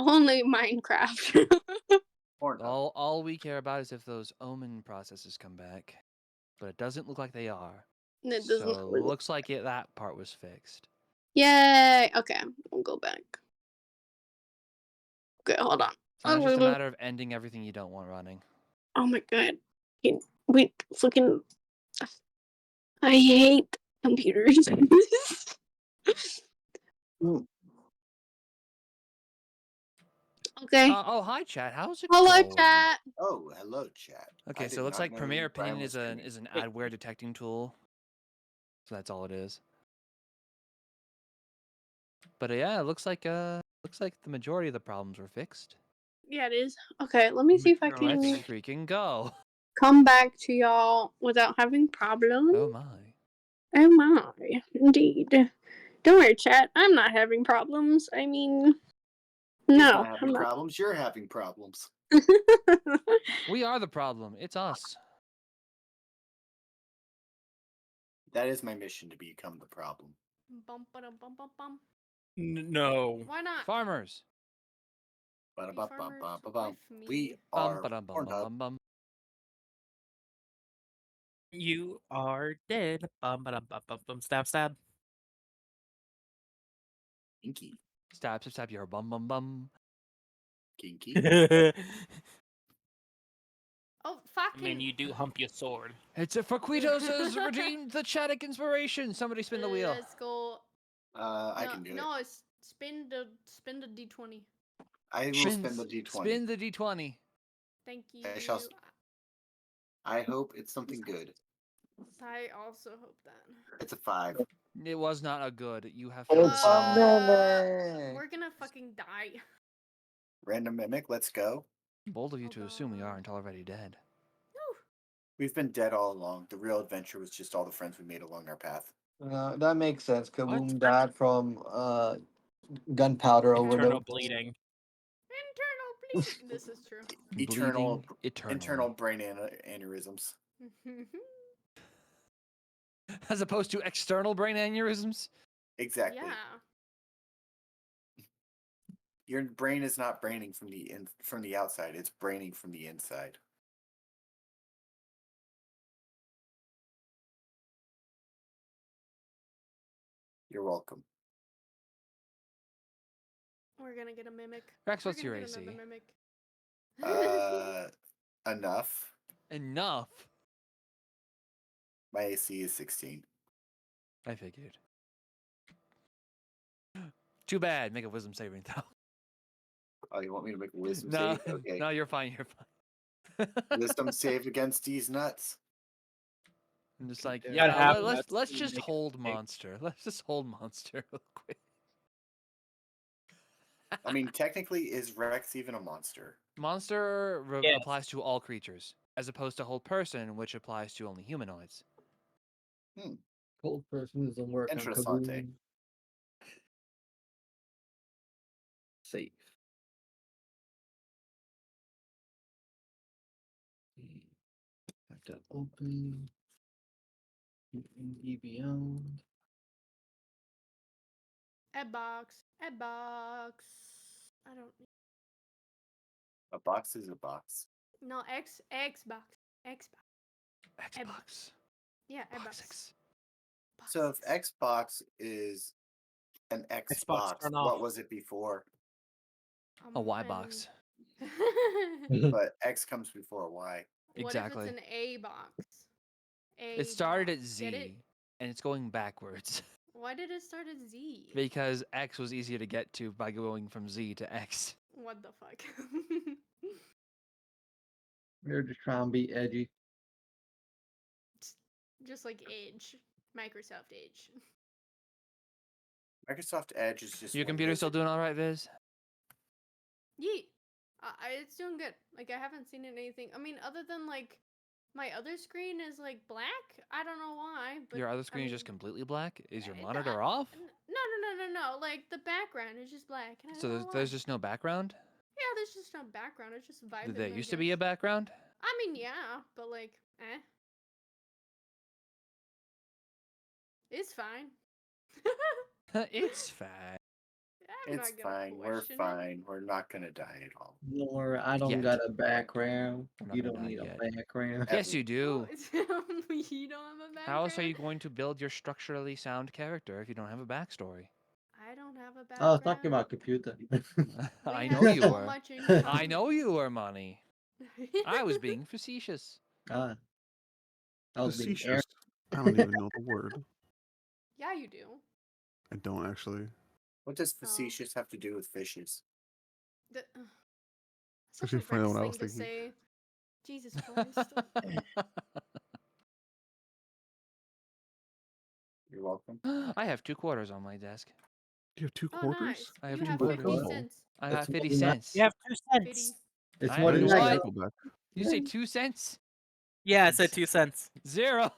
Only Minecraft. Pornhub. All we care about is if those omen processes come back, but it doesn't look like they are. It doesn't. So looks like that part was fixed. Yay! Okay, we'll go back. Okay, hold on. So it's just a matter of ending everything you don't want running. Oh my god. Wait, fucking. I hate computers. Okay. Oh, hi, chat. How's it Hello, going? chat. Oh, hello, chat. Okay, I so did it looks not like know Premiere Brian Opinion was streaming. is an adware detecting tool. So that's all it is. But yeah, it looks like the majority of the problems were fixed. Yeah, it is. Okay, let me see if I Let's can freaking go. come back to y'all without having problems. Oh my. Oh my, indeed. Don't worry, chat. I'm not having problems. I mean, He's no, not having problems. You're having problems. We are the problem. It's us. That is my mission, to become the problem. Bum, ba-dum, bum, bum, bum. No. Why not? Farmers. Ba-da-ba-ba-ba-ba-bum. With me. We Bum are ba dum bum bum Pornhub. bum bum. You are dead. Bum, ba-dum, bum, bum, bum, stab, stab. Kinky. Stab, stab, stab your bum bum bum. Kinky. Oh, I fucking. mean, you do hump your sword. It's a Faquitos has redeemed the Chadic inspiration. Somebody spin the wheel. Let's go. I can do it. No, it's spin the D20. I will spin the D20. Spin the D20. Thank you. I hope it's something good. I also hope that. It's a 5. It was not a good. You have It's a We're mimic. gonna fucking die. Random mimic, let's go. Bold of you Oh, to assume we God. aren't already dead. We've been dead all along. The real adventure was just all the friends we made along our path. That makes sense. What? Kaboom died from gunpowder Internal overdose. bleeding. Internal bleed. This is true. Eternal Bleeding eternally. internal brain aneurysms. As opposed to external brain aneurysms? Exactly. Yeah. Your brain is not braining from the outside. It's braining from the inside. You're welcome. We're gonna get a mimic. Rex, We're what's your gonna get AC? another mimic. Enough. Enough. My AC is 16. I figured. Too bad. Make a wisdom saving throw. Oh, you want me to make a wisdom No, save? Okay. no, you're fine. You're fine. Wisdom save against these nuts. I'm just like, You gotta have let's nuts to just make it hold big. monster. Let's just hold monster real quick. I mean, technically, is Rex even a monster? Monster Yes. applies to all creatures, as opposed to hold person, which applies to only humanoids. Cold person doesn't work on Interessante. Kaboom. Safe. Have to open. D beyond. A box. A box. I don't. A box is a box. No, Xbox. Xbox. Xbox. Yeah, Box Xbox. X. So if Xbox is an Xbox, turn what off. was it before? A Y box. But X comes before a Y. Exactly. What if it's an A box? It started box. at Z, Get it? and it's going backwards. Why did it start at Z? Because X was easier to get to by going from Z to X. What the fuck? We're just trying to be edgy. Just like Edge. Microsoft Edge. Microsoft Edge is just Your one computer still lizard. doing all right, Viz? Yeet. It's doing good. Like, I haven't seen it anything. I mean, other than, like, my other screen is, like, black. I don't know why, but... Your other screen is just completely black? Is your monitor off? No. Like, the background is just black. And I So don't know there's why. just no background? Yeah, there's just no background. It's just vibing, Did there I used to be a guess. background? I mean, yeah, but, like, eh. It's fine. It's fine. Yeah, I'm It's not gonna fine. We're question it. fine. We're not gonna die at all. Don't worry, I don't Yet. got a background. I'm not You gonna don't die need a yet. background. Yes, you do. You don't have a background. How else are you going to build your structurally sound character if you don't have a backstory? I don't have a I background. was talking about computer. I We know have you so were. much in I common. know you were, Money. I was being facetious. Ah, I was being Facetious. I don't even know the word. Yeah, you do. I don't actually. What does Oh. facetious have to do with fishes? That's I such a should find out Rex what I thing was to thinking. say. Jesus Christ. You're welcome. I have 2 quarters on my desk. You have 2 Oh, quarters? nice. I have You two have quarters. 50 Oh. cents. I got It's 50 more than cents. You have 2 50. cents. It's I more know than Why what? that. go back? You say 2 cents? Yeah, I said 2 cents. 0.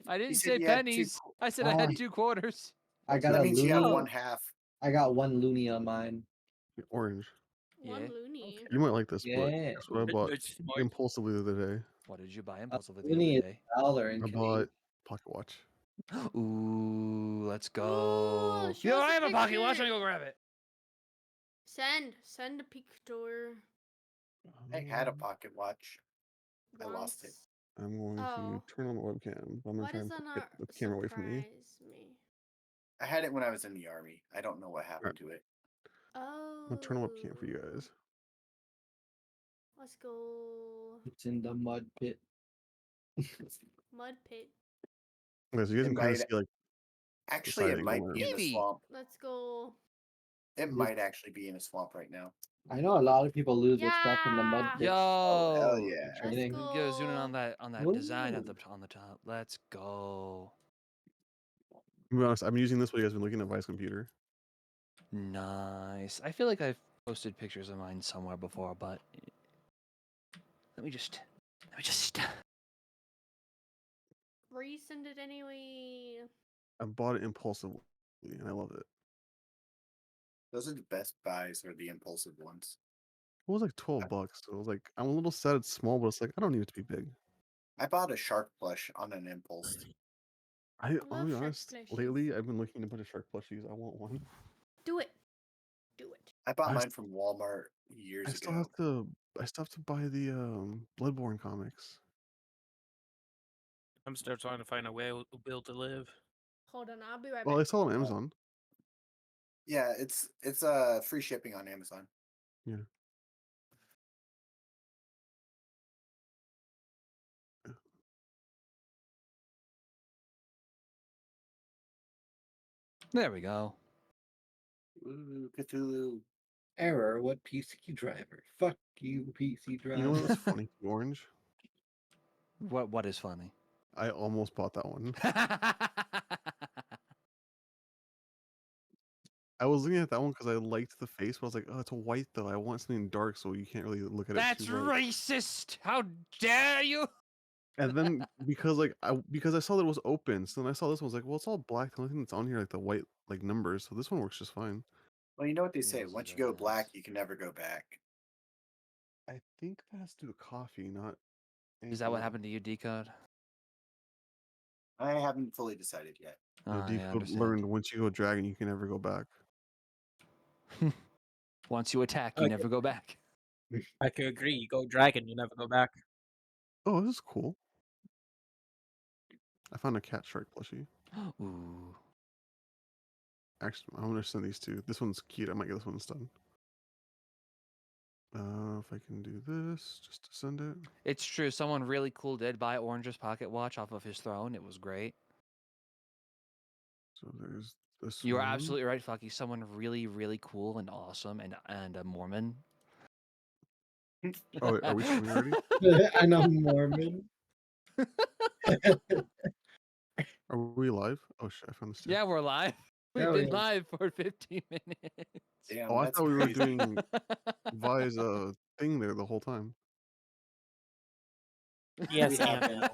I didn't said say you had two pennies. qu- I said I had 2 quarters. I So got that a means you have loony. one half. I got one loony on mine. Orange. One Yeah. loony. You might like this, but Yeah. guess what I bought It's smart. impulsively the other day? What did you buy A impulsively the loony other is day? $1 in I Canadian. bought pocket watch. Ooh, let's Ooh, go. show Yo, us I a have a pocket watch. picture. Let me go grab it. Send a picture. I had a pocket watch. I lost it. Once. I'm going Oh. to turn on the webcam. I'm gonna Why try does and that get not the camera away from me. surprise me? I had it when I was in the army. I don't know what happened to it. Oh. I'm gonna turn on the webcam for you guys. Let's go. It's in the mud pit. Mud pit. Okay, so you guys It can kind of might see like actually. side It angle might there. be in a Evie. swamp. Let's go. It Is it- might actually be in a swamp right now. I know a lot of people lose their stuff in the mud Yeah. pit. Oh hell Yo. yeah! Let's Training. go. Go zoom in on that design at Woo. on the top. Let's go. To be honest, I'm using this while you guys have been looking at Vice computer. Nice. I feel like I've posted pictures of mine somewhere before, but let me just Resend it anyway. I bought it impulsively and I love it. Those are the best buys, or the impulsive ones. It was like $12, so it was like I'm a little sad it's small, but it's like I don't need it to be big. I bought a shark plush on an impulse. I'll Love be shark honest. plushies. Lately, I've been looking at a bunch of shark plushies. I want one. Do it. Do it. I bought I mine from Walmart years I ago. still have to. I still have to buy the Bloodborne comics. I'm still trying to find a will to live. Hold on, I'll be right Well, I back. saw them on Amazon. Yeah, it's free shipping on Amazon. Yeah. There we go. Ooh, Cthulhu. Error. What PC driver? Fuck you, PC driver. You know what's funny? Orange. What is funny? I almost bought that one. I was looking at that one because I liked the face, but I was like, oh, it's a white though. I want something dark so you can't really look at That's it too bright. racist. How dare you? And then because I saw that it was open, so then I saw this one, I was like, well, it's all black. The only thing that's on here like the white like numbers, so this one works just fine. Well, you know what they Yeah, say. this is Once you very go nice. black, you can never go back. I think that has to do with coffee, not. Is that what happened to you, Decode? I haven't fully decided yet. No, I Decode understand. learned once you go dragon, you can never go back. Once you attack, you Okay. never go back. I could agree. You go dragon, you never go back. Oh, this is cool. I found a cat shark plushie. Ooh. Actually, I'm gonna send these two. This one's cute. I might get this one instead. If I can do this, just to send it. It's true. Someone really cool did buy Orange's pocket watch off of his throne. It was great. So there's this You are one. absolutely right, Fucky. Someone really, really cool and awesome and a Mormon. Oh, are we streaming already? And I'm Mormon. Are we live? Oh shit! I found this too. Yeah, we're live. We've Yeah, been we are. live for 15 minutes. Damn, Oh, I that's thought we were crazy. doing Vi's thing there the whole time. Yes, We have and been.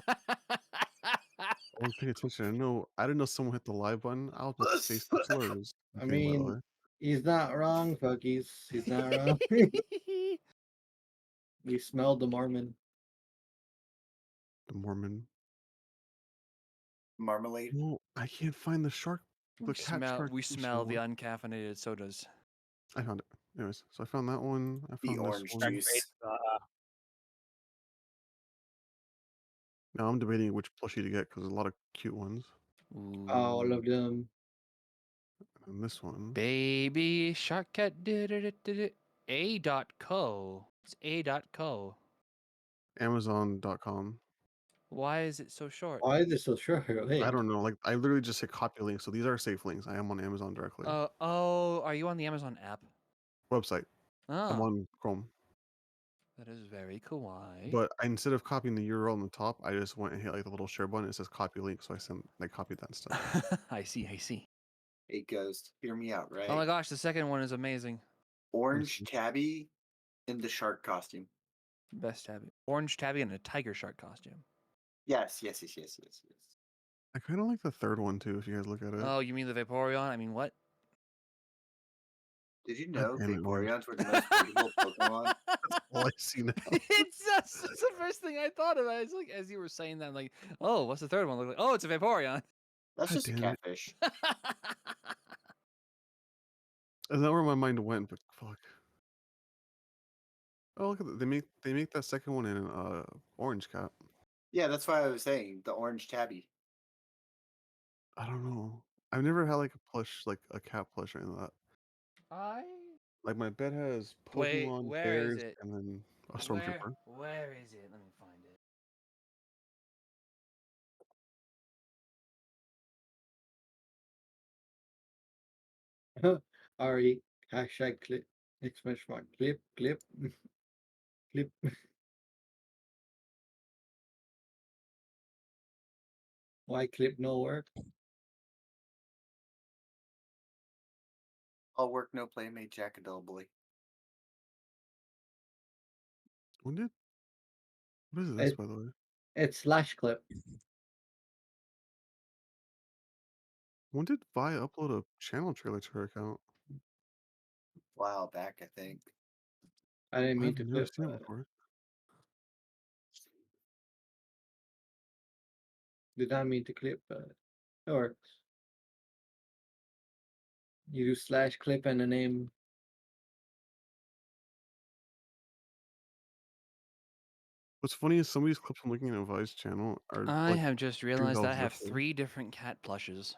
I wasn't paying attention. I didn't know someone hit the live button. I was about to say some slurs. I Okay, by the mean, way. he's not wrong, Fuckies. He's not wrong. We smelled the Mormon. The Mormon. Marmalade. No, I can't find the shark The cat shark We sushi smell the one. uncaffeinated sodas. I found it. Anyways, so I found that one. I The found this orange one. Shark juice. Raid, Now I'm debating which plushie to get because there's a lot of cute ones. All Ooh. of them. And this one. Baby shark cat did it. A.co. It's A.co. Amazon.com. Why is it so short? Why is this so short? Wait. I don't know. Like I literally just hit copy link. So these are safe links. I am on Amazon directly. Oh, are you on the Amazon app? Website. I'm Oh, on Chrome. that is very kawaii. But instead of copying the URL on the top, I just went and hit like the little share button. It says copy link, so I copied that instead. I see. Hey, Ghost, hear me out, right? Oh my gosh, the second one is amazing. Orange tabby in the shark costume. Best tabby. Orange tabby in a tiger shark costume. Yes. I kind of like the third one too. If you guys look at it. Oh, you mean the Vaporeon? I mean, what? Did you God know damn it, man. Vaporeons were the most breedable Pokemon? All I see now. It's just the first thing I thought of. It's like as you were saying that, I'm like, oh, what's the third one? Like, oh, it's a Vaporeon. That's God just a damn it. catfish. Is that where my mind went? But fuck. Oh, look at that. They make that second one in orange cat. Yeah, that's why I was saying the orange tabby. I don't know. I've never had like a plush, like a cat plush or anything like that. Like my bed has Wait, Pokemon, where is bears, it? and then a Stormtrooper. Where is it? Let me find it. Ari, hashtag clip, exclamation mark, clip, clip, clip. Why clip no work? All work, no play made Jack a dull boy. What is this, It, by the way? it's slash clip. When did Vi upload a channel trailer to her account? A while back, I think. I didn't mean I've to never clip. seen it before. Did not mean to clip. It works. You do slash clip and the name. What's funny is some of these clips I'm looking at Vi's channel are I like have just 3 realized that I hours have zip. 3 different cat plushes.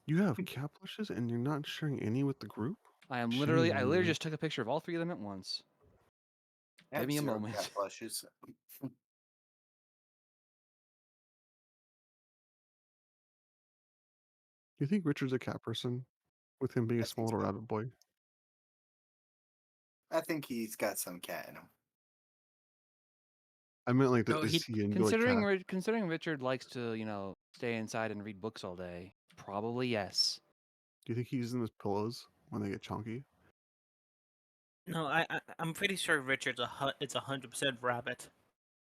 You have cat plushes and you're not sharing any with the group? I Shame literally on you. just took a picture of all 3 of them at once. I Give have me a 0 moment. cat plushes. Do you think Richard's a cat person? With him being I a small think little so. rabbit boy? I think he's got some cat in him. I meant like, No, is he- he into like cat? Considering Richard likes to, stay inside and read books all day, probably yes. Do you think he's using his pillows when they get chunky? No, I'm pretty sure Richard's it's 100% rabbit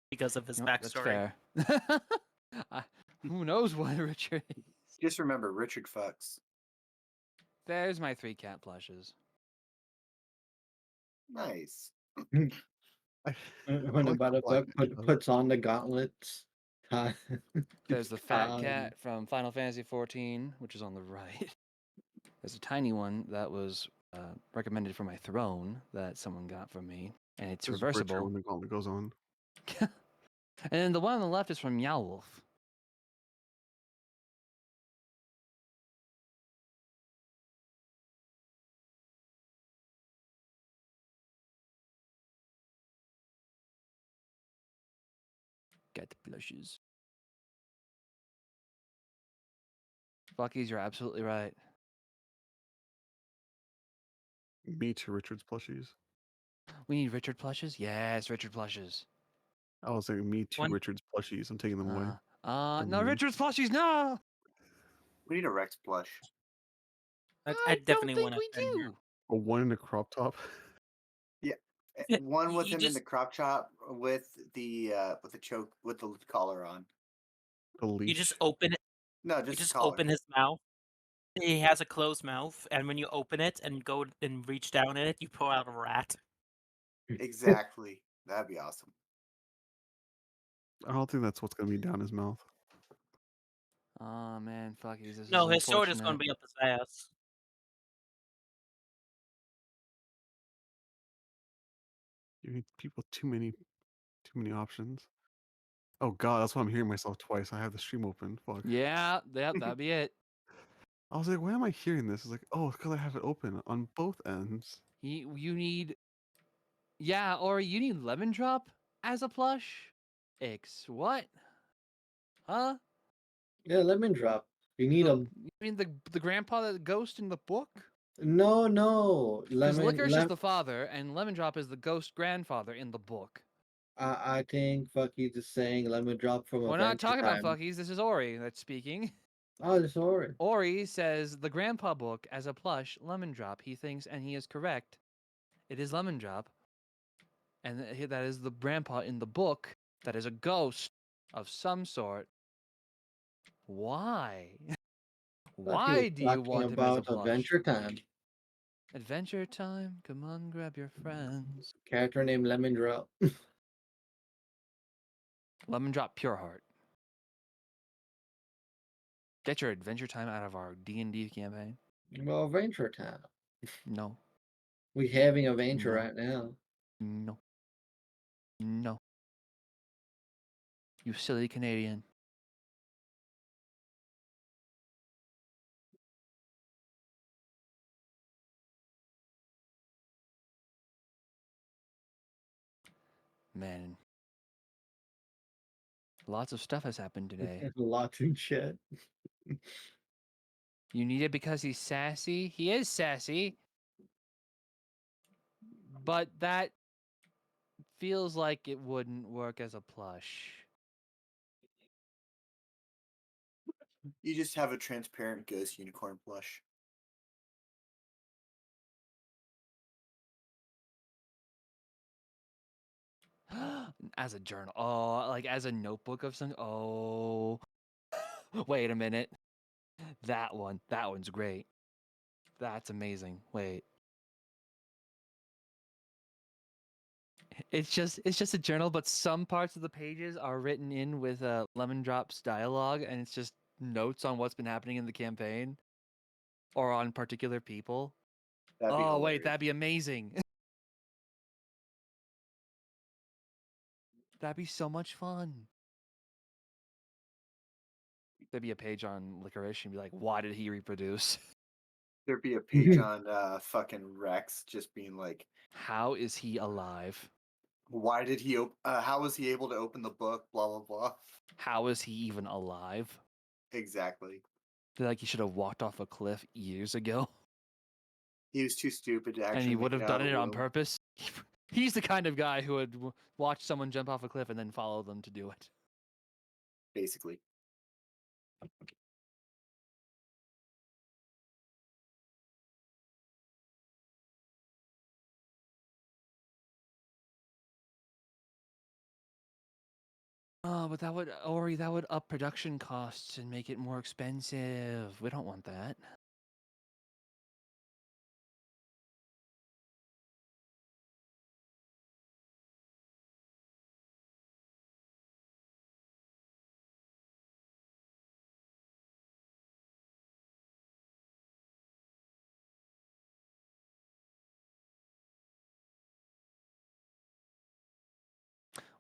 because of his You know, that's backstory. fair. Who knows what Richard is? Just remember, Richard fucks. There's my 3 cat plushes. Nice. I When the like the battle black puts on the gauntlets. There's the fat cat from Final Fantasy XIV, which is on the right. There's a tiny one that was recommended for my throne that someone got from me, and it's This is Richard reversible. when the gauntlet goes on. And then the one on the left is from Meow Wolf. Get the plushes. Bucky's, you're absolutely right. Me to Richard's plushies. We need Richard plushes? Yes, Richard plushes. I was saying me to One- Richard's plushies. I'm taking them away. No, Richard's plushies, no! We need a Rex plush. I definitely want to send you. A one in a crop top. Yeah. Yeah, One with you him in the just- crop top with the choke with the collar on. A leash. You just open it. No, You just just the collar. open his mouth. He has a closed mouth, and when you open it and go and reach down in it, you pull out a rat. Exactly. That'd be awesome. I don't think that's what's gonna be down his mouth. Oh man, fuckies, this No, is his sword is going unfortunate. to be up his ass. Giving people too many options. Oh god, that's why I'm hearing myself twice. I have the stream open. Fuck. Yeah, that'd be it. I was like, why am I hearing this? It's like, oh, it's because I have it open on both ends. You need, yeah, or you need Lemon Drop as a plush. What? Huh? Yeah, lemon drop. You need The, a you mean the grandpa, the ghost in the book? no Because lemon Licorice is the father, and Lemon Drop is the ghost grandfather in the book. I think Fucky's just saying lemon drop from We're not Adventure talking about Time. fuckies. This is Ori that's speaking. Oh, sorry. Ori says the grandpa book as a plush, Lemon Drop. He thinks, and he is correct. It is Lemon Drop, and that is the grandpa in the book. That is a ghost of some sort. Why? Thought he was Why do you talking want him as a about plush? Adventure Time. Adventure time. Come on, grab your friends. Character named Lemon Drop. Lemon Drop Pure Heart. Get your Adventure Time out of our D&D campaign. Well, Adventure Time. No, We having adventure No. right now. no, no. You silly Canadian. Man, lots of stuff has happened today. Lots in chat. You need it because he's sassy? He is sassy. But that feels like it wouldn't work as a plush. You just have a transparent ghost unicorn plush. As a journal. Oh, like as a notebook of some. Oh. Wait a minute. That one's great. That's amazing. Wait. It's just a journal, but some parts of the pages are written in with Lemon Drop's dialogue, and it's just notes on what's been happening in the campaign or on particular people. That'd be Oh wait, hilarious. that'd be amazing. That'd be so much fun. There'd be a page on Licorice and be like, why did he reproduce? There'd be a page on fucking Rex just being like, How is he alive? why did he how was he able to open the book, blah blah blah. How is he even alive? Exactly. Feel like he should have walked off a cliff years ago. He was too stupid to actually And he make would have it out done of it the on womb. purpose. He's the kind of guy who would watch someone jump off a cliff and then follow them to do it. Basically. Oh, but that would up production costs and make it more expensive. We don't want that.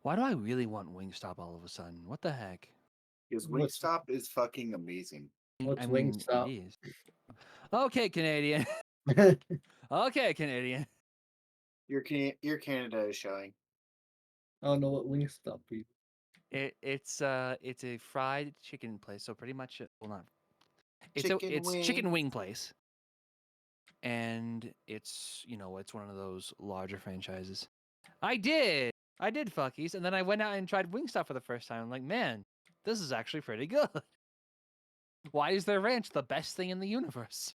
Why do I really want Wingstop all of a sudden? What the heck? Because What's Wingstop is fucking amazing. what's I mean, Wingstop? it is. Okay, Canadian. Okay, Canadian. Your Canada is showing. I don't know what Wingstop is. It's a fried chicken place. So pretty much, well, not. It's wing. chicken wing place, and it's it's one of those larger franchises. I did fuckies, and then I went out and tried Wingstop for the first time. I'm like, man, this is actually pretty good. Why is their ranch the best thing in the universe?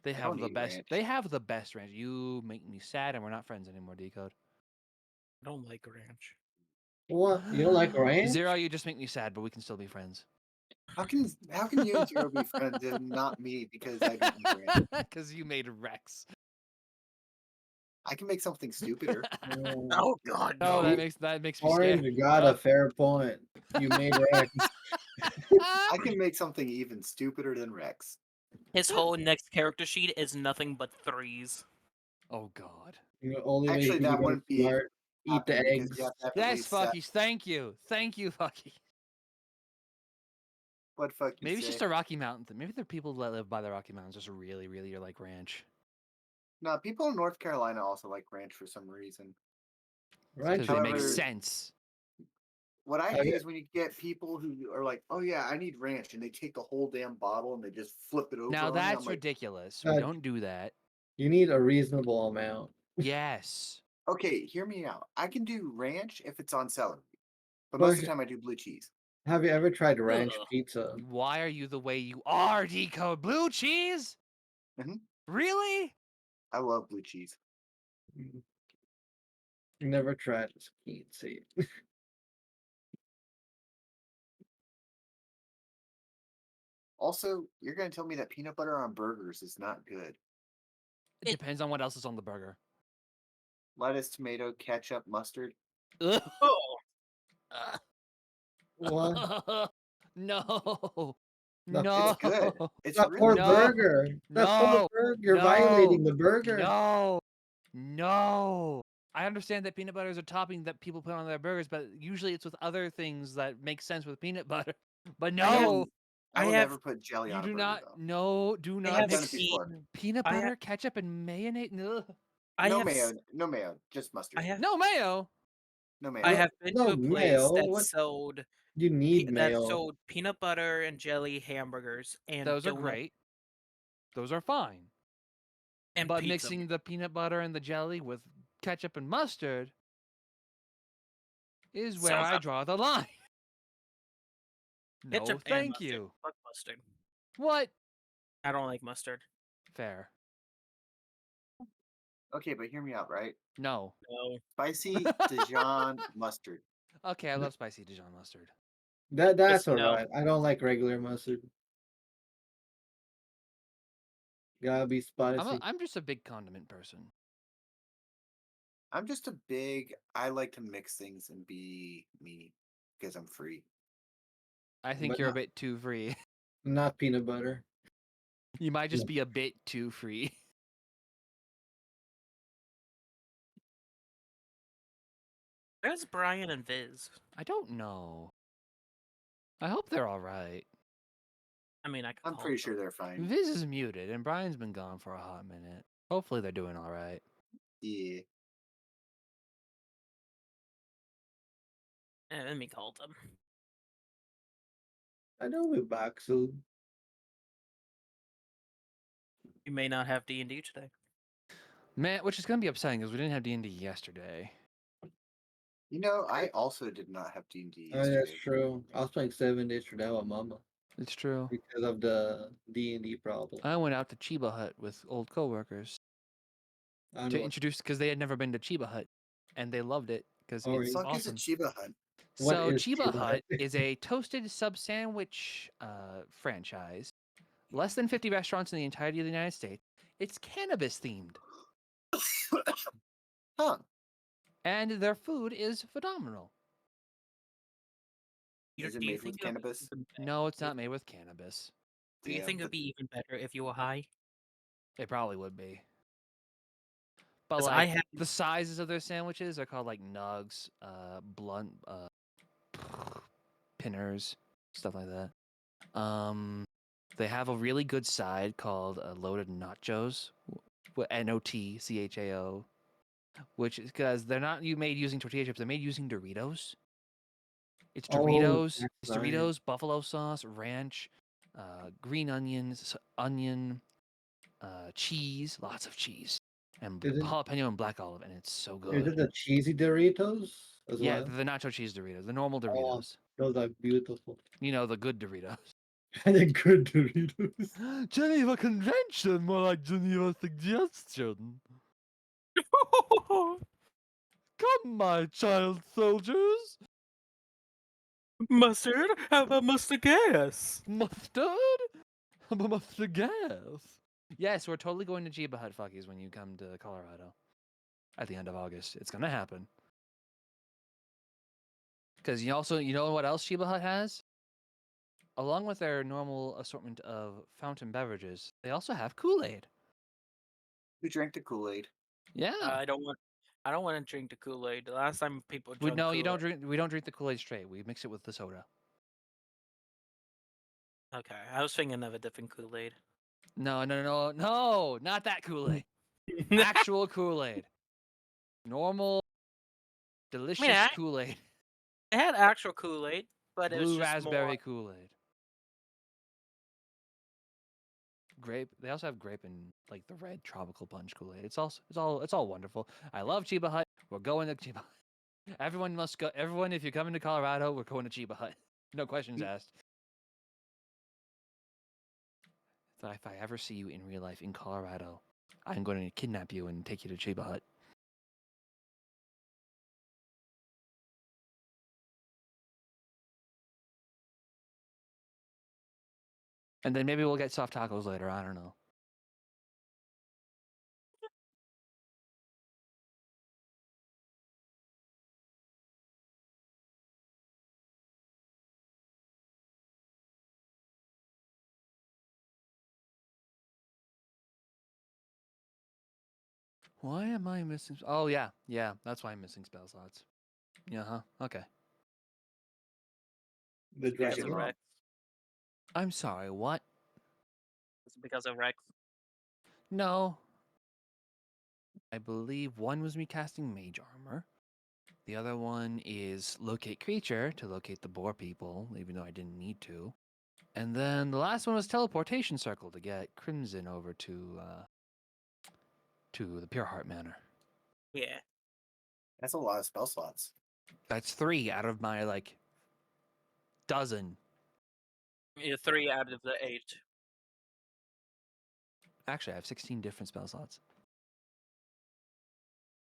They I have don't the eat best. ranch. They have the best ranch. You make me sad, and we're not friends anymore, Decode. I don't like ranch. What? You don't like ranch? Zero, you just make me sad, but we can still be friends. How can you and Zero be friends and not me because I don't eat ranch? Because you made Rex. I can make something stupider. Oh God, No, no. that makes me Orange, scared. you got a fair point. You made Rex. I can make something even stupider than Rex. His whole next character sheet is nothing but 3s. Oh God. The only way Actually, you can that become wouldn't be smart, eat the happening because eggs. you have to have at Yes, least Fuckies. Thank you, Fucky. what fuck you Maybe it's say. just a Rocky Mountain thing. Maybe the people that live by the Rocky Mountains just really, really are like ranch. No, people in North Carolina also like ranch for some reason. Right? Because it makes However- sense. What I I hate get- is when you get people who are like, "Oh yeah, I need ranch," and they take the whole damn bottle and they just flip it over. Now on you. I'm that's like, ridiculous. We Uh, don't do that. You need a reasonable amount. Yes. okay, hear me out. I can do ranch if it's on celery, but Well, most of the time I do blue cheese. Have you ever tried ranch Ugh. pizza? Why are you the way you are, Decode? Blue cheese? Mhm. Really? I love blue cheese. Mm. Never tried this. Can't see it. Also, you're gonna tell me that peanut butter on burgers is not good. It depends on what else is on the burger. Lettuce, tomato, ketchup, mustard. Ugh. Oh, What? No. The No. It's good. It's The really poor No. burger. The poor No. burger. You're No. violating the burger. No. No. I understand that peanut butter is a topping that people put on their burgers, but usually it's with other things that make sense with peanut butter. But I have- no, I I will have- never put jelly you on a do burger not. though. No, do I not I've have done mix it before. peanut I butter, have- ketchup, and mayonnaise. Ugh. I No have mayo, s- no mayo, just mustard. I have No mayo. No mayo. I have been No to a place mayo, that what- sold You need that mayo. sold peanut butter and jelly hamburgers and Those are donut great. Those are fine. and But pizza. mixing the peanut butter and the jelly with ketchup and mustard is where Sounds I up- draw the line. No, Ketchup and thank mustard. you. Fuck mustard. What? I don't like mustard. Fair. Okay, but hear me out, right? No. No. Spicy Dijon mustard. Okay, I love spicy Dijon mustard. That's Just no. alright. I don't like regular mustard. Gotta be spicy. I'm just a big condiment person. I'm just a big. I like to mix things and be me because I'm free. I think But you're a not- bit too free. Not peanut butter. You might just No. be a bit too free. Where's Brian and Viz? I don't know. I hope they're all right. I mean, I could I'm call pretty them. sure they're fine. Viz is muted, and Brian's been gone for a hot minute. Hopefully they're doing all right. Yeah. Let me call them. I know we're back soon. You may not have D&D today. Man, which is gonna be upsetting because we didn't have D&D yesterday. You know, I also did not have D&D Oh, that's yesterday. true. I was playing 7 days from now with Mama It's true. because of the D&D problem. I went out to Chiba Hut with old coworkers I to know. introduce because they had never been to Chiba Hut, and they loved it because Oh, it's really? Fuck is a awesome. Chiba Hut? What So is Chiba Chiba Hut Hut? is a toasted sub sandwich franchise. Less than 50 restaurants in the entirety of the United States. It's cannabis themed, Huh. and their food is phenomenal. Is it Do you made with think it would be cannabis? even better- No, it's not made with cannabis. Do you Damn, think it that- would be even better if you were high? It probably would be. But 'Cause I like have- the sizes of their sandwiches are called like nugs, blunt, pinners, stuff like that. They have a really good side called loaded nachos, NOTCHAO, which is because they're not made using tortilla chips. They're made using Doritos. It's Oh, Doritos. that's It's nice. Doritos, buffalo sauce, ranch, green onions, onion, cheese, lots of cheese, and Is it- jalapeno and black olive, and it's so Is good. it the cheesy Doritos as Yeah, well? the nacho cheese Doritos, the normal Doritos. Those are beautiful. You know, the good Doritos. The good Doritos. Geneva Convention, more like Geneva Suggestion. Come, my child soldiers. Mustard? How about mustard gas? Mustard? Mustard gas. Yes, we're totally going to Chiba Hut Fuckies when you come to Colorado. at the end of August. It's gonna happen. Because you know what else Chiba Hut has? Along with their normal assortment of fountain beverages, they also have Kool-Aid. Who drank the Kool-Aid? Yeah. I don't want to drink the Kool-Aid. The last time people We drank no, you don't Kool-Aid. drink. We don't drink the Kool-Aid straight. We mix it with the soda. Okay, I was thinking of a different Kool-Aid. No, not that Kool-Aid. Actual Kool-Aid. Normal, delicious I Kool-Aid. It had actual Kool-Aid, but it was Blue just raspberry more. Kool-Aid. Grape. They also have grape and like the red tropical punch Kool-Aid. It's all wonderful. I love Chiba Hut. We're going to Chiba Hut. Everyone must go. Everyone, if you're coming to Colorado, we're going to Chiba Hut. No questions asked. So if I ever see you in real life in Colorado, I'm going to kidnap you and take you to Chiba Hut. And then maybe we'll get soft tacos later. I don't know. Why am I missing? Oh yeah, that's why I'm missing spell slots. Yeah, huh? Okay. The Because Because you're of dragon. wrong. Rex. I'm sorry. What? It's because of Rex. No. I believe one was me casting mage armor. The other one is locate creature to locate the boar people, even though I didn't need to. And then the last one was teleportation circle to get Crimson over to the Pure Heart Manor. Yeah. That's a lot of spell slots. That's 3 out of my like dozen. You're 3 out of the 8. Actually, I have 16 different spell slots.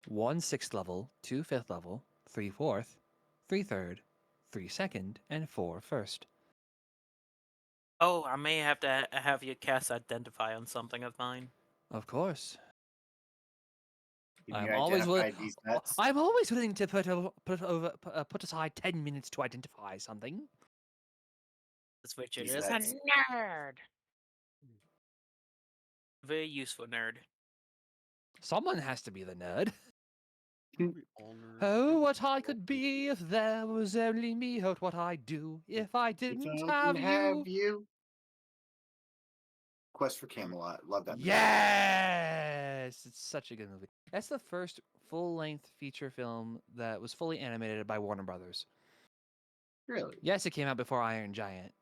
1 6th level, 2 5th level, 3 4th, 3 3rd, 3 2nd, and 4 1st. Oh, I may have to have you cast Identify on something of mine. Of course. Can I'm you always willing. identify these nuts? I'm always willing to put aside 10 minutes to identify something. This Richard These is a nuts. nerd. Very useful nerd. Someone has to be the nerd. We all nerds. Oh, what I could be if there was only me. Oh, what I'd do if I If didn't I have didn't you. you. Quest for Camelot. Love that movie. Yes! It's such a good movie. That's the first full-length feature film that was fully animated by Warner Brothers. Really? Yes, it came out before Iron Giant.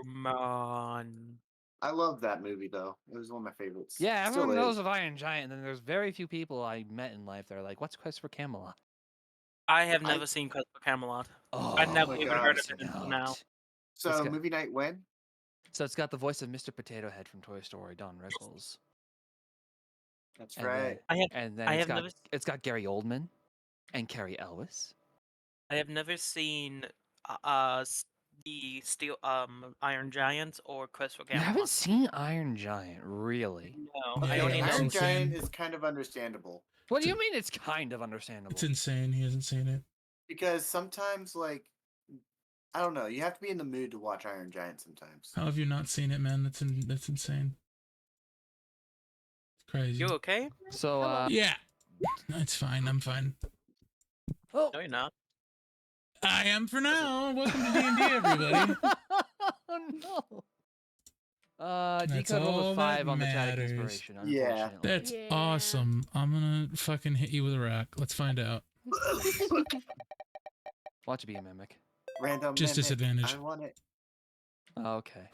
Superman. I love that movie though. It was one of my favorites. Yeah, Still everyone knows is. of Iron Giant, and then there's very few people I met in life that are like, what's Quest for Camelot? I have I- never seen Quest for Camelot. Oh, I've never my even God. heard of missing it until out. now. So It's got- movie night when? So it's got the voice of Mr. Potato Head from Toy Story, Don Rickles. That's And right. And then I it's have got never- it's got Gary Oldman and Carrie Elwes. I have never seen the Steel Iron Giant or Quest for You Camelot. haven't seen Iron Giant, really? No, Yeah, I only that's know. Iron insane. Giant is kind of understandable What do you mean it's kind of understandable? It's insane. He hasn't seen it. because sometimes, like, I don't know, you have to be in the mood to watch Iron Giant sometimes. How have you not seen it, man? That's insane. It's crazy. You okay? So, Yeah, it's fine. I'm fine. oh, No, you're not. I am for now. Welcome to D&D, everybody. oh no. That's Decode rolled all a that 5 on the Chatic matters. Inspiration, Yeah. unfortunately. That's Yeah. awesome. I'm gonna fucking hit you with a rock. Let's find out. Watch it be a mimic. Random Just mimic, disadvantage. I want it. Okay.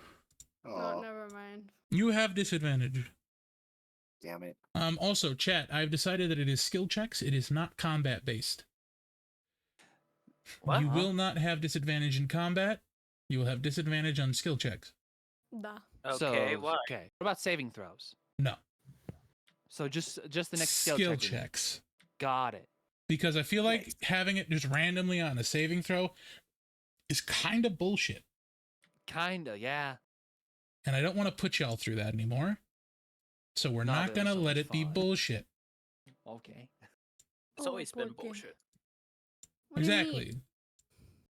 Oh, Oh, never mind. You have disadvantage. damn it. Also, chat, I've decided that it is skill checks. It is not combat based. What? You will not have disadvantage in combat. You will have disadvantage on skill checks. Duh. Okay, why? Okay. What about saving throws? No. So just the next skill check. checks. Got it. Because I feel like Nice. having it just randomly on a saving throw is kind of bullshit. Kinda, yeah. And I don't want to put y'all through that anymore. So we're No, not but gonna it's let it be fun. bullshit. Okay. It's Oh, always been poor bullshit. What do you mean? Exactly.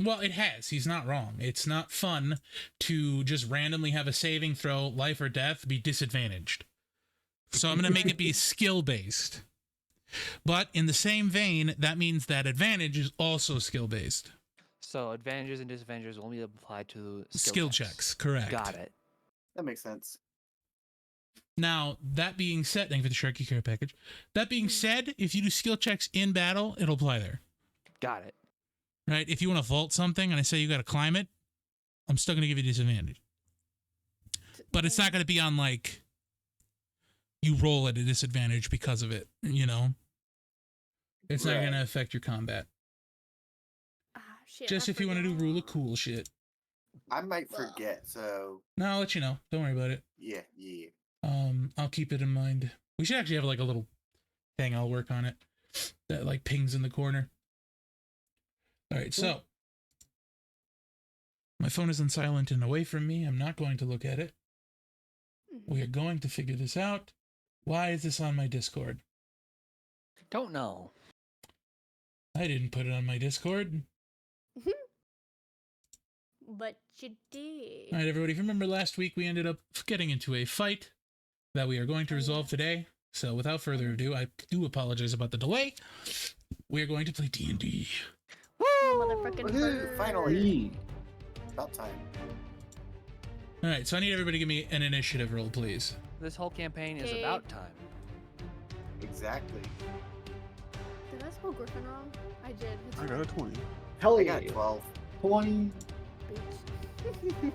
Well, it has. He's not wrong. It's not fun to just randomly have a saving throw, life or death, be disadvantaged. So I'm going to make it be skill based. But in the same vein, that means that advantage is also skill based. So advantages and disadvantages only apply to Skill checks, correct. Got it. That makes sense. Now, that being said, thank you for the Sharky Care package. That being said, if you do skill checks in battle, it'll apply there. Got it. Right? If you want to vault something and I say you got to climb it, I'm still going to give you disadvantage. But it's not going to be on like you roll at a disadvantage because of it, you know? It's not going to affect your combat. Ah, shit. Just I if you want to do forgot. rule of cool shit. I might forget, so No, I'll let you know. Don't worry about it. yeah. I'll keep it in mind. We should actually have like a little thing. I'll work on it that like pings in the corner. All right, so my phone is on silent and away from me. I'm not going to look at it. We are going to figure this out. Why is this on my Discord? Don't know. I didn't put it on my Discord. But you did. All right, everybody. If you remember last week, we ended up getting into a fight that we are going to resolve today. So without further ado, I do apologize about the delay. We are going to play D&D. Motherfucking bird. Finally. About time. All right, so I need everybody to give me an initiative roll, please. This whole campaign is Okay. about time. Exactly. Did I spell Griffin wrong? I did. It's I got a 20. Hell I yeah. got 12. 20. bitch.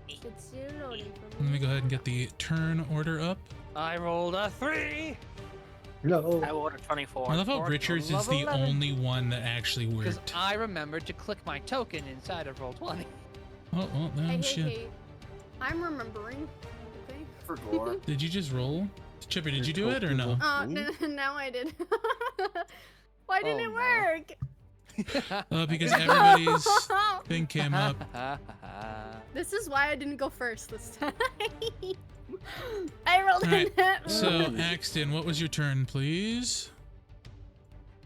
It's still loading for Let me go ahead and get the turn order up. I rolled a 3. No. I rolled a 24. I love how Or Richards is level the 11. only one that actually Because worked. I remembered to click my token inside of Roll20. Oh, well, Hey, shit. hey. I'm remembering. Okay. For gore. Did you just roll? Chipper, did you do it or no? Oh, Ooh. now I did. Why didn't Oh, it no. work? Because everybody's thing came up. This is why I didn't go first this time. I rolled Alright, a net So, one. Axton, what was your turn, please?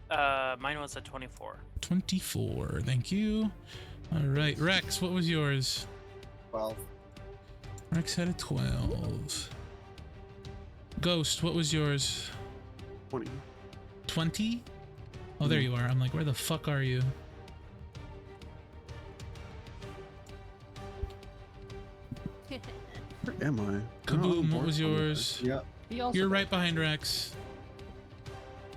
Mine was a 24. 24. Thank you. All right, Rex, what was yours? 12. Rex had a 12. Ghost, what was yours? 20. 20? Oh, there you are. I'm like, where the fuck are you? Where am I? Kaboom, what was yours? Yeah. He also You're rolled right behind Rex.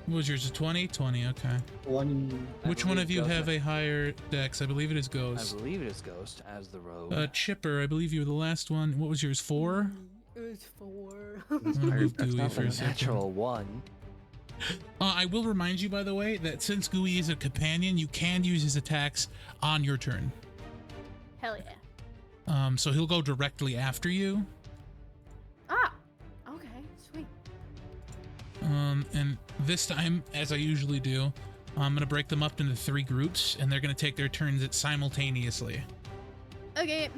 What was yours? A 20? 20, okay. 20. I Which one believe of you Ghost have a higher dex? I believe it is I Ghost. believe it is Ghost as the rogue. Chipper, I believe you were the last one. What was yours? 4? It was 4. I'm gonna move That's Gooey Not for the a second. natural 1. I will remind you, by the way, that since Gooey is a companion, you can use his attacks on your turn. Hell yeah. So he'll go directly after you. Ah. Okay. Sweet. And this time, as I usually do, I'm gonna break them up into 3 groups, and they're gonna take their turns at simultaneously. Okay.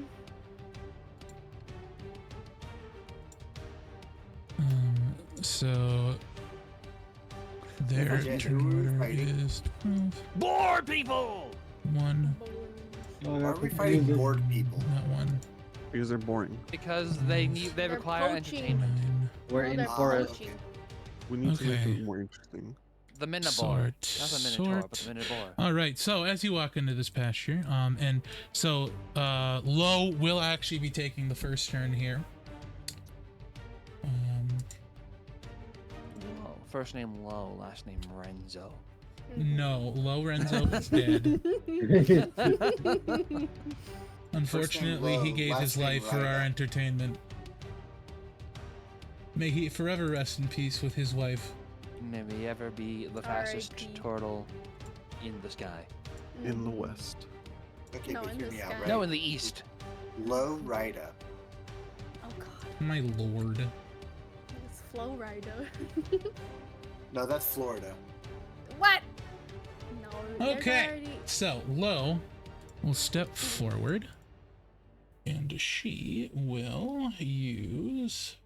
So their forget turn who we're order fighting. is 12, BOAR people! 1, Oh, Why are we fighting bored people? not 1, Because they're boring. Because they They're require poaching. entertainment. 9. We're Oh, in they're forest. poaching. We need to make Okay. it more interesting. The Minotaur. Sort, Not the Minotaur, but sort. the Minotaur. All right, so as you walk into this pasture, and so Lo will actually be taking the first turn here. Whoa. First name Low, last name Renzo. No, Lorenzo is dead. Unfortunately, he Lo, gave his last name life for our Ryder. entertainment. May he forever rest in peace with his wife. May he ever be the fastest R.I.P. turtle in the sky. In the west. Okay, No, but in hear the me out, sky. right? No, in the east. Low right up. Oh god. My lord. It's Flow Rider. No, that's Florida. What? No. there's Okay, already- so Lo will step forward, and she will use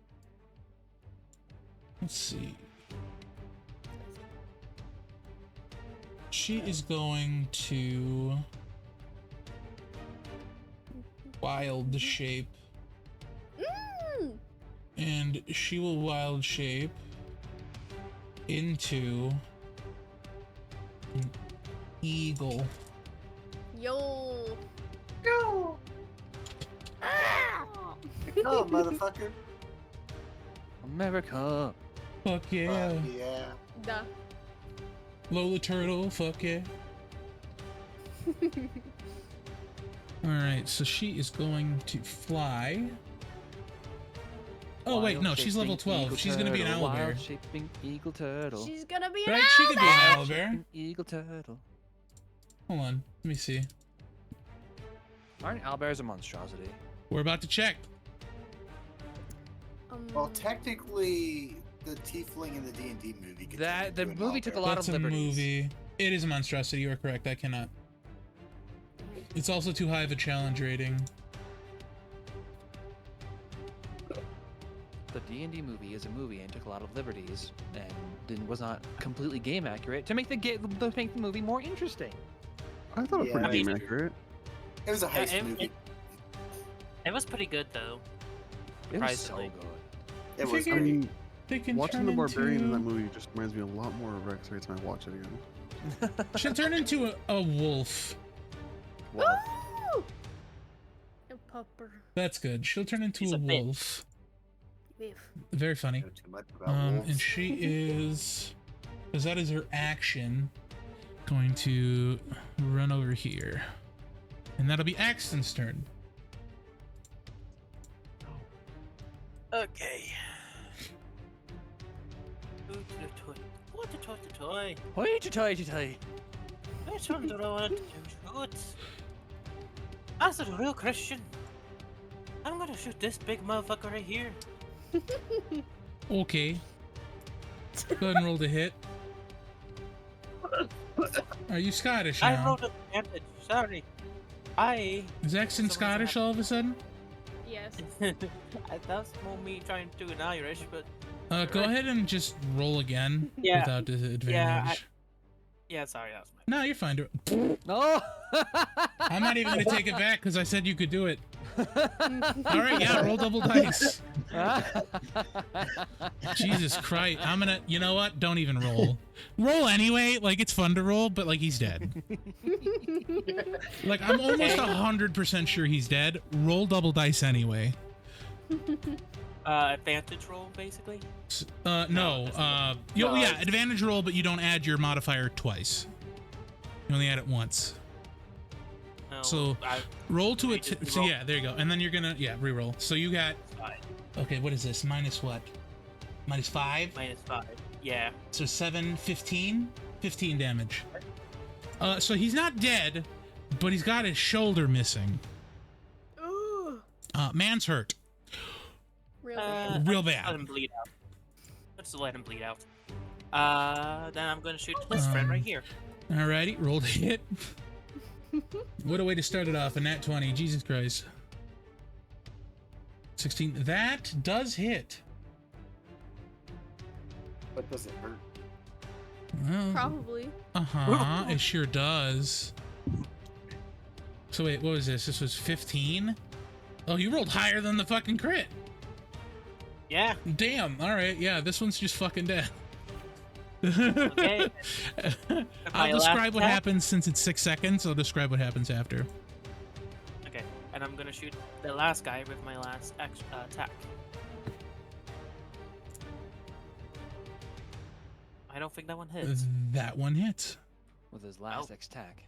Let's see. She is going to wild shape, and she will wild shape into an eagle. Yo. Go! Ah! Oh, motherfucker. America. Fuck yeah. Yeah. Duh. Lola Turtle, fuck yeah. Alright, so she is going to fly. Oh wait, no, she's level 12. She's gonna be an owlbear. Wild shaping eagle turtle. She's gonna be an Right, she could be an owlbear. owlbear. Shaping eagle turtle. Hold on, let me see. Aren't owlbears a monstrosity? We're about to check. Well, technically, the tiefling in the D&D movie. could That turn the into an movie took a owlbear. lot That's of a liberties. movie. It is a monstrosity, you are correct. I cannot. It's also too high of a challenge rating. The D&D movie is a movie and took a lot of liberties and was not completely game accurate to make the movie more interesting. I thought it was Yeah, pretty game that's accurate. It was a heist it- movie. It was pretty good though. It was so Surprisingly. good. It was figured- I great. mean, They can watching turn the barbarian in that into... movie just reminds me a lot more of Rex every time I watch it again. She'll turn into a wolf. Well, Ooh! A pupper. That's good. She'll turn into She's a a bitch. wolf. Biff. Very funny. Know too much about And wolves. she is, because that is her action, going to run over here. And that'll be Axton's turn. Okay. Ooh, toy. What a toy to toy. hoity-toity-toity. Which one do I want to shoot? As a real Christian, I'm gonna shoot this big motherfucker right here. Okay. Go ahead and roll the hit. Are you Scottish I now? rolled a damage. Sorry. I. Is Axton Someone's Scottish all of a sudden? Yes. That's more me trying to do an Irish, but Go ahead and just roll again Yeah. without disadvantage. Yeah, yeah. Sorry, that was my. No, you're fine. Oh! I'm not even gonna take it back because I said you could do it. All right, yeah, roll double dice. Jesus Christ. I'm gonna, you know what? Don't even roll. Roll anyway. Like, it's fun to roll, but like, he's dead. Like, I'm almost 100% sure he's dead. Roll double dice anyway. Advantage roll, basically. No. Yeah, advantage roll, but you don't add your modifier twice. You only add it once. No, So- I, Roll to I a. just So roll. yeah, there you go. And then you're gonna, yeah, re-roll. So you got. Fine. Okay, what is this? Minus what? Minus 5? -5. Yeah. So 7, 15? 15 damage. So he's not dead, but he's got his shoulder missing. Ooh. Man's hurt. Really? Real Let bad. him bleed out. Let's let him bleed out. Then I'm gonna shoot his friend right here. Alrighty, roll to hit. What a way to start it off, a nat 20. Jesus Christ. 16. That does hit. But does it hurt? Well, Probably. uh-huh, it sure does. So wait, what was this? This was 15? Oh, you rolled higher than the fucking crit. Yeah. Damn, alright, yeah, this one's just fucking dead. Okay. I'll My describe last what attack? happens since it's 6 seconds. I'll describe what happens after. Okay. And I'm gonna shoot the last guy with my last attack. I don't think that one hits. That one hits. With his last attack.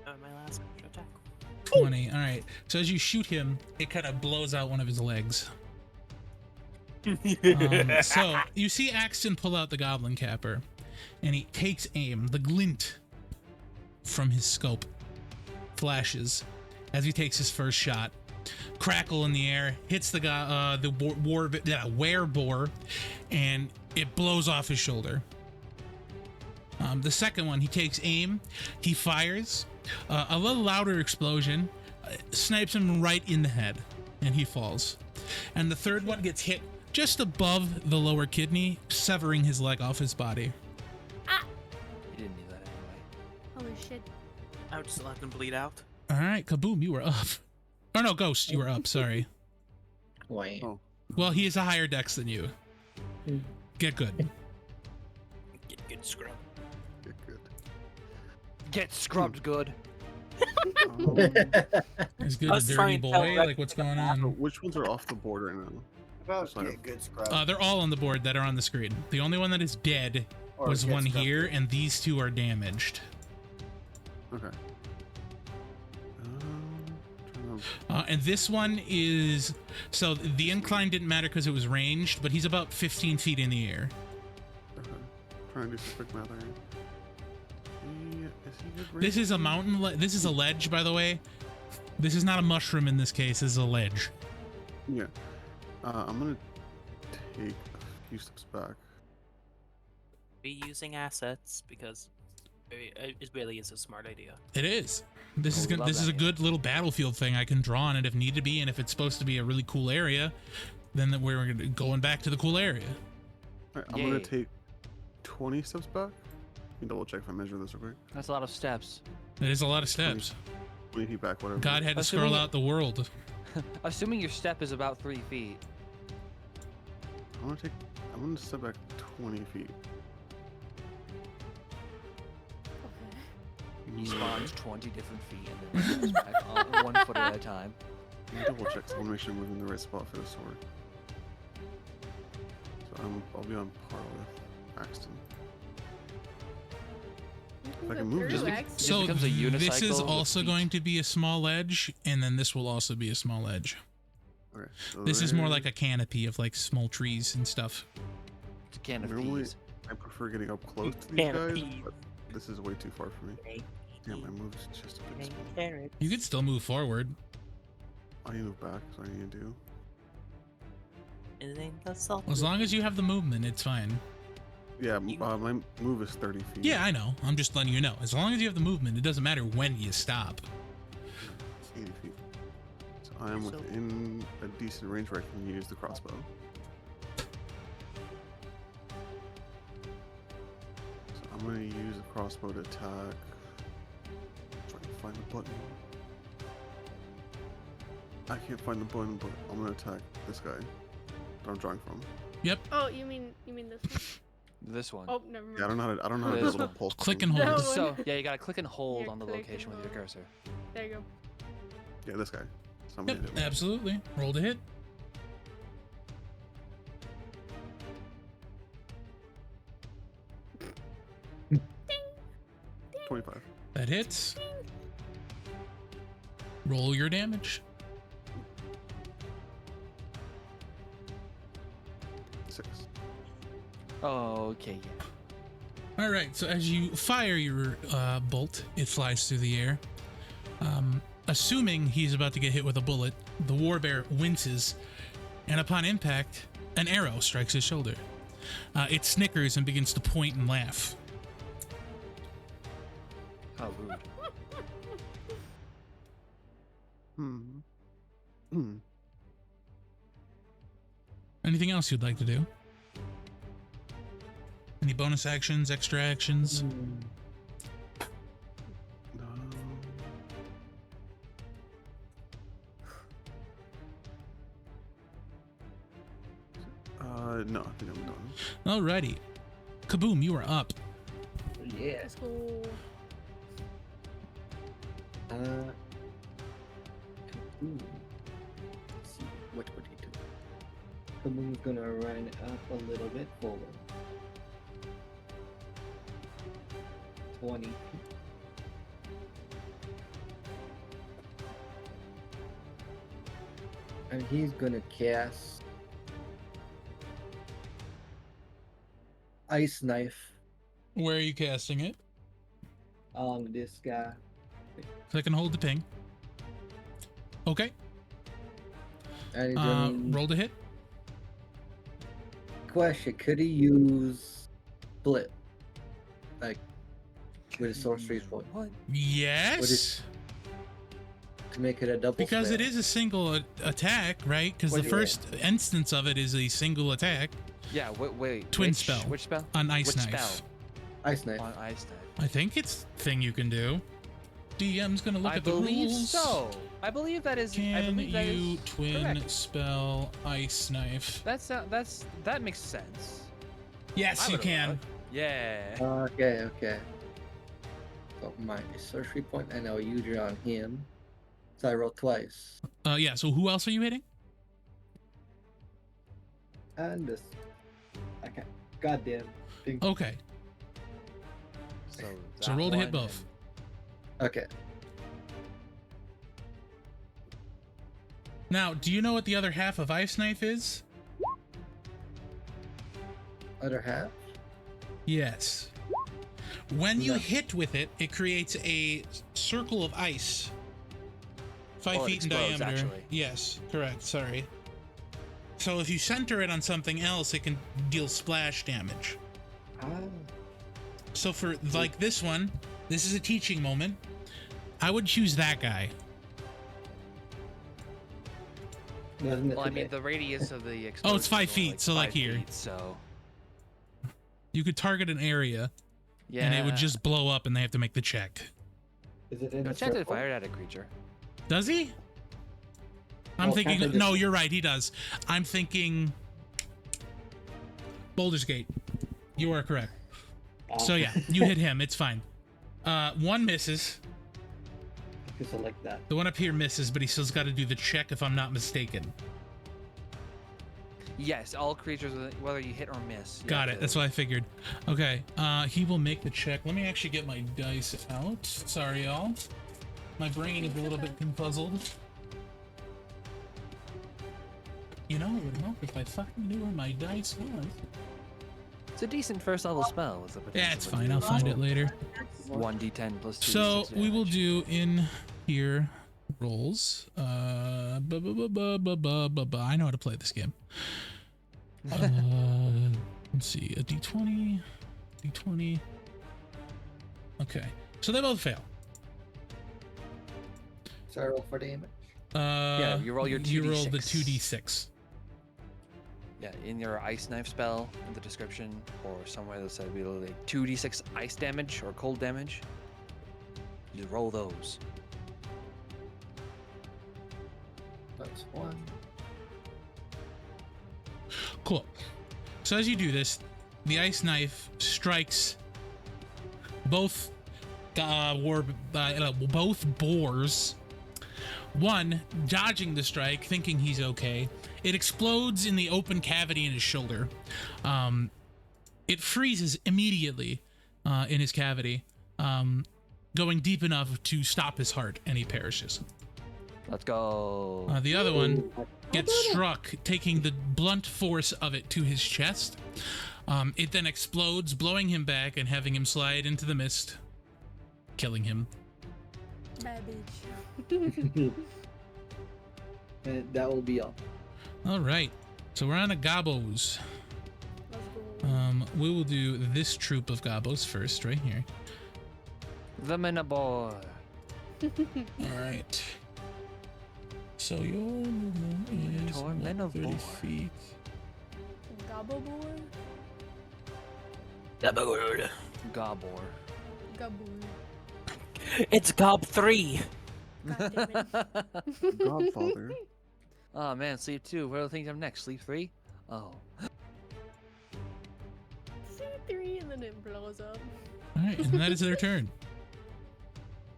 My last attack. 20. Alright. So as you shoot him, it kind of blows out one of his legs. So you see Axton pull out the goblin capper, and he takes aim. The glint from his scope flashes as he takes his first shot. Crackle in the air, hits the wereboar, and it blows off his shoulder. The second one, he takes aim, he fires, a little louder explosion, snipes him right in the head, and he falls. And the third one gets hit just above the lower kidney, severing his leg off his body. You didn't need that anyway. Holy shit. I would just let them bleed out. All right, Kaboom, you were up. Oh no, Ghost, you were up. Sorry. Why? Oh. Well, he is a higher dex than you. Get good. Get good scrub. Get good. Get scrubbed good. Is good I a was dirty trying to tell boy? Rex Like, what's to going So on? which ones are off the board right now? About Sorry. get good scrub. They're all on the board that are on the screen. The only one that is dead or was get one scrubbed. here, and these two are damaged. Okay. Trying And this one is... So the incline didn't matter because it was ranged, but he's about 15 feet in the air. okay. Trying to do some quick math here. Is he good This range? is a mountain... This is a ledge, by the way. This is not a mushroom in this case. This is a ledge. Yeah. I'm gonna take a few steps back. Be using assets because it really is a smart idea. It is. This Oh, is we good. love This is that, a yeah. good little battlefield thing I can draw on it if need to be, and if it's supposed to be a really cool area, then we're going back to the cool area. All right, I'm gonna Yay. take 20 steps back. Let me double check if I measure this real quick. That's a lot of steps. It is a lot of steps. 20 feet back, whatever. God had to Assuming scroll it- out the world. Assuming your step is about 3 feet. I'm gonna step back 20 feet. He spawns 20 different feet and then goes back on 1 foot at a time. Let me double check. So I want to make sure I'm moving in the right spot for the sword. So I'll be on par with Axton. If I can move Through just- X. So becomes a this is unicycle with also feet. going to be a small ledge, and then this will also be a small ledge. Okay. So This is more there- like a canopy of like small trees and stuff. It's a can of Normally- peas. I prefer getting up close to these Can of guys, peas. but this is way too far for me. Damn, my move's just a bit small. Carrots. You could still move forward. I need to move back, so I need to do. It ain't the salt. As long as you have the movement, it's fine. Yeah, my move is 30 feet. Yeah, I know. I'm just letting you know. As long as you have the movement, it doesn't matter when you stop. It's 80 feet. So I am So- within a decent range where I can use the crossbow. So I'm going to use the crossbow to attack. Trying to find the button. I can't find the button, but I'm going to attack this guy that I'm drawing from. Oh, you mean this one? This one. Oh, never mind. Yeah, I don't know how to do This the little one. pulse. Click thing. and hold. No. So, yeah, you gotta click and hold Yeah, on the click location and with your hold. cursor. There you go. Yeah, this guy. So I'm gonna Yep, hit him. absolutely. Roll to hit. 25. That hits. Roll your damage. 6. Okay, yeah. All right. So as you fire your bolt, it flies through the air. Assuming he's about to get hit with a bullet, the warbear winces, and upon impact, an arrow strikes his shoulder. It snickers and begins to point and laugh. How rude. Anything else you'd like to do? Any bonus actions, extra actions? No. No, I think I'm done. Alrighty. Kaboom, you are up. Yeah. Let's go. Ooh. Let's see. What would he do? Kaboom's gonna run up a little bit forward. 20 feet. And he's gonna cast Ice Knife Where are you casting it? on this guy. Click and hold the ping. Okay. And he's gonna Roll to hit. question, could he use split? Like with a sorcery's point? What? Yes. make it a double Because spell? it is a single attack, right? Because the Wait, first instance of it is a single attack Yeah, wait. Twin which, spell. Which spell? on Ice Which Knife. spell? Ice Knife. On Ice Knife. I think it's a thing you can do. DM's gonna look I at the believe rules. so. I believe that is. I Can believe that you is twin correct. spell Ice Knife? That makes sense. Yes, I you would've can. allowed. Yeah. Okay. So my search point, and I'll use it on him. So I roll twice. Yeah. So who else are you hitting? And this. Okay. Goddamn. Thing. Okay. So, So that roll to hit one both. Okay. Now, do you know what the other half of Ice Knife is? Other half. Yes. When you No. hit with it, it creates a circle of ice. 5 Oh, it feet in explodes, diameter. actually. Yes, correct. Sorry. So if you center it on something else, it can deal splash damage. Ah. So for like this one, this is a teaching moment. I would choose that guy. Doesn't it Well, I mean, today? the radius of the explosion. Oh, it's 5 is only, feet, so, like, 5 here. feet, so You could target an area, yeah. and it would just blow up, and they have to make the check. Is it in No, the check to circle? fire at a creature. Does he? I'm Well, thinking. Captain No, just- you're right. He does. I'm thinking. Baldur's Gate. You are correct. So yeah, you hit him. It's fine. One misses. Just like that. The one up here misses, but he still's got to do the check, if I'm not mistaken. Yes, all creatures, whether you hit or miss. you Got have it. to- That's what I figured. Okay. He will make the check. Let me actually get my dice out. Sorry, y'all. My brain is a little bit confuzzled. You know, it would help if I fucking knew where my dice was. It's a decent first level spell. With the Yeah, it's potential fine. I'll find it later. 1d10 plus 2. So we will do in here rolls. I know how to play this game. Let's see, a d20, d20. Okay, so they both fail. So I roll for damage. Yeah, you roll your You roll the 2d6. 2d6. Yeah, in your ice knife spell in the description, or somewhere that said it'll be like 2d6 ice damage or cold damage. You roll those. That's one. Cool. So as you do this, the ice knife strikes both both boars. One dodging the strike, thinking he's okay. It explodes in the open cavity in his shoulder. It freezes immediately in his cavity, going deep enough to stop his heart, and he perishes. Let's go. The other one gets struck, taking the blunt force of it to his chest. It then explodes, blowing him back and having him slide into the mist, killing him. Bad bitch. And that will be all. All right, so we're on to Gobos. Let's go. We will do this troop of Gobos first, right here. The Minoboy. All right. So your movement is Minotaur, what, Minoboy. 30 feet. Gobbo boy? Gobor. Gaboo. It's Gob 3. God damn it. Godfather. Oh man, sleep 2. What do you think I'm next? Sleep 3? Oh. C3 and then it blows up. All right, and that is their turn.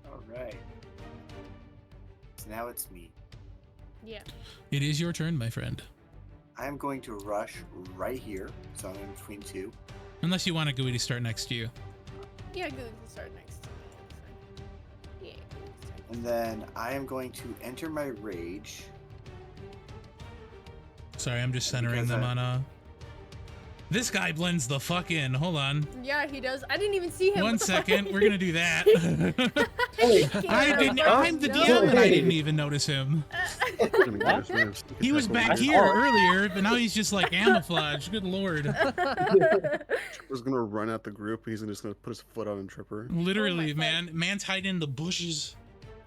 All right. So now it's me. Yeah. It is your turn, my friend. I'm going to rush right here, so I'm in between two. Unless you want a Gooey to start next to you. Yeah, good. Start next to me. Yeah. Start And then I am going to enter my rage. Sorry, I'm just centering Because them on This guy blends the fuck in. Hold on. Yeah, he does. I didn't even see him. One What the fuck? second. We're gonna do that. I didn't. Yeah, I'm the no. DM, and I didn't even notice him. He was back here earlier, but now he's just like camouflage. Good lord. Tripper's gonna run at the group. He's just gonna put his foot on and Tripper. Literally, Oh my man. Man's hiding in the bushes.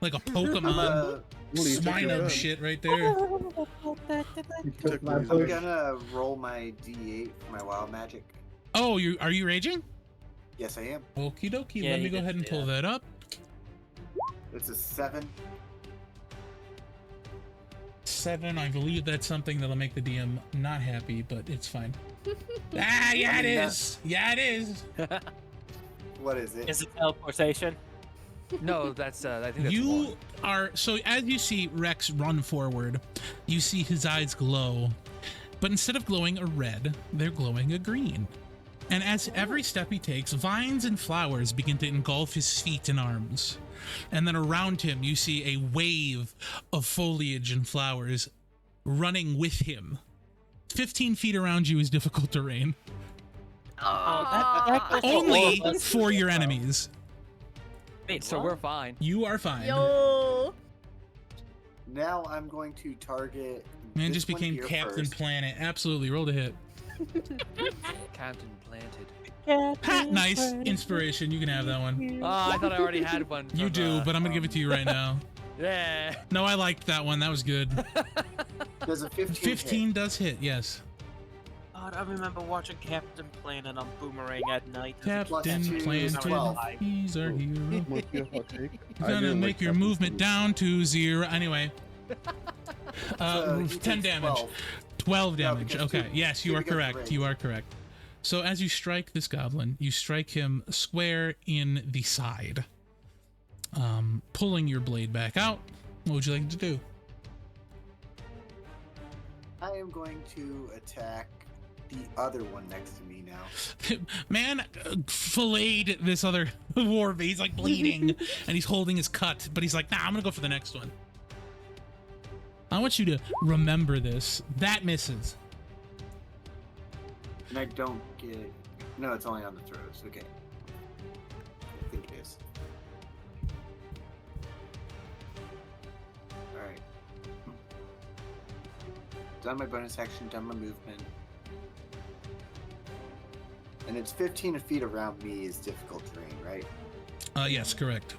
Like a I'm Pokemon. Holy, Swine check it up out. shit right there. You took my I'm I'm potion. gonna roll my D8 for my wild magic. Oh, are you raging? Yes, I am. Okie dokie. Yeah, Let you me go did ahead and say pull that up. It's a 7. 7. I believe that's something that'll make the DM not happy, but it's fine. Ah, yeah, it is. Yeah, it is. What is it? Is it teleportation? No, that's I think that's You one. are so as you see Rex run forward, you see his eyes glow, but instead of glowing a red, they're glowing a green. And as every step he takes, vines and flowers begin to engulf his feet and arms. And then around him, you see a wave of foliage and flowers running with him. 15 feet around you is difficult terrain. that goes for all Only of us. for your enemies. Wait, So what? we're fine. You are fine. Yo. Now I'm going to target. Man this just one became here Captain first. Planet. Absolutely. Roll to hit. Captain planted. Ha, nice. Inspiration. You can have that one. Oh, I thought I already had one. You from, do, but I'm going to give it to you right now. Yeah. No, I liked that one. That was good. Does a 15 15 hit? does hit, yes. God, I remember watching Captain Planet on Boomerang at night. as a Plus Captain two is Planet, 12. he's our hero. What you have to take? He's I gonna didn't make like your Captain movement Planet. down to 0. Anyway. So he 10 takes damage. 12. 12 No, damage. because Okay. two- Yes, you two are because of correct. range. You are correct. So as you strike this goblin, you strike him square in the side. Pulling your blade back out. What would you like to do? I am going to attack the other one next to me now. Man filleted this other war bee. He's like bleeding and he's holding his cut, but he's like, nah, I'm gonna go for the next one. I want you to remember this. That misses. And I don't get. No, it's only on the throws. Okay. I think it is. Alright. Done my bonus action, done my movement. And it's 15 feet around me is difficult terrain, right? Yes, correct.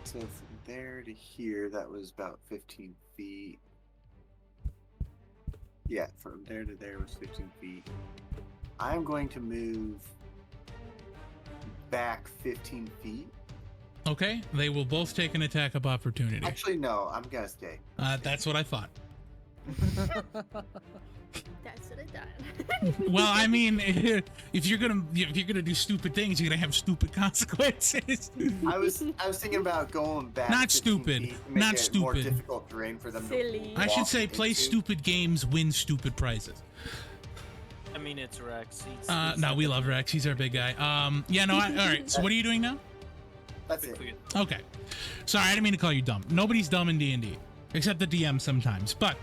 So from there to here, that was about 15 feet. Yeah, from there to there was 15 feet. I'm going to move back 15 feet. Okay, they will both take an attack of opportunity. Actually, no, I'm gonna stay. That's what I thought. That's what I done. Well, I mean, if you're gonna do stupid things, you're gonna have stupid consequences. I was thinking about going back. Not 15 stupid. feet to make Not it More stupid. difficult terrain for them Silly. to. I should walk say, play into. stupid games, win stupid prizes. I mean, it's Rex. No, we love Rex. He's our big guy. Yeah, no. All right. So what are you doing now? That's it. Okay. Sorry, I didn't mean to call you dumb. Nobody's dumb in D&D, except the DM sometimes. But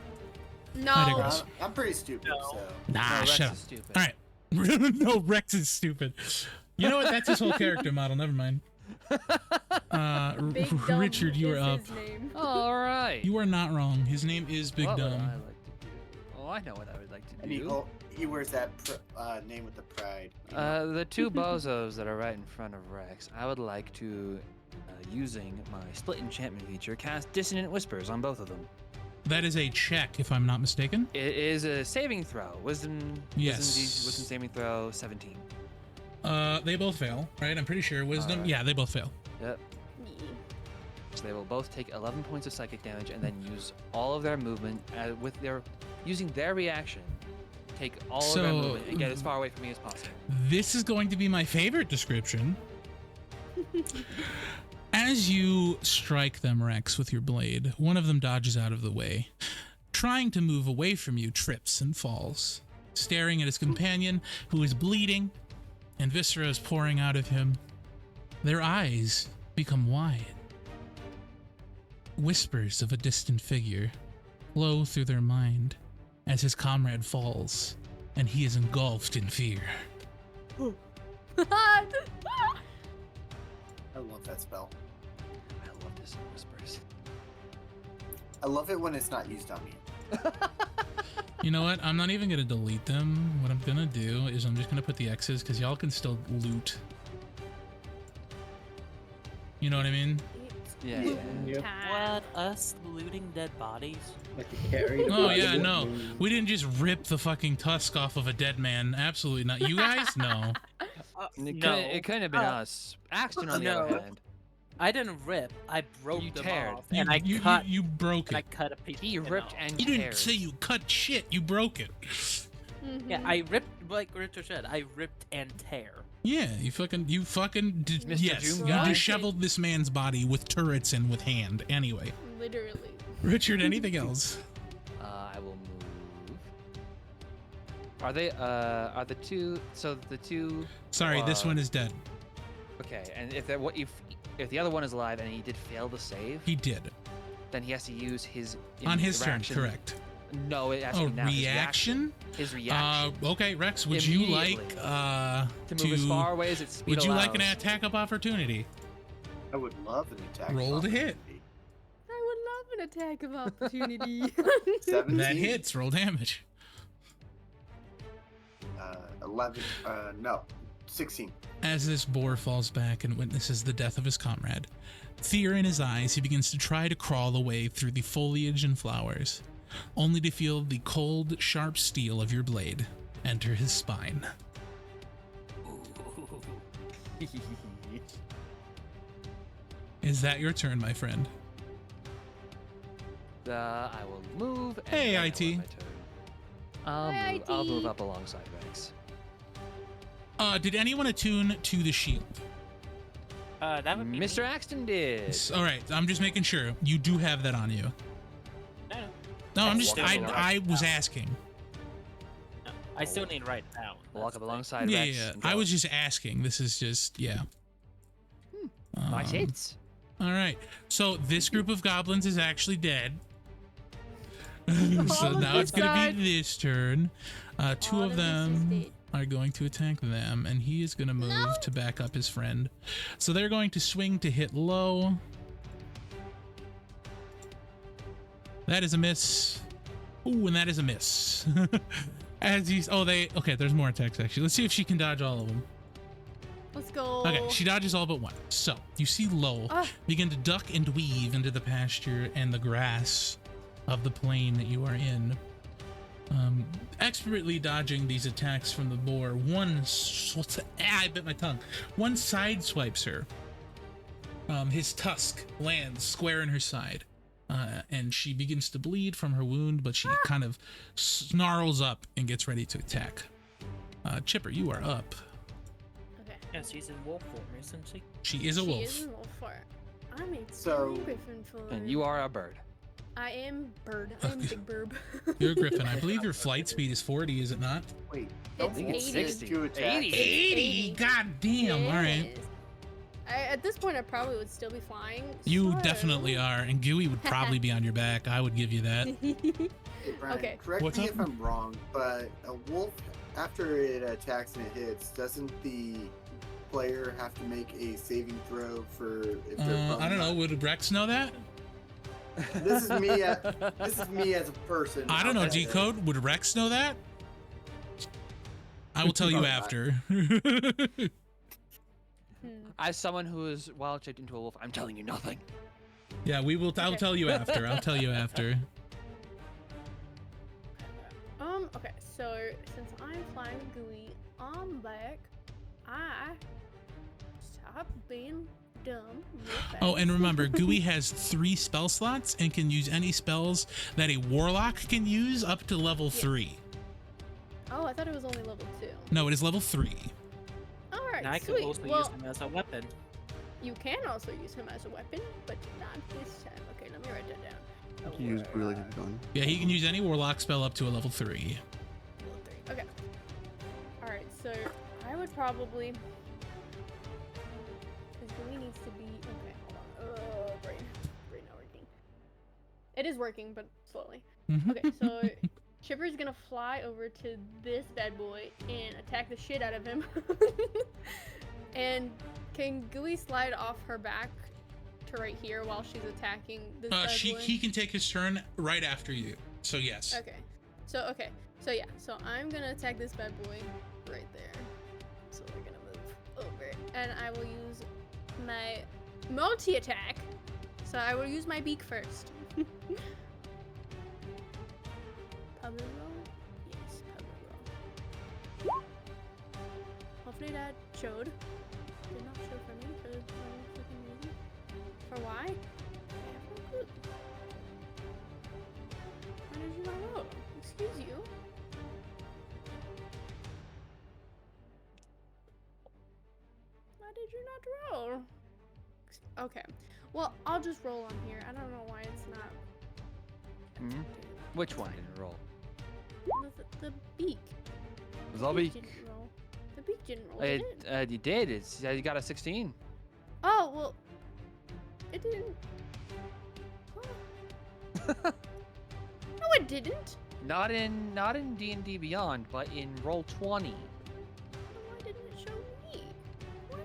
I No. digress. I'm pretty stupid, No. so. nah, No, Rex shut up. is stupid. All right. No, Rex is stupid. You know what? That's his whole character model. Never mind. Big Dumb Richard, you are is up. his name. All right. You are not wrong. His name is Big what would Dumb. I like to do? Oh, I know what I would like to And do. he wears that name with the pride. The two bozos that are right in front of Rex, I would like to, using my split enchantment feature, cast Dissonant Whispers on both of them. That is a check, if I'm not mistaken. It is a saving throw. Wisdom. Yes. Wisdom saving throw 17. They both fail, right? I'm pretty sure. Wisdom. Alright. Yeah, they both fail. Yep. So they will both take 11 points of psychic damage and then use all of their movement using their reaction. Take all of their So- movement and get as far away from me as possible. This is going to be my favorite description. As you strike them, Rex, with your blade, one of them dodges out of the way. Trying to move away from you, trips and falls, staring at his companion, who is bleeding, and viscera is pouring out of him. Their eyes become wide. Whispers of a distant figure flow through their mind as his comrade falls, and he is engulfed in fear. I love that spell. I love Dissonant Whispers. I love it when it's not used on me. You know what? I'm not even gonna delete them. What I'm gonna do is I'm just gonna put the X's because y'all can still loot. You know what I mean? It's Yeah. Yep. Time. What? Us looting dead bodies? Like a carry. Oh yeah, no. We didn't just rip the fucking tusk off of a dead man. Absolutely not. You guys? No. It couldn't have been us. Axton, on the other no. hand, I didn't rip. I broke You them teared. off, and I broke and I it. cut a piece. he of it ripped off. and You didn't teared. say you cut shit. You broke it. Yeah, I ripped, like Richard said, I ripped and tear. Yeah, you fucking did. Mr. Yes, Doom you Guy? disheveled this man's body with turrets and with hand. Anyway, Literally. Richard, anything else? I will move. Are they? Are the two? So the two. Sorry, this one is dead. Okay, and if that what if the other one is alive and he did fail to save, He did then he has to use his on his turn. reaction. Correct. No, it has to Oh, be now. reaction. His reaction. Okay, Rex. Would you like Immediately. to move as far away as its speed Would you like an allows. attack of opportunity? I would love an attack. Roll to hit. I would love an attack of opportunity. 17. That hits. Roll damage. 11. No. 16. As this boar falls back and witnesses the death of his comrade, fear in his eyes, he begins to try to crawl away through the foliage and flowers, only to feel the cold, sharp steel of your blade enter his spine. Is that your turn, my friend? I will move. And Hey, then I will IT. end my turn. Hi, I'll move IT. up alongside Rex. Did anyone attune to the shield? That would be Mr. Axton did. All right, I'm just making sure you do have that on you. No, No, I'm I just still I need to I write was it down. asking. I still need to write it down. Walk That's up the thing. alongside Yeah, Rex. yeah. and I go. was just asking. This is just yeah. Nice Um, hits. All right. So this group of goblins is actually dead. So All of now this it's going to side. be this turn. Two All of of this is them dead. are going to attack them, and he is going to move to back up his friend. So they're going to swing to hit low. That is a miss. Ooh, and that is a miss. As he's okay, there's more attacks actually. Let's see if she can dodge all of them. Let's go. Okay, she dodges all but one. So you see Lowell Ah. begin to duck and weave into the pasture and the grass of the plain that you are in. Expertly dodging these attacks from the boar, I bit my tongue. One side swipes her. His tusk lands square in her side. And she begins to bleed from her wound, but she kind of snarls up and gets ready to attack. Chipper, you are up. Okay. Yes, she's in wolf form, isn't she? She is a She wolf. is a wolf for it. I'm a So- tiny griffin for And you are a bird. I am bird. I'm big burb. You're a griffin. I believe your flight speed is 40, is it not? Wait. It's don't it's roll 60. to attack. 80. 80! God damn, alright. Yes. At this point, I probably would still be flying. You so- definitely are, and Gooey would probably be on your back. I would give you that. Hey, Brian, Okay. correct What's me up? if I'm wrong, but a wolf, after it attacks and it hits, doesn't the player have to make a saving throw for if they're I don't know. Would Rex know that? This is me. This is me as a person. I don't know. I'll- Decode. Would Rex know that? I will tell you Probably not. after. As someone who is wild shaped into a wolf, I'm telling you nothing. Yeah, we will. I'll Okay. tell you after. I'll tell you after. Okay, so since I'm flying gooey on back, I stop being dumb. real Oh, fast. and remember, Gooey has 3 spell slots and can use any spells that a warlock can use up to level 3. Oh, I thought it was only level 2. No, it is level 3. Alright, And I could sweet. also Well, use them as a weapon. you can also use him as a weapon, but not this time. Okay, let me write that down. He used really good gun. Yeah, he can use any warlock spell up to a level 3. Level 3. Okay. Alright, so I would probably... Because Gooey needs to be... Okay, hold on. Brain not working. It is working, but slowly. Okay, so Chipper's gonna fly over to this bad boy and attack the shit out of him. And can Gooey slide off her back to right here while she's attacking this bad boy? He can take his turn right after you. So yes. Okay. So yeah. So I'm gonna attack this bad boy right there. So we're gonna move over, and I will use my multi attack So I will use my beak first. Public roll? Yes, public roll. Hopefully that showed. Did not show for me for no freaking reason. For why? I have no clue. Why did you not roll? Excuse you. Why did you not roll? Okay. Well, I'll just roll on here. I don't know why it's not. Hmm? Which one didn't roll? The beak. Was all beak? Didn't roll. The beak didn't roll. Did it? You did. You got a 16. Oh well. It didn't. Huh. No, it didn't. Not in D&D Beyond, but in Roll 20. Why didn't it show me? What?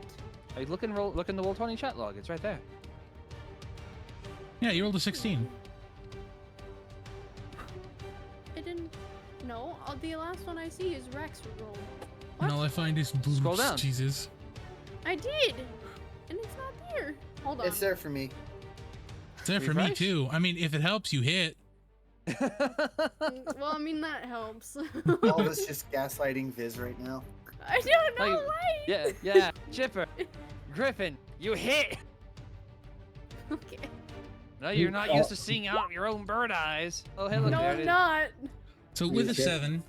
Are you look in the Roll 20 chat log? It's right there. Yeah, you rolled a 16. It didn't. No, the last one I see is Rex roll. And all I find is boobs. Scroll down. Jesus. I did, and it's not there. Hold on. It's there for me. It's there for me Refresh? too. I mean, if it helps, you hit. Well, I mean that helps. All of us just gaslighting Viz right now. I don't know Like, why. yeah. Chipper. Griffin, you hit. Okay. No, you're not used to seeing out your own bird eyes. Oh, hey, look, No, there it I'm is. not. So with a Okay. 7,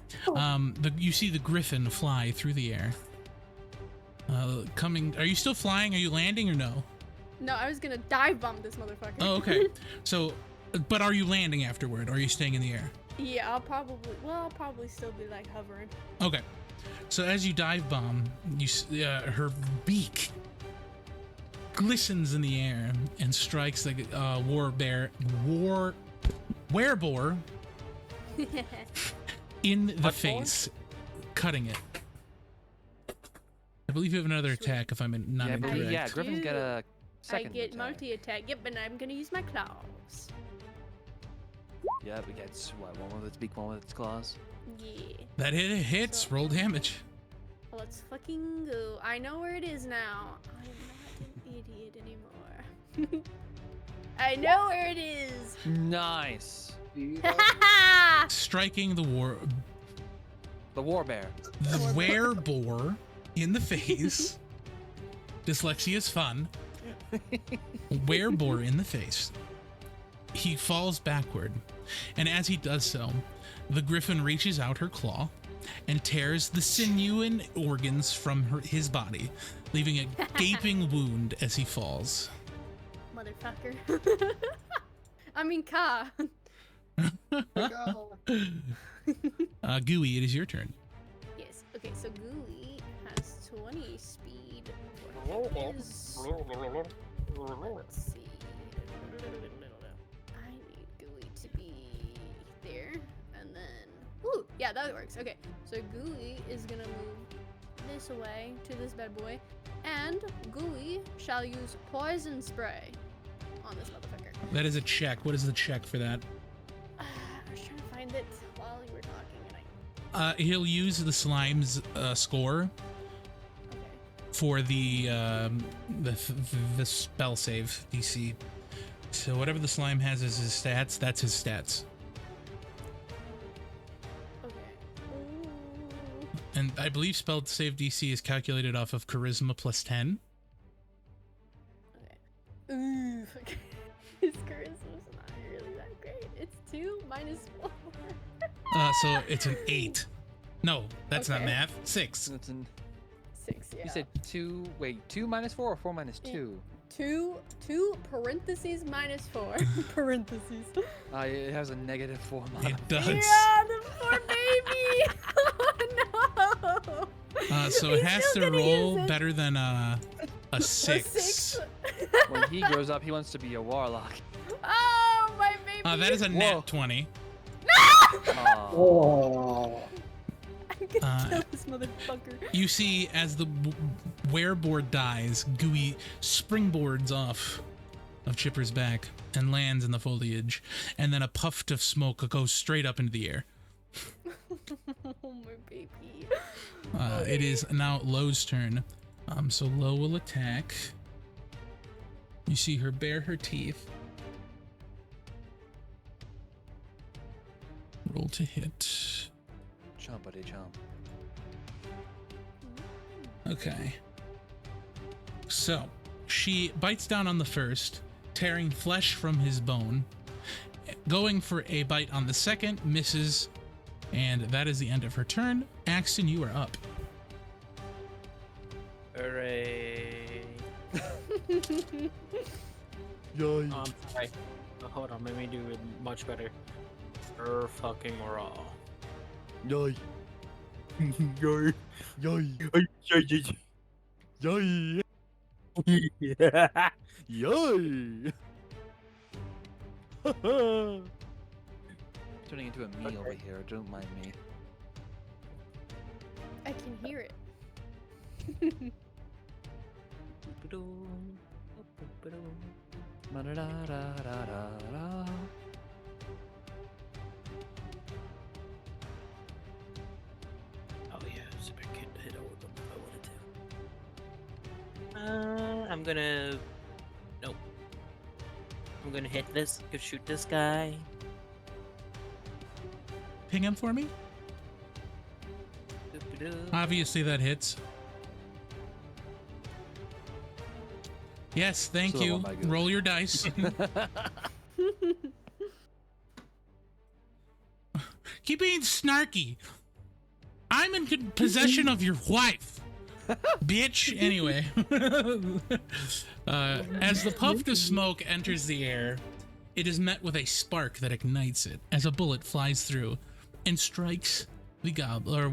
you see the griffin fly through the air. Coming. Are you still flying? Are you landing or no? No, I was gonna dive bomb this motherfucker. Oh, okay. So, but are you landing afterward? Or are you staying in the air? Yeah, I'll probably still be like hovering. Okay. So as you dive bomb, her beak glistens in the air and strikes the wereboar in the What face, cutting it. I believe you have another attack if I'm not Yeah, incorrect. yeah, Griffin's got a I second get attack. multi-attack. Yep, and I'm gonna use my claws. Yeah, we got what, one with its beak, one with its claws. Yeah. That hits. So- Roll damage. Let's fucking go. I know where it is now. I am not an idiot anymore. I know where it is. Nice. Striking the The war bear. wereboar in the face. Dyslexia is fun. Wereboar in the face. He falls backward, and as he does so, the griffin reaches out her claw and tears the sinew and organs from his body, leaving a gaping wound as he falls. Motherfucker. I mean, Ka. Gooey, it is your turn. Yes. Okay, so Gooey has 20 speed. Let's see. I need Gooey to be there, and then. Ooh, yeah, that works. Okay, so Gooey is gonna move this away to this bad boy, and Gooey shall use poison spray on this motherfucker. That is a check. What is the check for that? I was trying to find it while you were talking, and He'll use the slime's score okay. for the spell save DC. So whatever the slime has as his stats, that's his stats. Okay. Ooh. And I believe spell save DC is calculated off of charisma plus 10. Okay. Ooh. Okay. His charisma's not really that great. It's 2 minus 4. So it's an 8. No, that's not Okay. math. 6. It's an, 6, yeah. You said 2. Wait, 2 minus 4 or 4 minus 2? 2 parentheses minus 4 parentheses. It has a negative 4 It modifier. does. Yeah, the poor baby. Oh no. So it He's has still to gonna roll use it. better than a A 6. 6. When he grows up, he wants to be a warlock. Oh my baby. That is a Whoa. nat 20. Aw. Oh. I'm gonna kill this motherfucker. You see, as the wereboard dies, Gooey springboards off of Chipper's back and lands in the foliage, and then a puff of smoke goes straight up into the air. Oh my baby. It is now Lo's turn. So Lo will attack. You see her bare her teeth Roll to hit. Chompity chomp. Okay. So, she bites down on the first, tearing flesh from his bone. Going for a bite on the second, misses, and that is the end of her turn. Axton, you are up. Hooray. Yay. I'm sorry. Oh, hold on, let me do it much better. Fucking raw. Yay. Yay. Yay. Yay. Yeah. Yay. Turning into a me over here. Don't mind me. I can hear it. Ba-da-da-da-da-da-da. Oh yeah, super kid to hit all of them if I wanted to. I'm gonna. Nope. I'm gonna hit this. Go shoot this guy. Ping him for me. Obviously, that hits. Yes, thank Still you. on my good. Roll your dice. Keep being snarky. I'm in possession of your wife, bitch. Anyway, as the puff of smoke enters the air, it is met with a spark that ignites it as a bullet flies through and strikes the gobbler.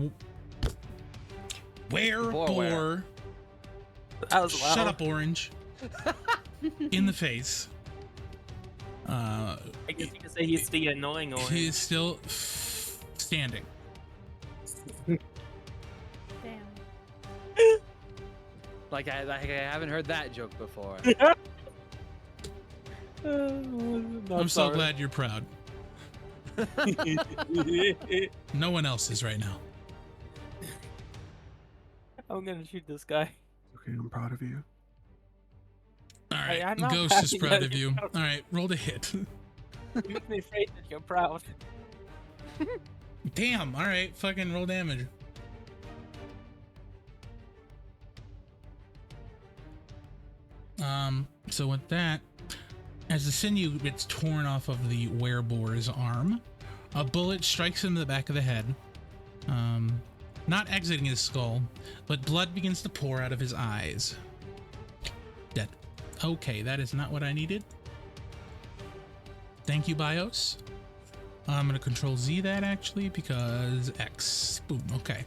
Boar. That was loud. Shut up, Orange. In the face. I guess you could say he's the annoying one. He is still standing. Damn. Like I haven't heard that joke before. I'm so glad you're proud. No one else is right now. I'm gonna shoot this guy. Okay, I'm proud of you. All Hey, right, I'm not Ghost is proud proud that of you. you're proud. All right, roll to hit. You make me afraid that you're proud. Damn. All right, fucking roll damage. So with that, as the sinew gets torn off of the wereboar's arm, a bullet strikes him in the back of the head, not exiting his skull, but blood begins to pour out of his eyes. Dead. Okay, that is not what I needed. Thank you, BIOS. I'm going to Control Z that, actually, because X. Boom, okay.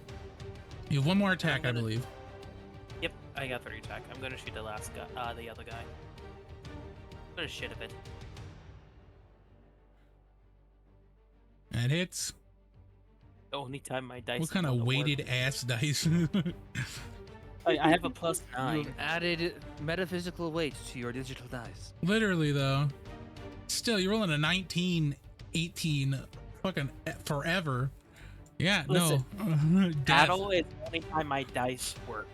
You have one more attack, I believe. Yep, I got 3 attack. I'm gonna shoot the last guy, the other guy. I'm gonna shit a bit. That hits. The only time my dice. What kind of weighted ass dice? I have a +9. You've added metaphysical weight to your digital dice. Literally, though. Still, you're rolling a 19, 18, fucking forever. Yeah, Listen, no. Death. Battle is the only time my dice work.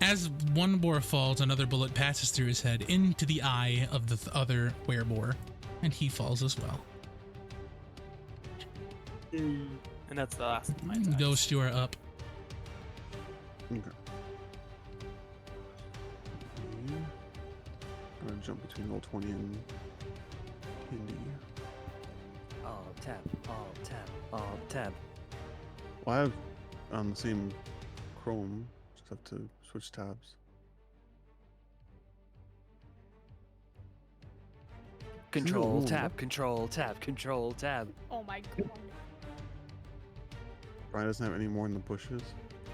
As one boar falls, another bullet passes through his head into the eye of the other wereboar, and he falls as well. And that's the last of my dice. Ghost, you are up. Okay. I'm gonna jump between roll 20 and Hindi. Alt tab, alt tab, alt tab. Well, I have on the same Chrome, just have to switch tabs. Control Ooh. tab, control tab, control tab. Oh my god. Brian doesn't have any more in the bushes.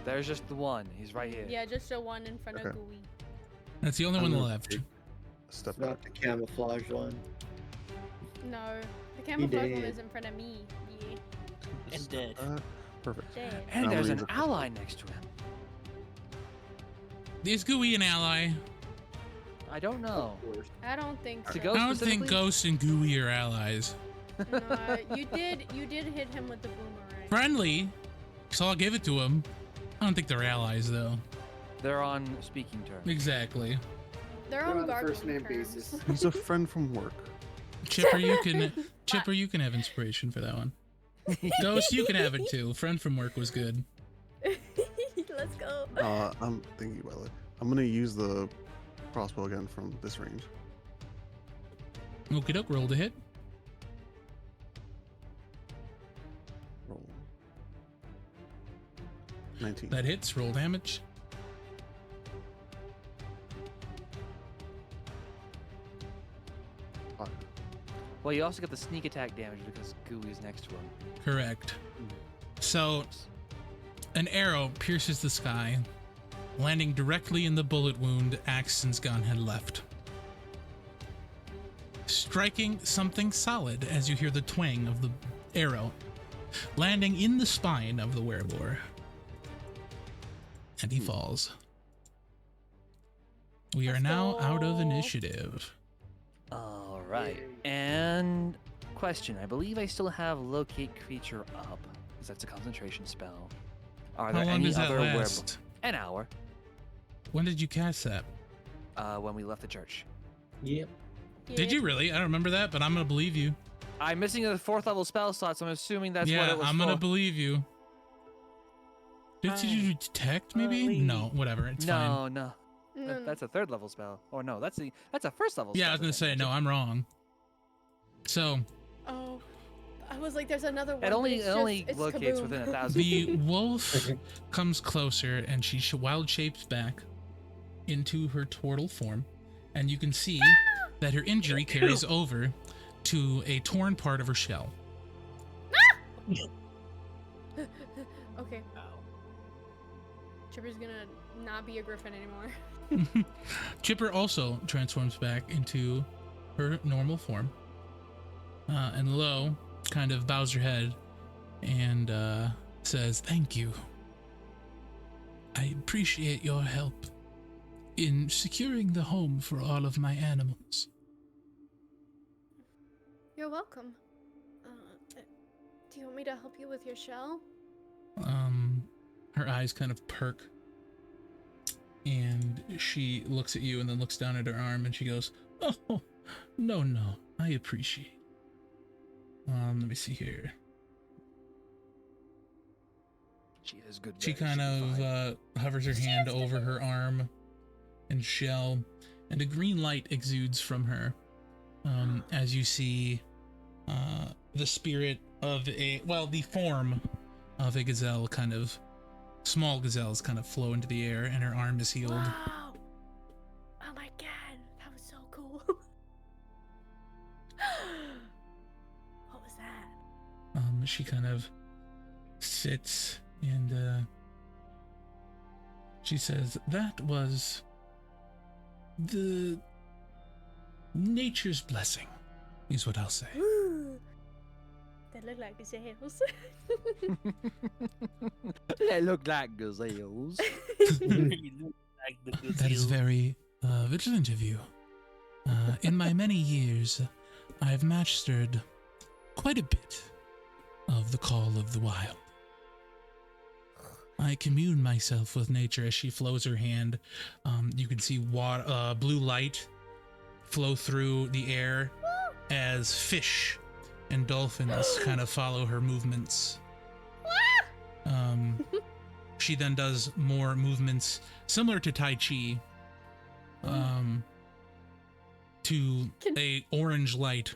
There's just the one. He's right here. Yeah, just show one in front of Okay. Gooey. That's the only I'm one gonna left. take a step It's back. not the camouflage one. No, the camouflage one did. is in front of me. Yeah, And dead. Perfect. dead. And Now there's we an need to- ally next to him. Is Gooey an ally? I don't know. I don't think so. To I go- don't think specifically? Ghost and Gooey are allies. No, you did hit him with the boomerang. Friendly, so I'll give it to him. I don't think they're allies, though. They're on speaking terms. Exactly. They're They're on on gardening first name terms. basis. He's a friend from work. Chipper, you can have inspiration for that one. Ghost, you can have it too. Friend from work was good. Let's go. I'm thinking about it. I'm gonna use the crossbow again from this range. Okie doke, roll to hit. Roll. 19. That hits, roll damage. Five. Well, you also get the sneak attack damage because Gooey's next to him. Correct. So, an arrow pierces the sky, landing directly in the bullet wound Axton's gun had left. Striking something solid as you hear the twang of the arrow, landing in the spine of the wereboar. And he falls. We are now out of initiative. All right. And question, I believe I still have locate creature up, because that's a concentration spell. Are How there long any does that other last? An hour. When did you cast that? When we left the church. Yep. Did you really? I don't remember that, but I'm gonna believe you. I'm missing a 4th level spell slot, so I'm assuming that's what Yeah, it was I'm for. gonna believe you. Did you detect maybe? No, whatever. It's fine. No. No. That's a 3rd level spell. Or no, that's a 1st level spell. Yeah, I was gonna say no. I'm wrong. So Oh, I was like, there's another one. It but only it's it only just- it's locates kaboom. within 1,000 the wolf comes closer, and she wild shapes back into her turtle form, and you can see that her injury carries over to a torn part of her shell. Okay, Chipper's gonna not be a griffin anymore. Chipper also transforms back into her normal form, and Lo kind of bows her head and says, "Thank you. I appreciate your help in securing the home for all of my animals." You're welcome. Do you want me to help you with your shell? Her eyes kind of perk, and she looks at you and then looks down at her arm, and she goes, "Oh, no, I appreciate." Let me see here. She is good. She there, kind she'll be of fine. hovers her hand over her arm and shell, and a green light exudes from her as you see the spirit of the form of a gazelle, small gazelles kind of flow into the air, and her arm is healed. Wow! Oh my god, that was so cool. What was that? She kind of sits and she says, "That was the nature's blessing," is what I'll say. Ooh, they look like gazelles. They look like gazelles. That is very vigilant of you. In my many years, I have mastered quite a bit of the call of the wild. I commune myself with nature as she flows her hand. You can see blue light flow through the air as fish and dolphins kind of follow her movements. She then does more movements similar to Tai Chi, to a orange light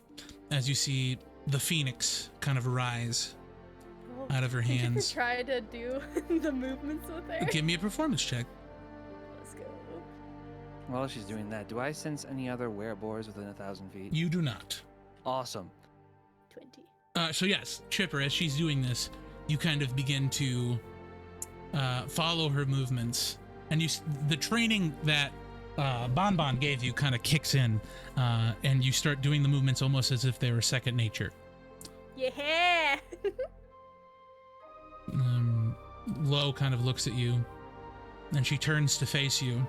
as you see the phoenix kind of arise out of her Did you hands. try to do the movements with her? Give me a performance check. Let's go. While she's doing that, do I sense any other wereboars within 1,000 feet? You do not. Awesome. 20. So yes, Chipper, as she's doing this, you kind of begin to follow her movements, and the training that Bon gave you kind of kicks in, and you start doing the movements almost as if they were second nature. Yeah! Lo kind of looks at you, and she turns to face you.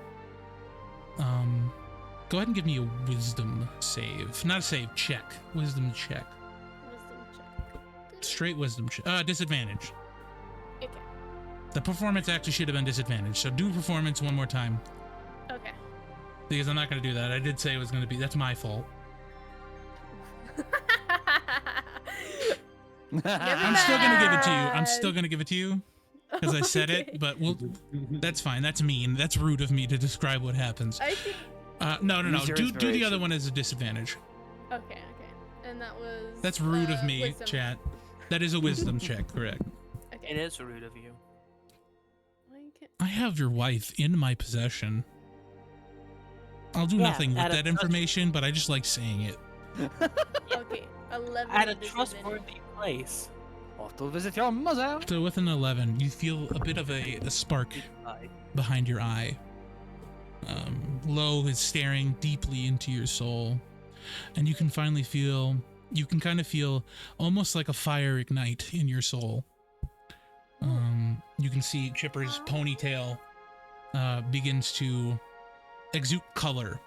Go ahead and give me a wisdom save. Not a save, check. Wisdom check. Wisdom check. Straight wisdom check. Disadvantage. Okay. The performance actually should have been disadvantage, so do performance one more time. Okay. Because I'm not going to do that. I did say it was going to be... That's my fault. I'm still gonna give it to you. I'm mind. still gonna give it to you because I said Okay. it. But that's fine. That's mean. That's rude of me to describe what happens. I think. No. Use your Do the other inspiration. one as a disadvantage. Okay. And that was. That's rude of me, wisdom. chat. That is a wisdom check, correct? Okay. It is rude of you. Why can't- I have your wife in my possession. I'll do Yeah, nothing with at a that information, but I just like saying it. Okay. 11. At a disadvantage. trustworthy place. Off to visit your mother. So with an 11, you feel a bit of a spark behind your eye. Lo is staring deeply into your soul, and you can finally feel, you can kind of feel almost like a fire ignite in your soul. You can see Chipper's ponytail begins to exude color.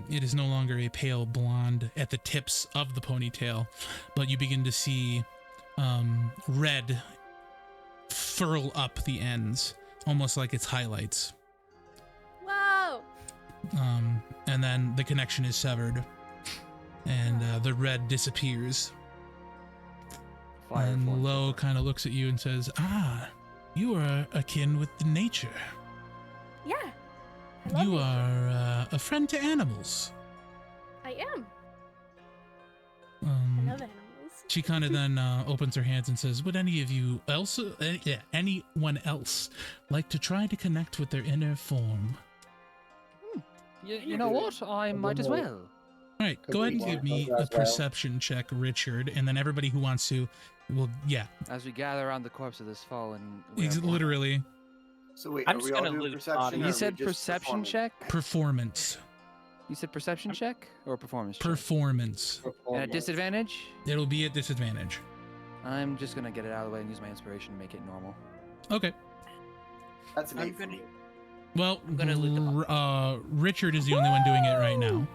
It is no longer a pale blonde at the tips of the ponytail, but you begin to see red furl up the ends, almost like it's highlights. Wow. And then the connection is severed, and the red disappears. Fire And form. Lo kind of looks at you and says, "Ah, you are akin with the nature. Yeah. I love You it. are a friend to animals." I am. I love animals. She kind of then opens her hands and says, "Would any of you else, anyone else, like to try to connect with their inner form?" You know what? I might as well. All right, Could go ahead we and give want me those a as well? perception check, Richard, and then everybody who wants to will, yeah, As we gather around the corpse of this fallen. literally So wait, I'm are just we all gonna doing loot perception? bodies. or are You we said just perception performing? check? performance. You said perception check or performance check? Performance. And at disadvantage? It'll be at disadvantage. I'm just gonna get it out of the way and use my inspiration to make it normal. Okay. That's an I'm 8 for gonna- me. Well, I'm gonna loot the Richard is the only one doing it right now.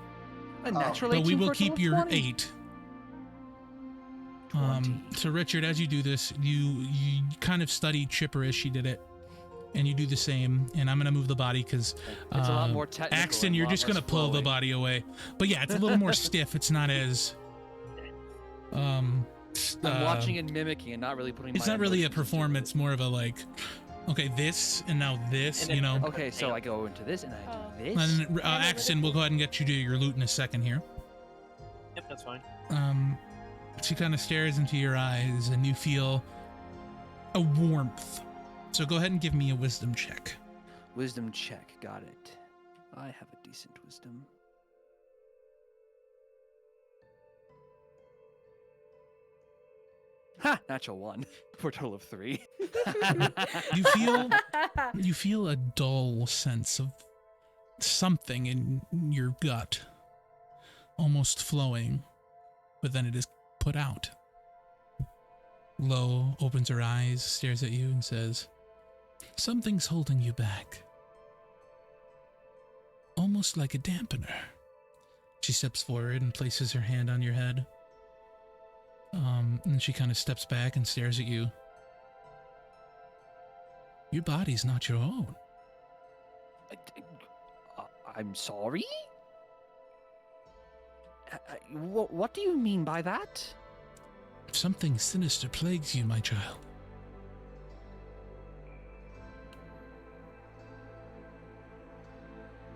A natural But 18 we will for a keep total your of 20. 8. 20. So Richard, as you do this, you kind of study Chipper as she did it, and you do the same. And I'm gonna move the body because It's a lot more technical. Axton, and a you're lot just less gonna pull the flowy. body away. But yeah, it's a little more stiff. It's not as I'm watching and mimicking and not really putting. It's my not really a emotions into performance, more of a like, okay, this and now this, And you then- know. it. Okay, so I go into this and I Oh. do this. And Axton, we'll go ahead and get you to your loot in a second here. Yep, that's fine. She kind of stares into your eyes and you feel a warmth. So go ahead and give me a wisdom check. Wisdom check. Got it. I have a decent wisdom. Ha! Natural 1 for a total of 3. You feel a dull sense of something in your gut, almost flowing, but then it is put out. Lo opens her eyes, stares at you, and says, "Something's holding you back. Almost like a dampener." She steps forward and places her hand on your head. And she kind of steps back and stares at you. Your body's not your own. I'm sorry? What do you mean by that? Something sinister plagues you, my child.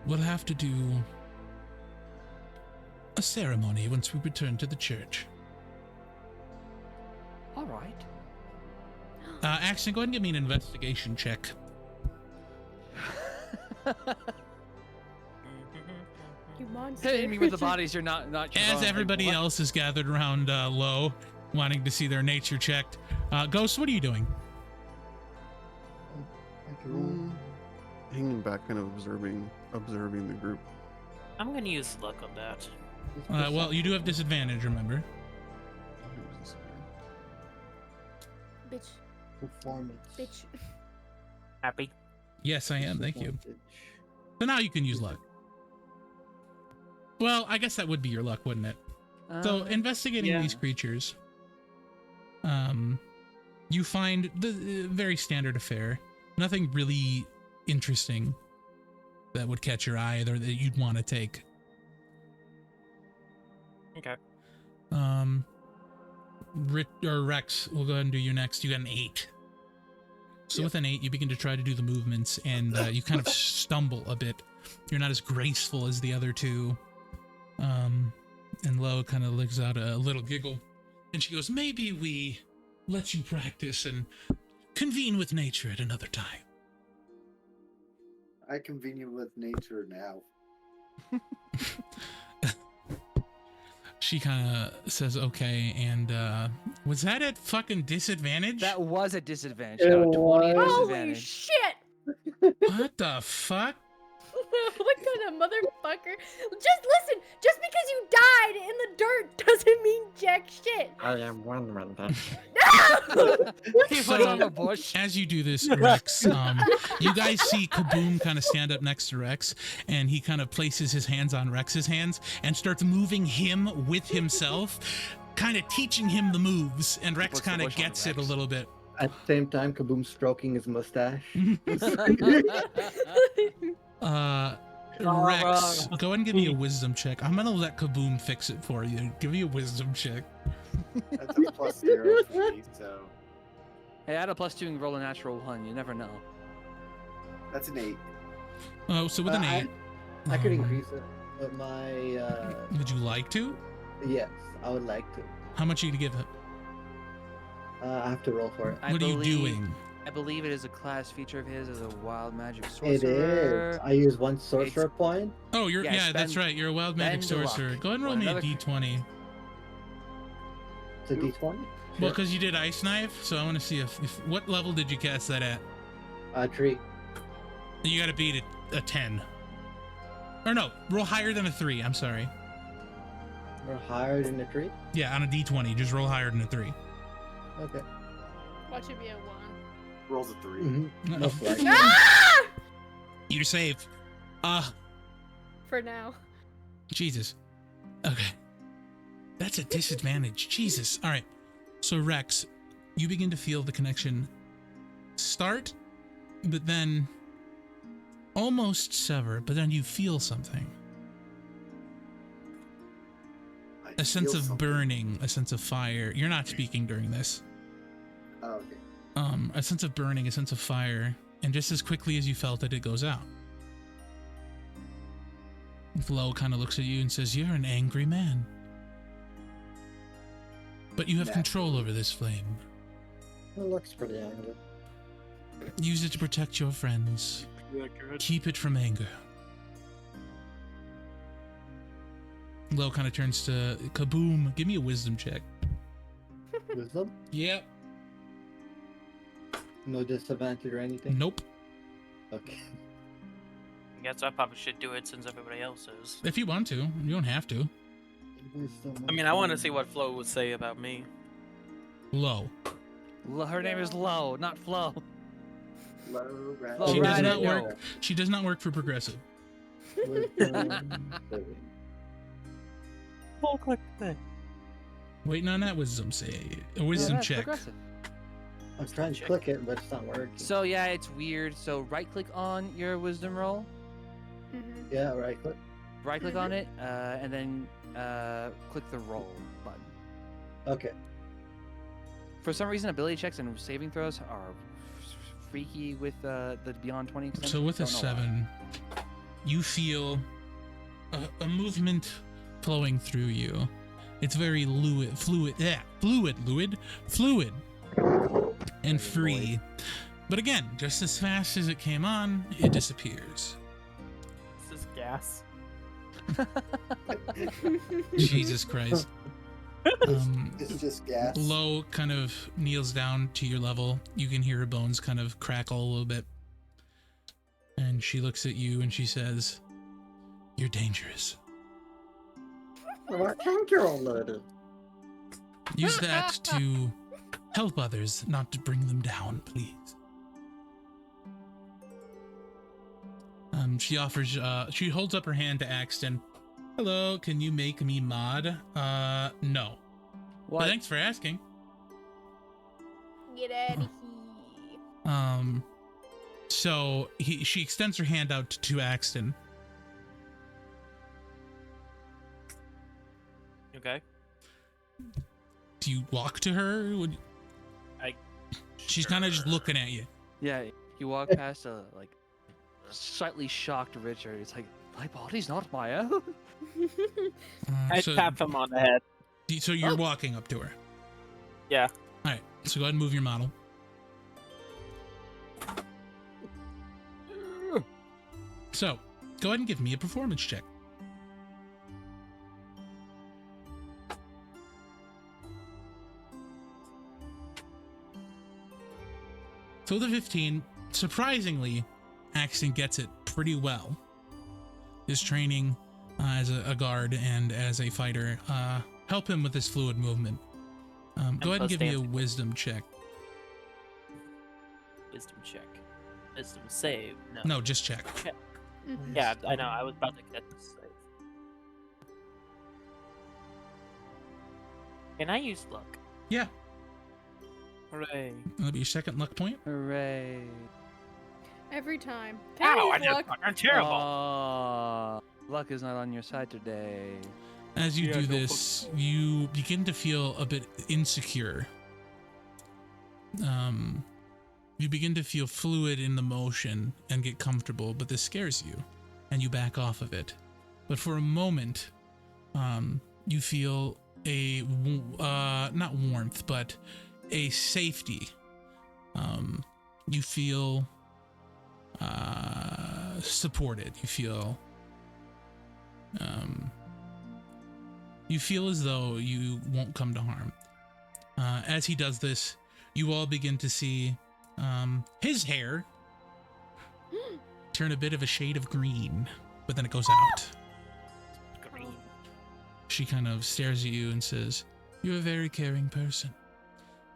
We'll have to do a ceremony once we return to the church. All right. Axton, go ahead and give me an investigation check. You monster. Hitting me with the bodies you're not your As own. Like, everybody what? else is gathered around Lo, wanting to see their nature checked. Ghost, what are you doing? Hanging back, kind of observing the group. I'm gonna use luck on that. Well, you do have disadvantage, remember? Who's this again? Bitch. Performance. Bitch. Happy? Yes, I am. Thank you. Disadvantage. So now you can use luck. Well, I guess that would be your luck, wouldn't it? So investigating yeah. these creatures, you find the very standard affair. Nothing really interesting that would catch your eye or that you'd want to take. Okay. Rex, we'll go ahead and do you next. You got an 8. So with an 8, you begin to try to do the movements, and you kind of stumble a bit. You're not as graceful as the other two. And Lo kind of lets out a little giggle, and she goes, "Maybe we let you practice and convene with nature at another time." I convene with nature now. She kind of says, "Okay," and was that at fucking disadvantage? That was a disadvantage. Got a 20 Holy disadvantage. shit! What the fuck? What kind of motherfucker? Just listen, just because you died in the dirt doesn't mean jack shit. I am wondering that. No! He So- put on a bush. As you do this, Rex, you guys see Kaboom kind of stand up next to Rex, and he kind of places his hands on Rex's hands and starts moving him with himself, kind of teaching him the moves, and Rex puts the kind of bush on gets it a Rex. little bit. At the same time, Kaboom stroking his mustache. Rex, go ahead and give me a wisdom check. I'm gonna let Kaboom fix it for you. Give me a wisdom check. That's a +0 for me, so Hey, add a +2 and roll a natural 1. You never know. that's an 8. Oh, so with an 8. I could um, increase it, but my Would you like to? yes, I would like to. How much are you to give it? I have to roll for it. What are you doing? I believe it is a class feature of his as a wild magic It sorcerer. is. I use 1 sorcerer point. Oh, Yeah, yeah, that's spend- right. You're a wild magic spend luck. sorcerer. Go ahead and roll What, me a another- d20. It's a d20. Well, Sure. because you did Ice Knife, so I want to see if what level did you cast that at? 3. You got to beat a 10. Or no, roll higher than a 3. I'm sorry. We're higher than a 3. Yeah, on a d20, just roll higher than a 3. Okay. Watch it be a 1. Rolls a 3. Mm-hmm. Most likely. Ah! You're safe. For now. Jesus. Okay. That's a disadvantage. Jesus. All right. So Rex, you begin to feel the connection start, but then almost sever, but then you feel something. I A sense feel of something. burning, a sense of fire. You're not speaking during this. Oh, okay. A sense of burning, a sense of fire, and just as quickly as you felt it, it goes out. Flo kind of looks at you and says, "You're an angry man. But you have control over this flame. It looks pretty angry. Use it to protect your friends. Keep it from anger." Lo kind of turns to Kaboom. Give me a wisdom check. Wisdom? Yep. No disadvantage or anything? Nope. Okay. I guess I probably should do it since everybody else is. If you want to, you don't have to. I mean, I want to see what Flo would say about me. Lo. Her name is Lo, not Flo. Low rat. Flo She does Ride not it. work. She does not work for Progressive. Wisdom. Full click thing. Waiting on that wisdom save. A wisdom that's check. progressive. I'm trying to click it, but it's not working. So yeah, it's weird. So right click on your wisdom roll, Mm-hmm. Yeah, right click. right click on it, and then click the roll button. Okay. For some reason, ability checks and saving throws are freaky with the beyond 20 extension. So with a Don't know why. 7, you feel a movement flowing through you. It's very fluid, and free. But again, just as fast as it came on, it disappears. This is gas. Jesus Christ. It's just gas. Lo kind of kneels down to your level. You can hear her bones kind of crackle a little bit. And she looks at you and she says, "You're dangerous. Well, thank you, lady. Use that to help others, not to bring them down, please." She offers, she holds up her hand to Axton. "Hello, can you make me mod?" No. But What? thanks for asking. Get out of here. So she extends her hand out to Axton. Okay. Do you walk to her? She's kind of just looking at you. Yeah, you walk past a like slightly shocked Richard. It's like, my body's not my own. I So, tap him on the head. so you're walking up to her. Yeah. All right. So go ahead and move your model. So go ahead and give me a performance check. So the 15, surprisingly, Axton gets it pretty well. His training as a guard and as a fighter help him with his fluid movement. Go ahead and give me a wisdom check. Wisdom check. Wisdom save. No. No, just check. Yeah, I know. I was about to get this save. Can I use luck? Yeah, Hooray. that'll be your second luck point. Hooray. Every time. Ow, Can I use luck? I'm terrible. Luck is not on your side today. As you do this, you begin to feel a bit insecure. You begin to feel fluid in the motion and get comfortable, but this scares you, and you back off of it. But for a moment, you feel a not warmth, but a safety. You feel supported. You feel as though you won't come to harm. As he does this, you all begin to see his hair turn a bit of a shade of green, but then it goes out. Green. She kind of stares at you and says, "You're a very caring person,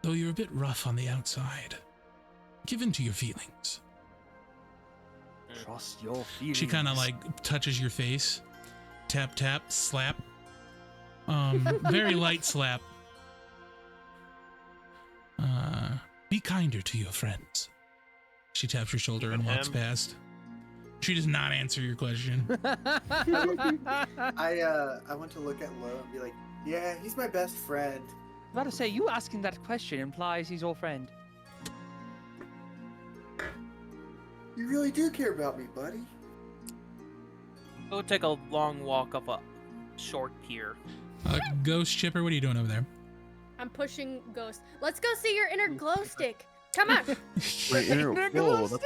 though you're a bit rough on the outside. Give in to your feelings." Trust your feelings. She kind of like touches your face. Tap, tap, slap. Very light slap. Be kinder to your friends. She taps your shoulder and walks past. She does not answer your question. I want to look at Lo and be like, yeah, he's my best friend. I'm about to say, you asking that question implies he's your friend. You really do care about me, buddy. Go take a long walk up a short pier. Ghost Chipper, what are you doing over there? I'm pushing Ghost. Let's go see your inner glow stick. Come on. My inner whoa, that's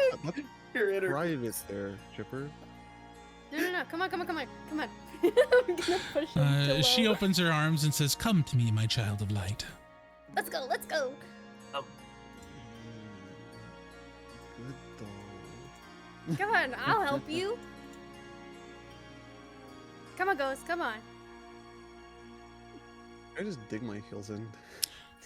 Your inner private there, Chipper. No. Come on. I'm gonna push him to She Lo. opens her arms and says, "Come to me, my child of light." Let's go. Good dog. Come on, I'll help you. Come on, Ghost. Come on. I just dig my heels in.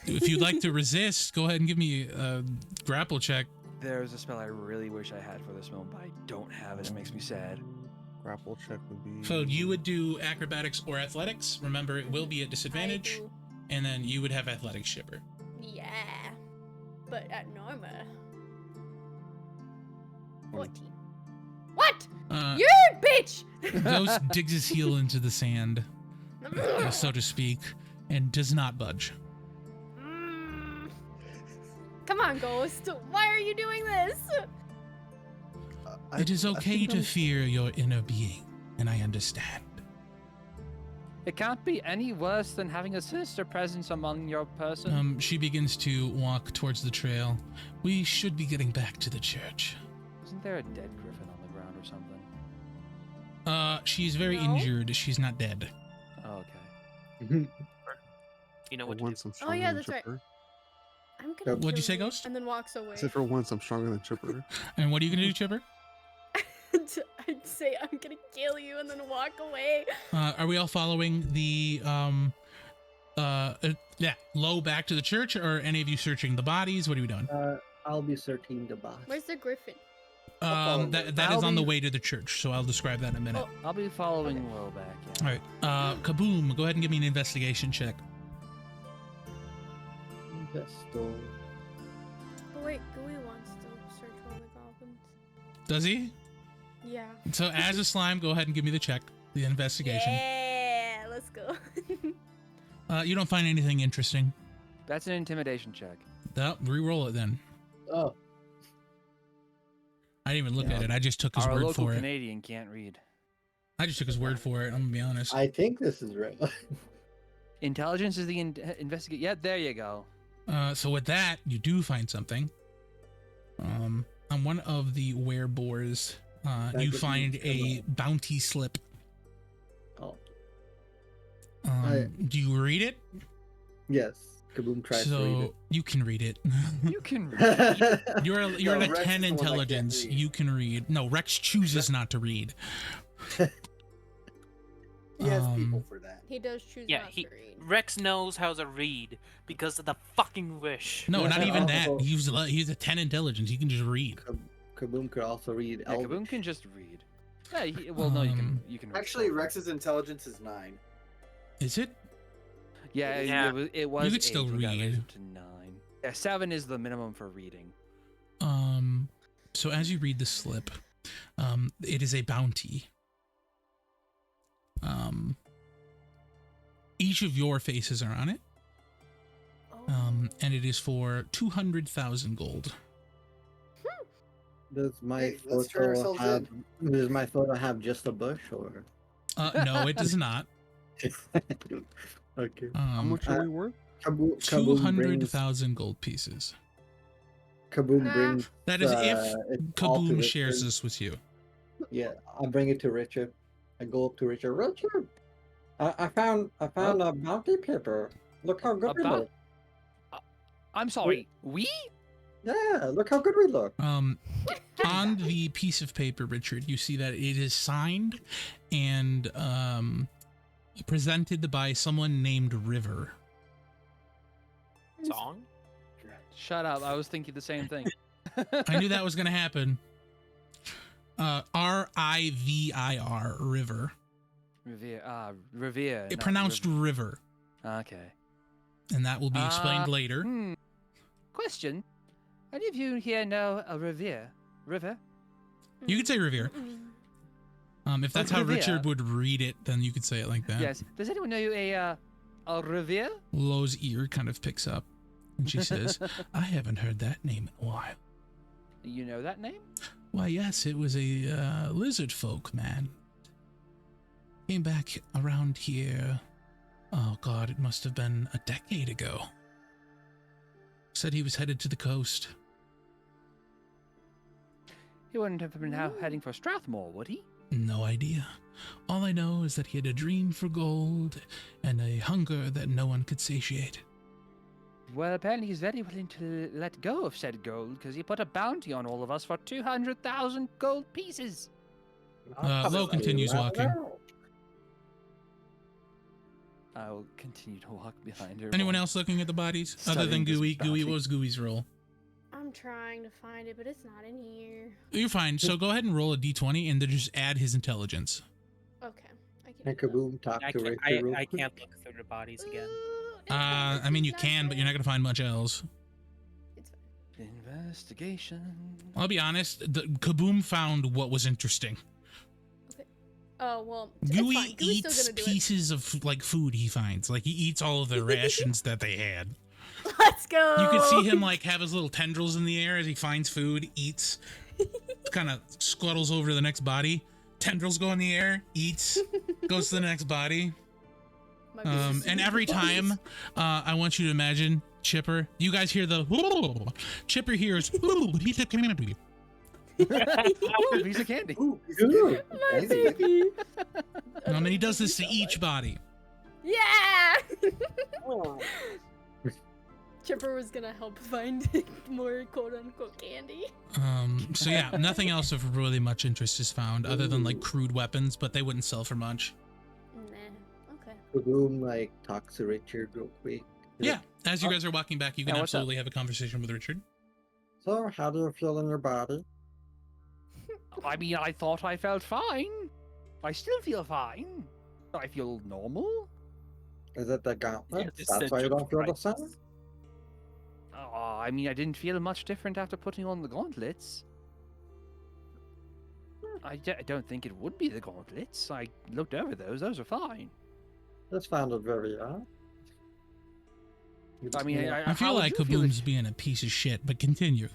If you'd like to resist, go ahead and give me a grapple check. There's a spell I really wish I had for this moment, but I don't have it. It makes me sad. Grapple check would be. So you would do acrobatics or athletics. Remember, it will be at disadvantage. I do. And then you would have athletics, Chipper. Yeah. But at Norma. 14. What? You bitch! Ghost digs his heel into the sand, so to speak, and does not budge. Come on, Ghost. Why are you doing this? It is okay to fear your inner being, and I understand. It can't be any worse than having a sinister presence among your person. She begins to walk towards the trail. We should be getting back to the church. Isn't there a dead griffin on the ground or something? She's very No. injured. She's not dead. Oh, okay. You know For what to do. once, I'm stronger yeah, than that's right. Chipper. I'm gonna What'd you kill say, Ghost? And then walks away. I said for once, I'm stronger than Chipper. And what are you going to do, Chipper? I'd say I'm gonna kill you and then walk away. Are we all following the low back to the church, or any of you searching the bodies? What are we doing? I'll be searching the boss. Where's the griffin? That is on the way to the church, so I'll describe that in a minute. Oh. I'll be following low back. Yeah. All right, Kaboom, go ahead and give me an investigation check. Pesto. But wait, Gooey wants to search all the goblins. Does he? Yeah. So as a slime, go ahead and give me the check, the investigation. Yeah, let's go. You don't find anything interesting. That's an intimidation check. Re-roll it then. Oh, I didn't even look Yeah. at it. I just took his Our word local for it. Canadian can't read. I just took his word for it. I'm gonna be honest. I think this is real. Intelligence is the investigate. Yeah, there you go. So with that, you do find something. On one of the werebores, you would find be a bounty slip. Oh, Do you read it? yes. Kaboom tries to read So you can read it. You can read. it. You're No, at a Rex 10 is the one that can't intelligence. read. You can read. No, Rex chooses not to read. He has Um, people for that. He does choose Yeah, not to read. Rex knows how to read because of the fucking wish. No, not even that. Oh. He's a 10 intelligence. He can just read. Kaboom could also read Yeah, Elvish. Kaboom can just read. Yeah, well, no, you can. You can. Read Actually, Silver. Rex's intelligence is 9. Is it? Yeah, Yeah. it was. You could still 8, we got read. raised to 9. Yeah, 7 is the minimum for reading. So as you read the slip, it is a bounty. Each of your faces are on it. And it is for 200,000 gold. Does my Hey, let's turn photo ourselves have? Does my photo have just a bush or? No, it does not. Okay. How much are we worth? Kaboom, Kaboom brings. 200,000 gold pieces. Kaboom Nah. brings. That is if it all to Kaboom shares Richard. this with you. Yeah, I'll bring it to Richard. I go up to Richard. Richard, I found a bounty paper. Look how good we About- look. I'm sorry. We? Yeah, look how good we look. On the piece of paper, Richard, you see that it is signed and presented by someone named River. Song? Shut up. I was thinking the same thing. I knew that was going to happen. Rivir, River. Revere. It not pronounced river, Okay. and that will be explained later. Question. Any of you here know a river? You could say Revere. If that's how Revere. Richard would read it, then you could say it like that. Yes. Does anyone know a river? Lo's ear kind of picks up, and she says, I haven't heard that name in a while. You know that name? Why, yes, it was a lizard folk man. Came back around here. Oh, God, it must have been a decade ago. Said he was headed to the coast. He wouldn't have been now heading for Strathmore, would he? No idea. All I know is that he had a dream for gold and a hunger that no one could satiate. Well, apparently he's very willing to let go of said gold because he put a bounty on all of us for 200,000 gold pieces. Lo continues walking. I'll continue to walk behind her. Anyone while- else looking at the bodies? Other Studying than this Gooey? bounty. Gooey, what was Gooey's roll? I'm trying to find it, but it's not in here. You're fine. So go ahead and roll a d20 and then just add his intelligence. Okay. I can And do that. Kaboom talk I to can't, Richard real I quick. can't look through the bodies again. I mean, you can, but you're not going to find much else. It's fine. Investigation. I'll be honest. The Kaboom found what was interesting. Oh, well. It's Gooey fine. Gooey's eats still gonna do pieces of like food he finds. Like he eats all of the rations that they had. it. Let's go. You can see him like have his little tendrils in the air as he finds food, eats, kind of scuttles over to the next body. Tendrils go in the air, eats, goes to the next body. Might be some And sweet every bodies. time, I want you to imagine Chipper. You guys hear the Chipper hears. Ooh, piece of candy. Ooh, Ooh, My that's baby. And he does this to each body. Yeah. Chipper was gonna help find more quote unquote candy. So yeah, nothing else of really much interest is found other than like crude weapons, but they wouldn't sell for much. Nah. Okay. Kaboom like talks to Richard real quick. Yeah, as you guys are walking back, you can Yeah, what's up? absolutely have a conversation with Richard. So, how do you feel in your body? I mean, I thought I felt fine. I still feel fine. I feel normal. Is it the gauntlet? this That's is why you don't feel the crisis. same? I mean, I didn't feel much different after putting on the gauntlets. I don't think it would be the gauntlets. I looked over those. Those are fine. This sounded very odd. I mean, I feel like Kaboom's being a piece of shit, but continue.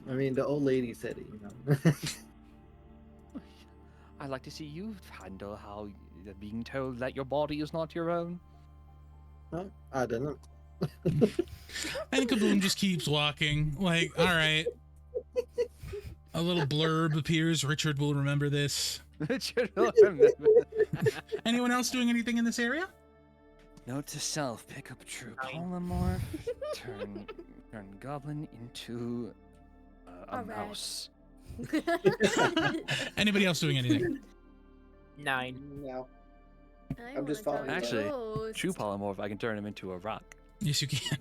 I mean, the old lady said it, you know. I'd like to see you handle how being told that your body is not your own. Huh? I don't know. And Kaboom just keeps walking. Like, all right. A little blurb appears. Richard will remember this. Richard will remember. Anyone else doing anything in this area? Note to self: pick up true polymorph. turn goblin into a A rat. mouse. Anybody else doing anything? 9. No. I I'm just wanna following try Actually, ghost. True polymorph, I can turn him into a rock. Yes, you can.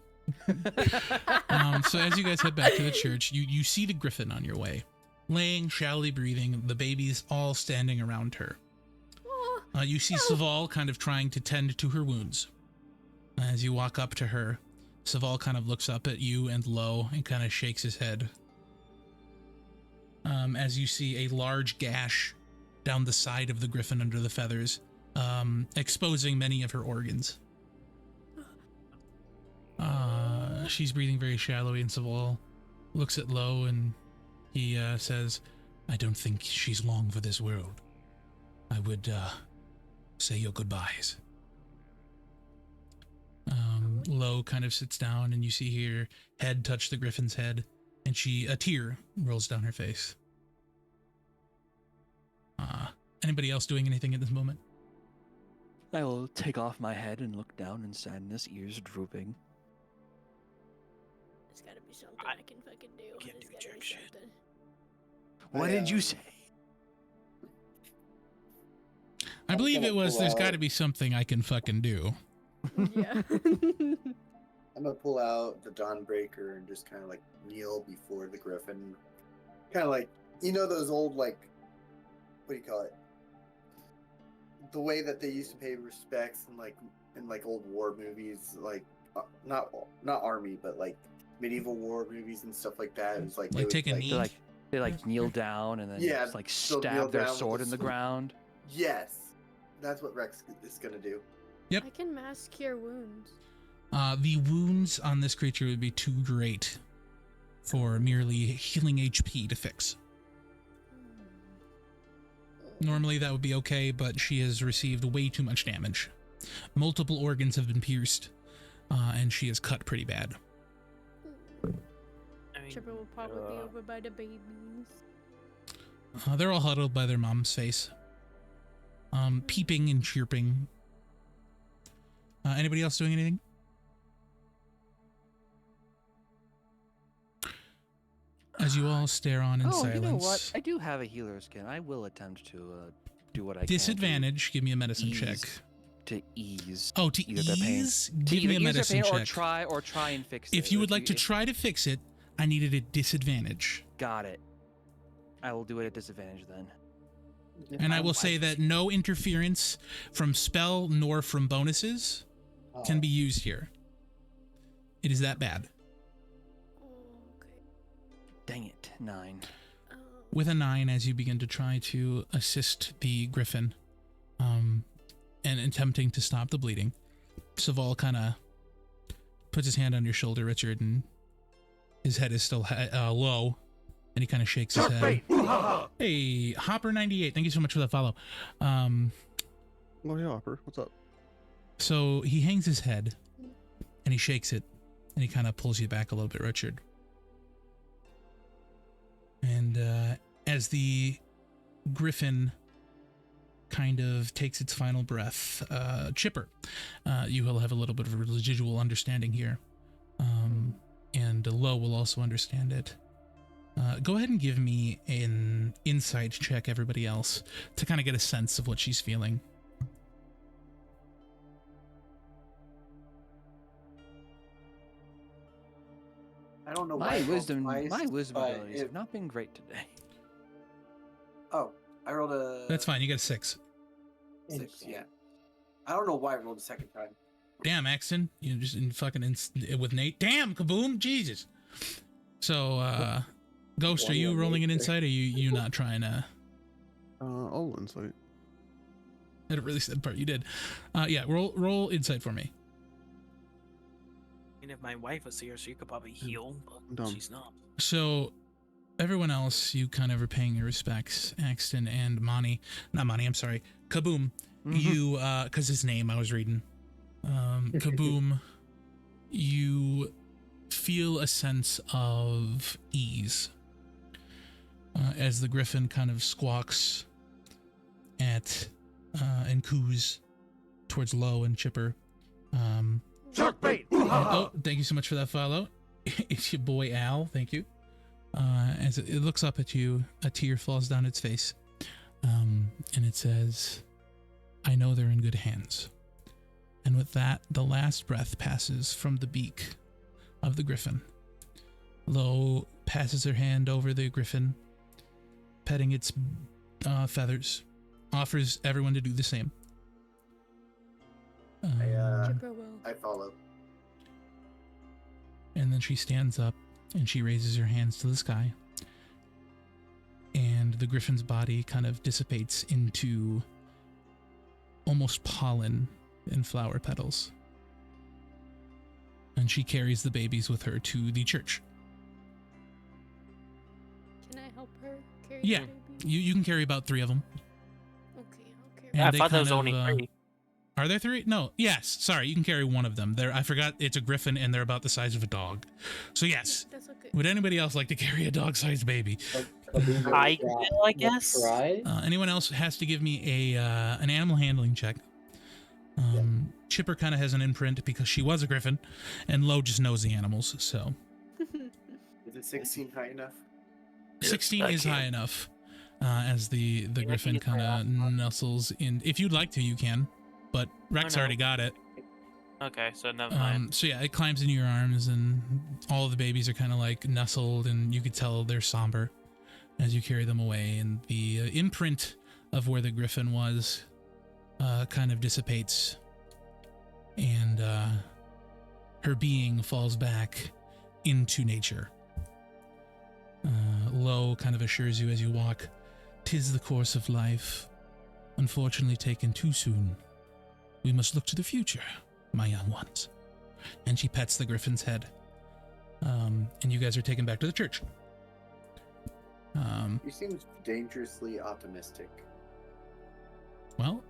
So as you guys head back to the church, you see the griffin on your way, laying, shallowly breathing, the babies all standing around her. Aw, You see Saval kind of trying to tend to her wounds. As you walk up to her, Saval kind of looks up at you and Lo and kind of shakes his head. As you see a large gash down the side of the griffin under the feathers, exposing many of her organs. She's breathing very shallowly, and Saval looks at Lo and he says, I don't think she's long for this world. I would say your goodbyes. Lo kind of sits down, and you see her head touch the griffin's head, and a tear rolls down her face. Anybody else doing anything at this moment? I will take off my head and look down in sadness, ears drooping. there's gotta be something I can fucking do. Can't There's do gotta jack be shit. something. What did you say? I believe gonna it was, pull there's out- got to be something I can fucking do. Yeah. I'm gonna pull out the Dawnbreaker and just kind of like kneel before the griffin. Kind of like, you know, those old, like, what do you call it? The way that they used to pay respects in like old war movies, like not army, but like medieval war movies and stuff like that. It was like, Like take a knee? They kneel down and then Yeah, just, like they'll kneel stab their down with sword a in the sword. ground. Yes, that's what Rex is gonna do. Yep. I can mask cure wounds. The wounds on this creature would be too great for merely healing HP to fix. Normally that would be okay, but she has received way too much damage. Multiple organs have been pierced, and she is cut pretty bad. I mean, Chipper will probably be over by the babies. They're all huddled by their mom's face, peeping and chirping. Anybody else doing anything? As you all stare on in silence. You know what? I do have a healer skin. I will attempt to do what I can. Disadvantage. Give me a medicine ease- check. To ease. Oh, to either their pain. ease? To Give me either a ease their medicine pain check. or try and fix it. If you would like to try to fix it, I needed a disadvantage. Got it. I will do it at disadvantage then. And I will say that no interference from spell nor from bonuses can be used here. It is that bad. Oh, okay. Dang it. 9. With a 9, as you begin to try to assist the griffin, and attempting to stop the bleeding, Saval kind of puts his hand on your shoulder, Richard, and his head is still low, and he kind of shakes his head. Hey, Hopper98, thank you so much for that follow. Oh yeah, Hopper, what's up? So he hangs his head, and he shakes it, and he kind of pulls you back a little bit, Richard. And as the griffin kind of takes its final breath, Chipper, you will have a little bit of a residual understanding here. And Lo will also understand it. Go ahead and give me an insight check, everybody else, to kind of get a sense of what she's feeling. I don't know My why I rolled wisdom twice, but abilities have not been great today. Oh, I rolled a. That's fine. You got a 6. 6, yeah. I don't know why I rolled a second time. Damn, Axton, you just with Nate. Damn, Kaboom, Jesus. So, Ghost, are you rolling an insight, or you not trying to? All insight. At a really sad part, you did. Yeah, roll insight for me. And if my wife was here, she could probably heal, but Dumb. she's not. So, everyone else, you kind of are paying your respects. Axton and Monty. Not Monty, I'm sorry. Kaboom. You, because his name I was reading. Kaboom. You feel a sense of ease as the griffin kind of squawks at and coos towards Low and Chipper. Shark bait! Oh, thank you so much for that follow. It's your boy Al. Thank you. As it looks up at you, a tear falls down its face, and it says, "I know they're in good hands." And with that, the last breath passes from the beak of the griffin. Lo passes her hand over the griffin, petting its feathers, offers everyone to do the same. Chipper will. I follow. And then she stands up and she raises her hands to the sky. And the griffin's body kind of dissipates into almost pollen and flower petals. And she carries the babies with her to the church. Can I help her carry Yeah. the baby? You can carry about 3 of them. Okay, I'll carry. And I they thought there kind was of, only 3. Are there 3? No. Yes. Sorry, you can carry one of them. I forgot it's a griffin and they're about the size of a dog. So yes. That's okay. Would anybody else like to carry a dog-sized baby? I will, I guess. Try. Anyone else has to give me an animal handling check. Chipper kind of has an imprint because she was a griffin, and Lo just knows the animals. So Is it 16 high enough? 16 is high enough. As the I griffin think it's kind high of enough. nuzzles in. If you'd like to, you can, but Rex no. already got it. Okay, so never mind. So yeah, it climbs into your arms, and all of the babies are kind of like nestled, and you could tell they're somber as you carry them away, and the imprint of where the griffin was kind of dissipates, and her being falls back into nature. Lo kind of assures you as you walk, "'Tis the course of life, unfortunately taken too soon. We must look to the future, my young ones." And she pets the griffin's head. And you guys are taken back to the church. He seems dangerously optimistic. Well,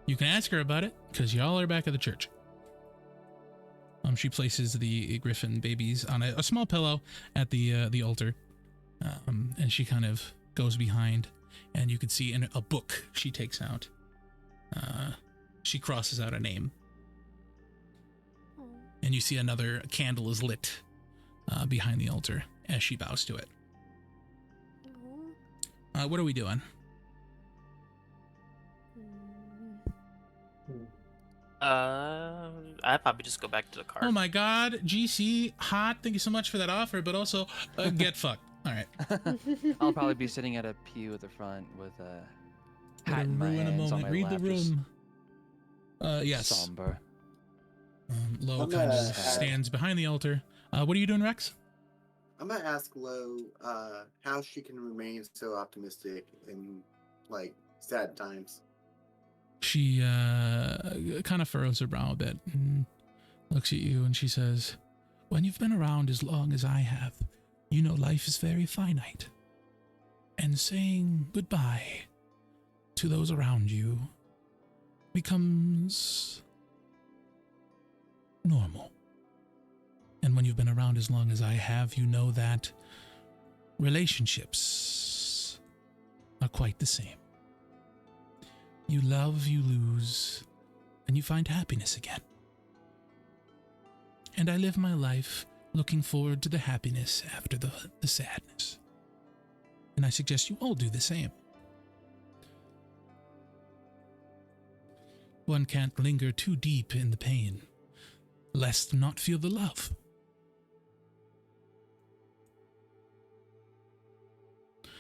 you can ask her about it, because y'all are back at the church. She places the griffin babies on a small pillow at the altar. And she kind of goes behind, and you can see in a book she takes out. She crosses out a name. Oh. And you see another candle is lit behind the altar as she bows to it. Oh. What are we doing? I'd probably just go back to the car. Oh my god, GC, hot. Thank you so much for that offer, but also get fucked. All right. I'll probably be sitting at a pew at the front with a hat in my Ruin a hands on moment. my Read lap, the just room. Yes. somber. Lo I'm kind of gonna stands behind the altar. What are you doing, Rex? I'm gonna ask Lo how she can remain so optimistic in like sad times. She kind of furrows her brow a bit and looks at you, and she says, "When you've been around as long as I have, you know life is very finite. And saying goodbye to those around you becomes normal. And when you've been around as long as I have, you know that relationships are quite the same. You love, you lose, and you find happiness again. And I live my life looking forward to the happiness after the sadness. And I suggest you all do the same. One can't linger too deep in the pain, lest not feel the love.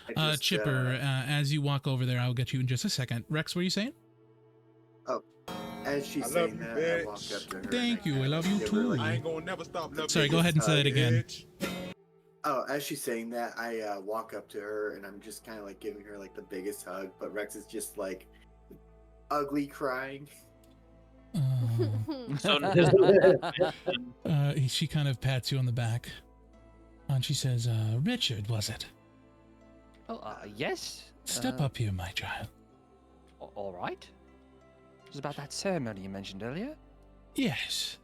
I just, Chipper, as you walk over there, I'll get you in just a second. Rex, what are you saying? as she's I love saying you, that, I bitch. walk up to her. Thank and you. I love you give her, too. like, I ain't gonna never stop loving Sorry, you, go ahead and say that again. bitch. Oh, as she's saying that, I walk up to her and I'm just kind of like giving her like the biggest hug, but Rex is just like ugly crying. So She kind of pats you on the back, and she says, "Richard, was it? Oh, yes. Step up here, my child." All right. It was about that ceremony you mentioned earlier. Yes.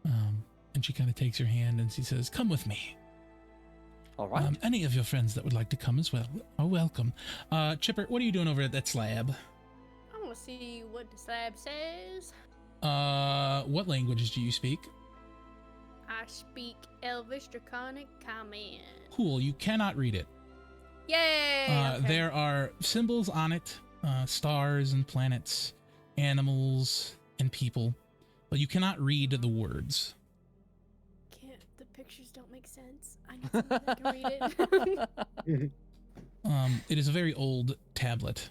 And she kind of takes your hand and she says, "Come with me. All right. Any of your friends that would like to come as well are welcome." Chipper, what are you doing over at that slab? I want to see what the slab says. What languages do you speak? I speak Elvish Draconic Command. Cool, you cannot read it. Yay! Okay. There are symbols on it, stars and planets, animals and people, but you cannot read the words. Can't. The pictures don't make sense. I need someone that can read it. It is a very old tablet,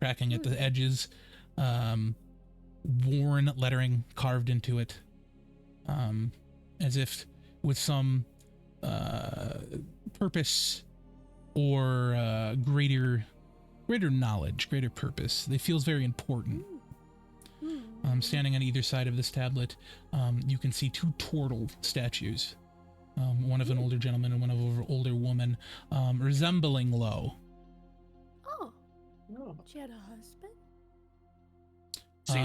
cracking at the edges, worn lettering carved into it, as if with some purpose or greater knowledge, greater purpose. It feels very important. Standing on either side of this tablet, you can see two turtle statues, one of an older gentleman and one of an older woman, resembling Lo. Oh, No. she had a husband?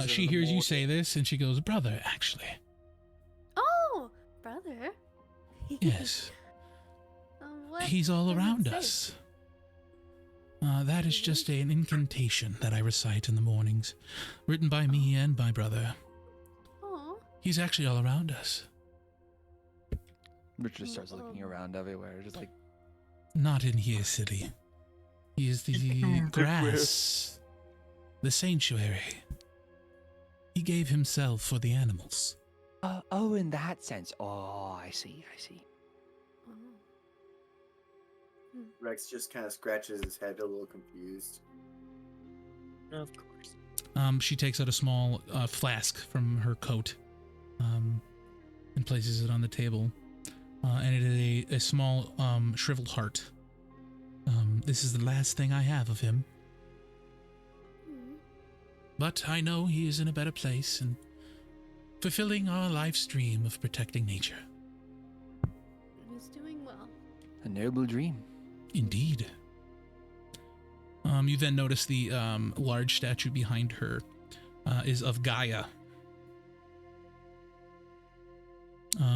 She hears you say this, and she goes, "Brother, actually." Oh, brother. Yes. What He's all does it around say? us. That is just an incantation that I recite in the mornings, written by me and my brother. Oh. He's actually all around us. Richard starts looking around everywhere, just like, Not in here, city. He is the grass, the sanctuary. He gave himself for the animals. oh, in that sense. Oh, I see. Oh. Rex just kind of scratches his head, a little confused. of course. She takes out a small flask from her coat, and places it on the table. And it is a small shriveled heart. This is the last thing I have of him. But I know he is in a better place and fulfilling our life's dream of protecting nature. He's doing well. A noble dream. Indeed. You then notice the large statue behind her is of Gaia.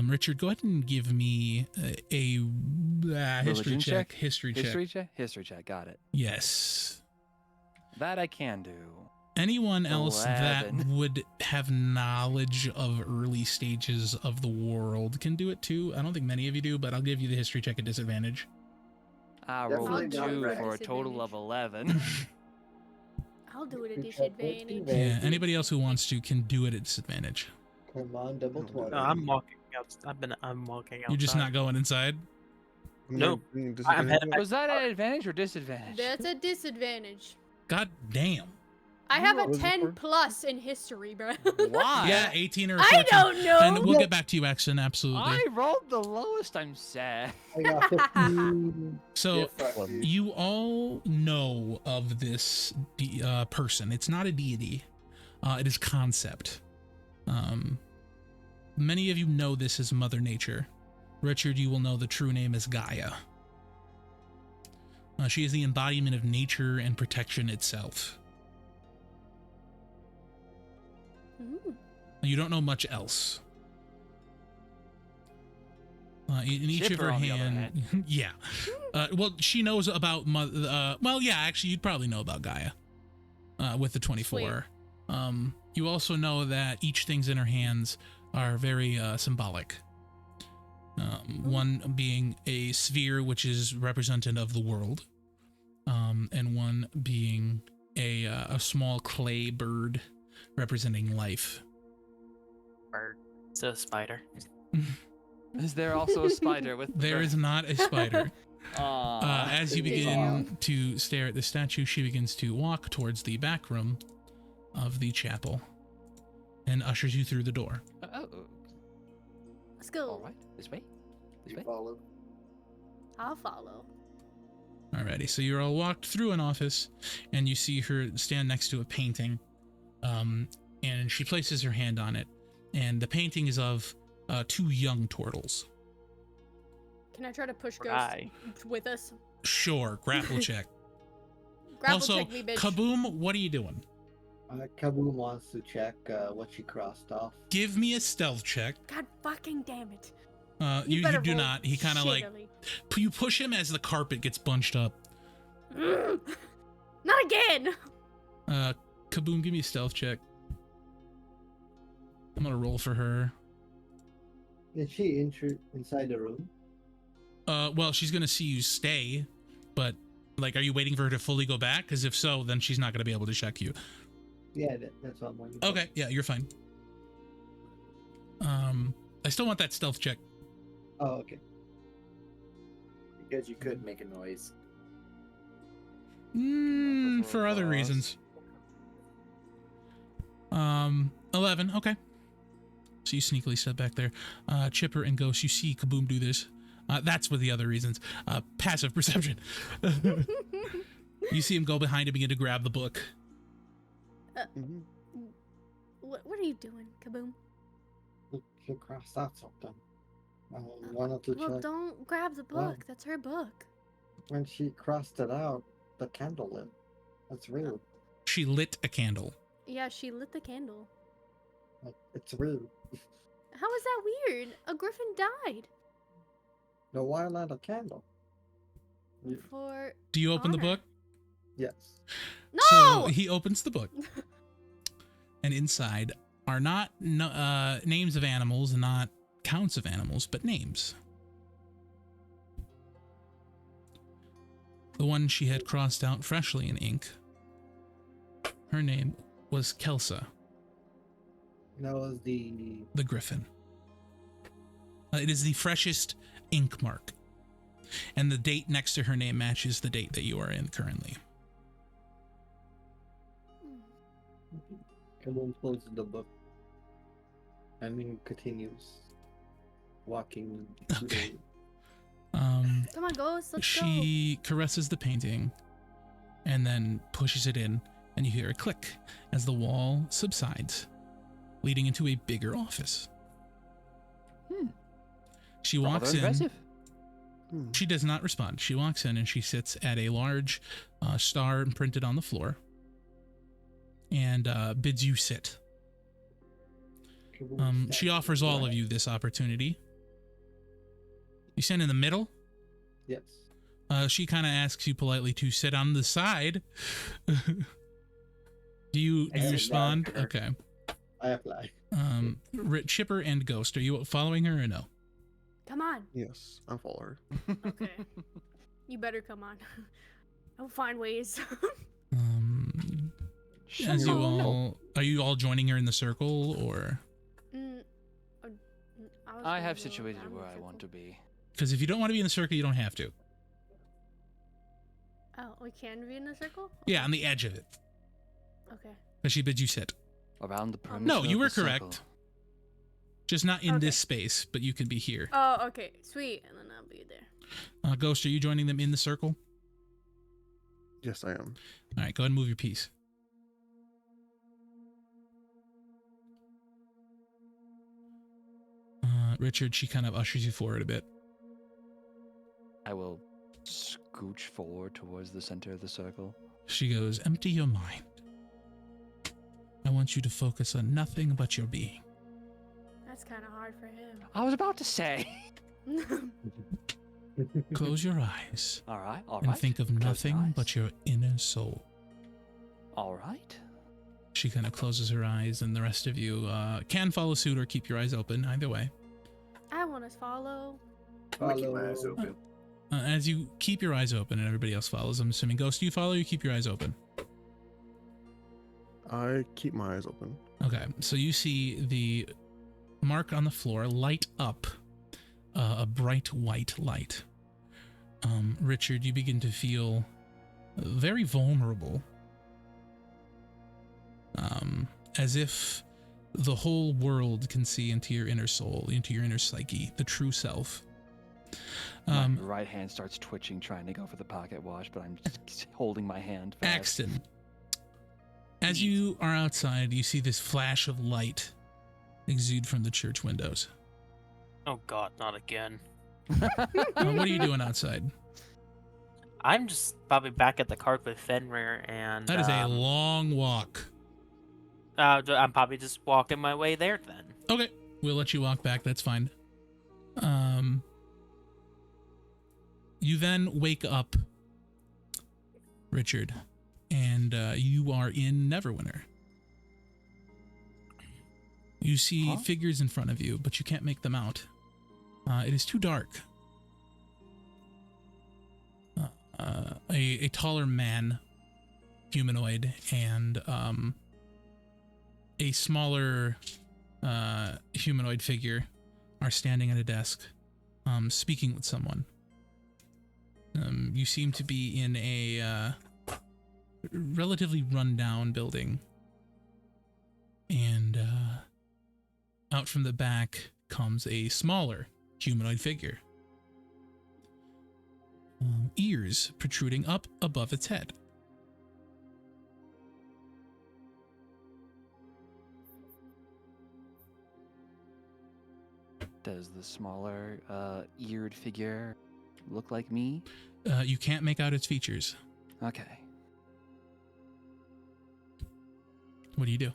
Richard, go ahead and give me a history Religion check. History check. History check. Got it. Yes. That I can do. Anyone else 11. that would have knowledge of early stages of the world can do it too. I don't think many of you do, but I'll give you the history check at disadvantage. I rolled a Definitely not 2 right. for a total of 11. I'll do it at Good job, disadvantage. Yeah, anybody else who wants to can do it at disadvantage. Come on, double 20. No, I'm walking out. I'm walking out. You're just not going inside? Nope. Mm, I'm headed back. Was that an advantage or disadvantage? That's a disadvantage. God damn. I have a What was it 10 for? plus in history, bro. Why? Yeah, 18 or 14. I don't know. And we'll get back to you, Axon, absolutely. I rolled the lowest. I'm sad. I got 15. So, Yeah, fuck you. you all know of this person. It's not a deity. It is concept. Many of you know this as Mother Nature. Richard, you will know the true name as Gaia. She is the embodiment of nature and protection itself. Ooh. You don't know much else. In each of Chipper, her on the other hand, yeah. Well, she knows about well, yeah. Actually, you'd probably know about Gaia with the 24. You also know that each thing's in her hands are very symbolic. One being a sphere, which is representative of the world, and one being a small clay bird representing life. Bird. It's a spider. Is there also a spider with? There is not a spider. Aw. As you begin to stare at the statue, she begins to walk towards the back room of the chapel and ushers you through the door. Oh. Let's go. All right. This way. This You way. follow? I'll follow. Alrighty, so you're all walked through an office, and you see her stand next to a painting, and she places her hand on it, and the painting is of 2 young turtles. Can I try to push Ghost Right. with us? Sure, grapple check. Grapple Also, check me, bitch. Kaboom, what are you doing? Kaboom wants to check what she crossed off. Give me a stealth check. God fucking damn it. You better do roll not. He kind of like, shittily. you push him as the carpet gets bunched up. Not again! Kaboom, give me a stealth check. I'm gonna roll for her. Is she inside the room? Well, she's gonna see you stay, but like, are you waiting for her to fully go back? Because if so, then she's not gonna be able to check you. Yeah, that's what I'm wondering. Okay, yeah, you're fine. I still want that stealth check. Oh, okay. Because you could make a noise. For other reasons. 11. Okay. So you sneakily step back there. Chipper and Ghost, you see Kaboom do this. That's what the other reasons. Passive perception. You see him go behind him and begin to grab the book. What are you doing, Kaboom? She crossed out something. I wanted to Well, check. don't grab the book. That's her book. When she crossed it out, the candle lit. That's rude. She lit a candle. Yeah, she lit the candle. It's rude. How is that weird? A griffin died. No, why light a candle? For Do you open the honor. book? Yes. No! So he opens the book. And inside are not names of animals, not counts of animals, but names. The one she had crossed out freshly in ink, her name was Kelsa, That was the the griffin. It is the freshest ink mark. And the date next to her name matches the date that you are in currently. Kaboom closes the book and then continues walking. Okay. Come on, Ghost. Let's She caresses the painting and then pushes it in, and you hear a click as the wall subsides, leading into a bigger office. She walks in. Impressive. She does not respond. She walks in and she sits at a large star imprinted on the floor and bids you sit. She offers all of you this opportunity. You stand in the middle. Yes. She kind of asks you politely to sit on the side. Do you I sit respond? down. Okay. I apply. Chipper and Ghost, are you following her or no? Come on. Yes, I'll follow her. Okay. You better come on. I'll find ways. As you Oh, all, are you all joining her in the circle, or? I have situated where I want to be. Because if you don't want to be in the circle, you don't have to. Oh, we can be in a circle? Yeah, on the edge of it. Okay. But she bids you sit. Around the perimeter. No, you of were the correct. circle. Just not in Okay. this space, but you could be here. Oh, okay. Sweet. And then I'll be there. Ghost, are you joining them in the circle? Yes, I am. All right, go ahead and move your piece. Richard, she kind of ushers you forward a bit. I will scooch forward towards the center of the circle. She goes, empty your mind. I want you to focus on nothing but your being. That's kind of hard for him. I was about to say. Close your eyes All right. and think of Close my nothing eyes. but your inner soul. All right. She kind of closes her eyes, and the rest of you can follow suit or keep your eyes open, either way. I want to follow. I'm gonna keep my eyes open. As you keep your eyes open and everybody else follows, I'm assuming, Ghost, do you follow or you keep your eyes open? I keep my eyes open. Okay, so you see the mark on the floor light up a bright white light. Richard, you begin to feel very vulnerable. As if the whole world can see into your inner soul, into your inner psyche, the true self. My right hand starts twitching, trying to go for the pocket watch, but I'm just holding my hand fast. Axton, as you are outside, you see this flash of light exude from the church windows. Oh God, not again. What are you doing outside? I'm just probably back at the cart with Fenrir, and That is a long walk. I'm probably just walking my way there then. Okay, we'll let you walk back. That's fine. You then wake up, Richard, and you are in Neverwinter. You see figures in front of you, but you can't make them out. It is too dark. A taller man, humanoid, and a smaller humanoid figure are standing at a desk, speaking with someone. You seem to be in a relatively run-down building, and out from the back comes a smaller humanoid figure. Ears protruding up above its head. Does the smaller eared figure look like me? You can't make out its features. Okay. What do you do?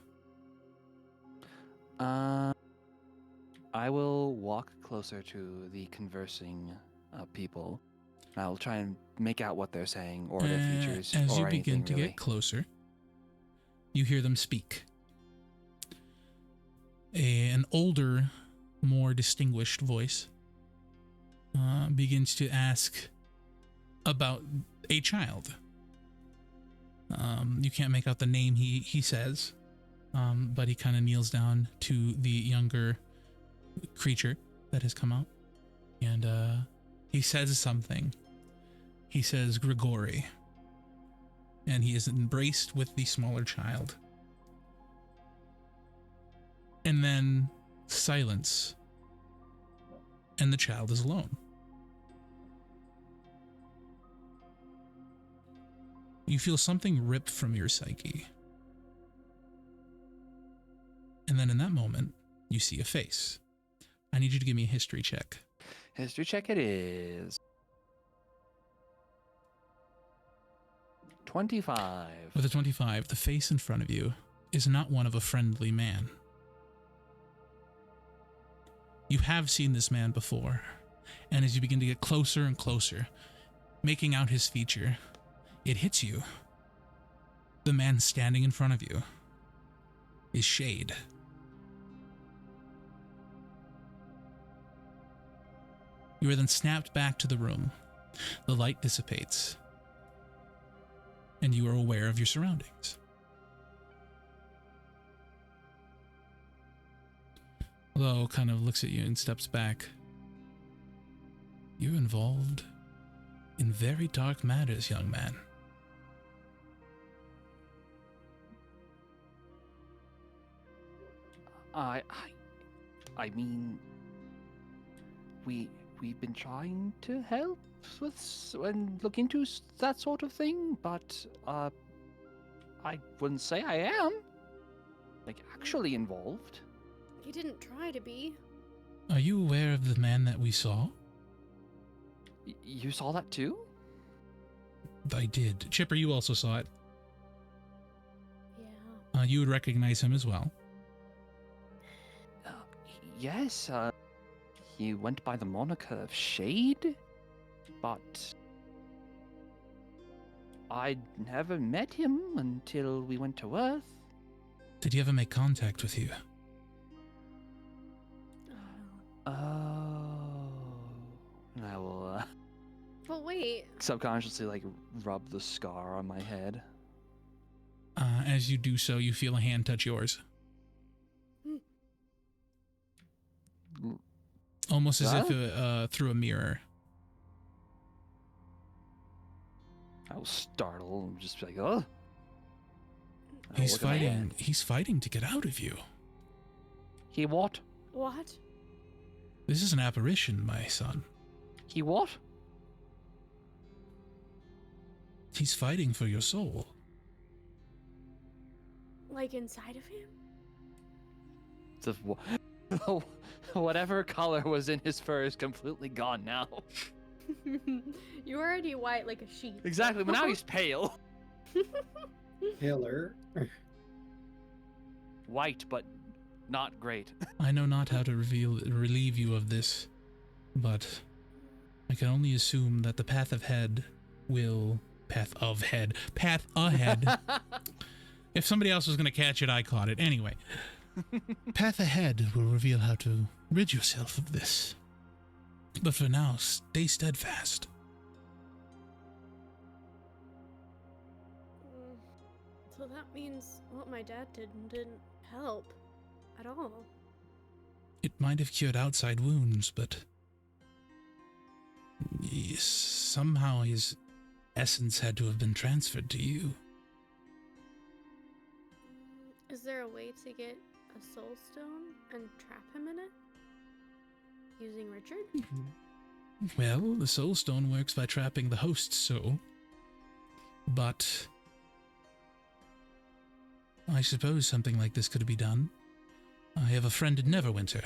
I will walk closer to the conversing people. I'll try and make out what they're saying or their features. As or you begin anything, to really. get closer, you hear them speak. An older, more distinguished voice begins to ask about a child. You can't make out the name he says, but he kind of kneels down to the younger creature that has come out, and he says something. He says Grigori, and he is embraced with the smaller child. And then silence, and the child is alone. You feel something rip from your psyche. And then in that moment, you see a face. I need you to give me a history check. History check it is. 25. With a 25, the face in front of you is not one of a friendly man. You have seen this man before, and as you begin to get closer and closer, making out his feature, it hits you. The man standing in front of you is Shade. You are then snapped back to the room. The light dissipates, and you are aware of your surroundings. Lo kind of looks at you and steps back. You're involved in very dark matters, young man. I mean, we've been trying to help with and look into that sort of thing, but I wouldn't say I am actually involved. You didn't try to be. Are you aware of the man that we saw? You saw that too? I did. Chipper, you also saw it. Yeah. You would recognize him as well. Yes, he went by the moniker of Shade, but I'd never met him until we went to Earth. Did he ever make contact with you? Oh. And I will, But wait. subconsciously, rub the scar on my head. As you do so, you feel a hand touch yours. Almost as if through a mirror. I will startle and just be like, oh. He's fighting to get out of you. He what? What? This is an apparition, my son. He what? He's fighting for your soul. Like inside of him? Whatever color was in his fur is completely gone now. You're already white like a sheep. Exactly, but now he's pale. Taylor. White, but not great. I know not how to relieve you of this, but I can only assume that the path ahead. If somebody else was going to catch it, I caught it. Anyway, path ahead will reveal how to rid yourself of this. But for now, stay steadfast. So that means what my dad did didn't help at all. It might have cured outside wounds, but somehow his essence had to have been transferred to you. Is there a way to get a soul stone and trap him in it? Using Richard? Well, the soul stone works by trapping the host's soul. But I suppose something like this could be done. I have a friend in Neverwinter.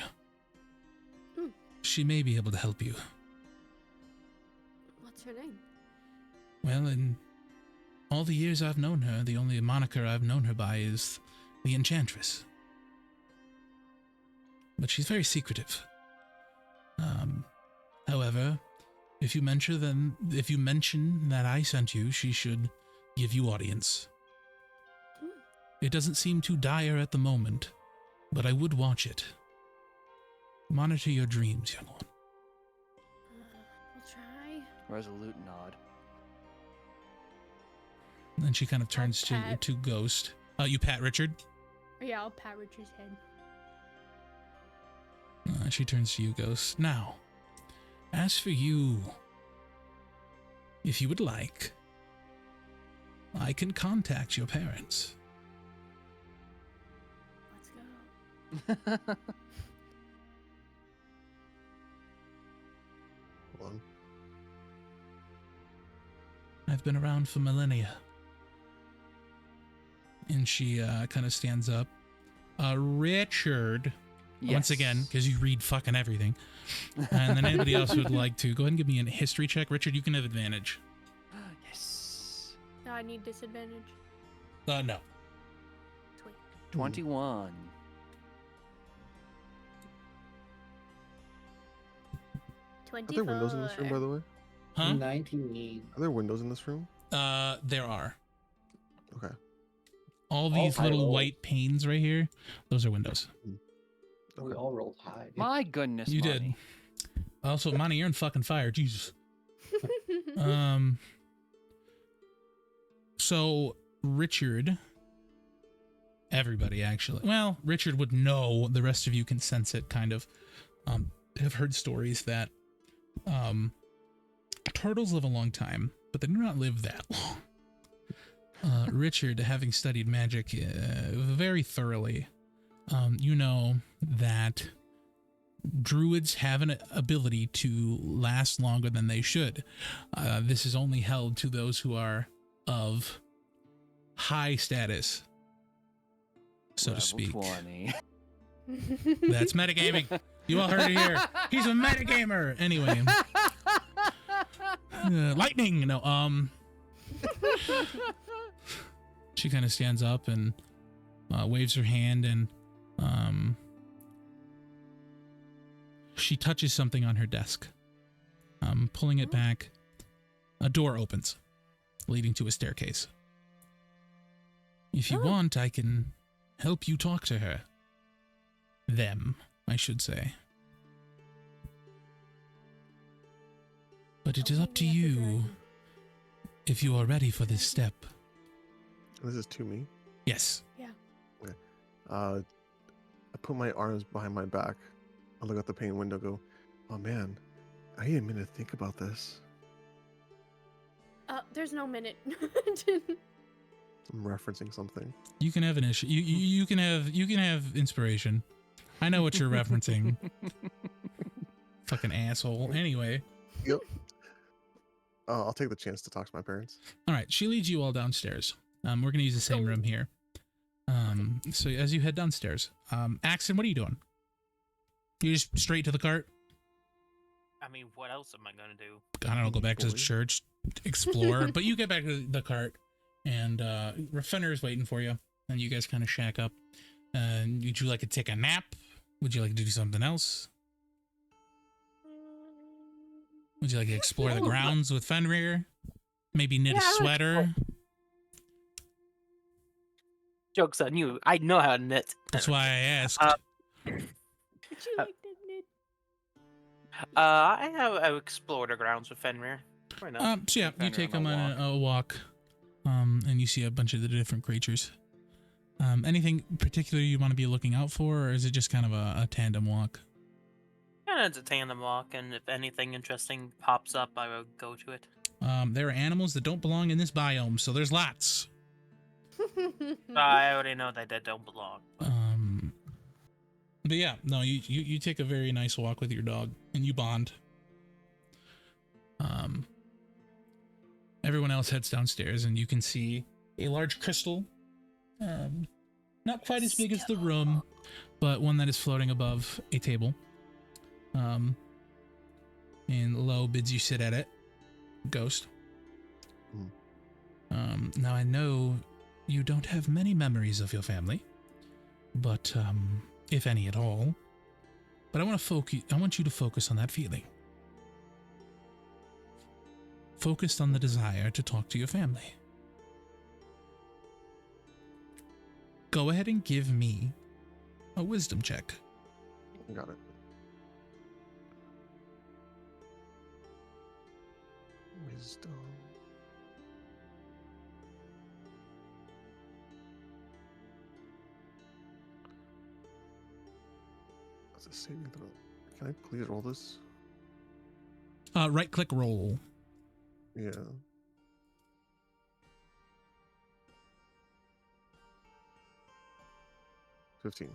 She may be able to help you. What's her name? Well, in all the years I've known her, the only moniker I've known her by is the Enchantress. But she's very secretive. However, if you mention that I sent you, she should give you audience. It doesn't seem too dire at the moment, but I would watch it. Monitor your dreams, young one. We'll try. Resolute nod. Then she kind of turns pat. to Ghost. You pat Richard? Yeah, I'll pat Richard's head. She turns to you, Ghost. Now, as for you, if you would like, I can contact your parents. Let's go. Hold on. I've been around for millennia. And she kind of stands up. Richard, once again, because you read fucking everything. And then anybody else who would like to, go ahead and give me a history check. Richard, you can have advantage. Yes. No, I need disadvantage. No. Sweet. 21. Are there windows in this room, by the way? Huh? 19. Are there windows in this room? There are. Okay. All these little rolled. white panes right here, those are windows. We all rolled high. My goodness, You Monty. did. Also, Monty, you're on fucking fire. Jesus. So Richard, everybody actually, well, Richard would know, the rest of you can sense it kind of, have heard stories that turtles live a long time, but they do not live that long. Richard, having studied magic very thoroughly, you know that druids have an ability to last longer than they should. This is only held to those who are of high status, so to speak. 20. That's metagaming. You all heard it here. He's a metagamer. Anyway. Lightning. No, she kind of stands up and waves her hand, and she touches something on her desk. Pulling it back, a door opens, leading to a staircase. If you want, I can help you talk to her. Them, I should say. But it is up to you if you are ready for this step. This is to me. Yes. Yeah. Okay. I put my arms behind my back. I look out the pane window, go, oh man, I need a minute to think about this. There's no minute. I'm referencing something. You can have an issue. You can have inspiration. I know what you're referencing. Fucking asshole. Anyway. Yep. I'll take the chance to talk to my parents. All right, she leads you all downstairs. We're gonna use the same room here. So as you head downstairs, Axon, what are you doing? You just straight to the cart? I mean, what else am I gonna do? I don't know, go back to the church, explore. But you get back to the cart, and Fenrir is waiting for you, and you guys kind of shack up. Would you like to take a nap? Would you like to do something else? Would you like to explore the grounds with Fenrir? Maybe knit a sweater? Joke's on you. I know how to knit. That's why I asked. Would you like to knit? I explored the grounds with Fenrir. Why not? So yeah, you take them on a walk, and you see a bunch of the different creatures. Anything particular you want to be looking out for, or is it just kind of a tandem walk? Yeah, it's a tandem walk, and if anything interesting pops up, I will go to it. There are animals that don't belong in this biome, so there's lots. I already know that they don't belong. But yeah, no, you take a very nice walk with your dog, and you bond. Everyone else heads downstairs, and you can see a large crystal. Not quite as big as the room, but one that is floating above a table. And Lo bids you sit at it. Ghost. Now I know you don't have many memories of your family, but if any at all. But I want you to focus on that feeling. Focused on the desire to talk to your family. Go ahead and give me a wisdom check. Got it. Wisdom. That's a saving throw. Can I please roll this? Right click roll. Yeah. $15.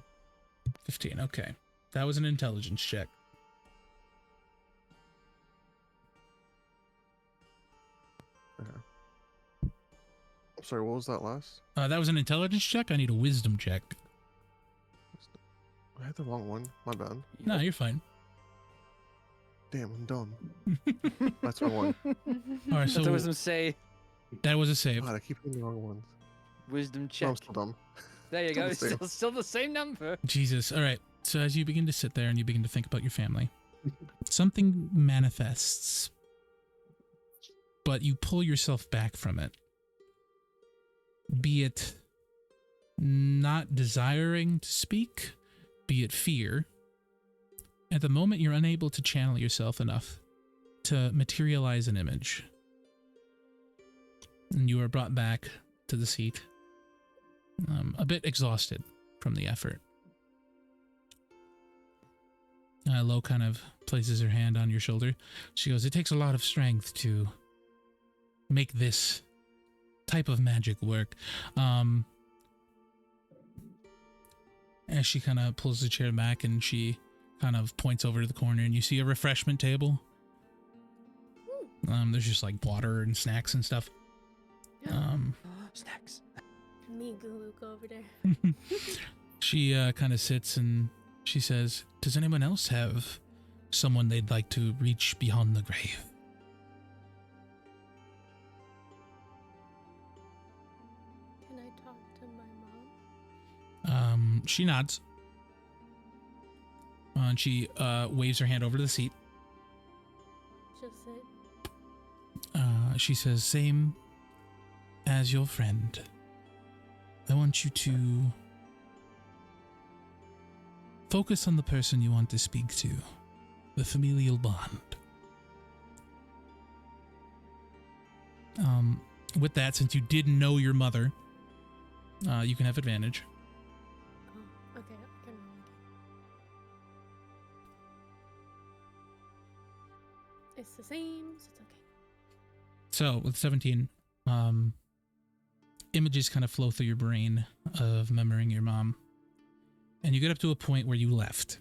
15, okay. That was an intelligence check. Okay. Sorry, what was that last? That was an intelligence check? I need a wisdom check. I had the wrong one. My bad. No, you're fine. Damn, I'm dumb. That's my one. All right, so That's a wisdom say. that was a save. God, I keep hitting the wrong ones. Wisdom No, check. I'm still dumb. There you go. Still the same. Still the same number. Jesus. All right. So as you begin to sit there and you begin to think about your family, something manifests, but you pull yourself back from it. Be it not desiring to speak, be it fear. At the moment, you're unable to channel yourself enough to materialize an image. And you are brought back to the seat, a bit exhausted from the effort. Lo kind of places her hand on your shoulder. She goes, "It takes a lot of strength to make this type of magic work." As she kind of pulls the chair back and she kind of points over to the corner, and you see a refreshment table. There's just like water and snacks and stuff. Snacks. Me and Gulu go over there. She kind of sits and she says, "Does anyone else have someone they'd like to reach beyond the grave?" Can I talk to my mom? She nods. And she waves her hand over to the seat. She'll sit. She says, "Same as your friend. I want you to focus on the person you want to speak to, the familial bond." With that, since you did know your mother, you can have advantage. Oh, okay. I can roll again. It's the same, so it's okay. So with 17, images kind of flow through your brain of remembering your mom, and you get up to a point where you left.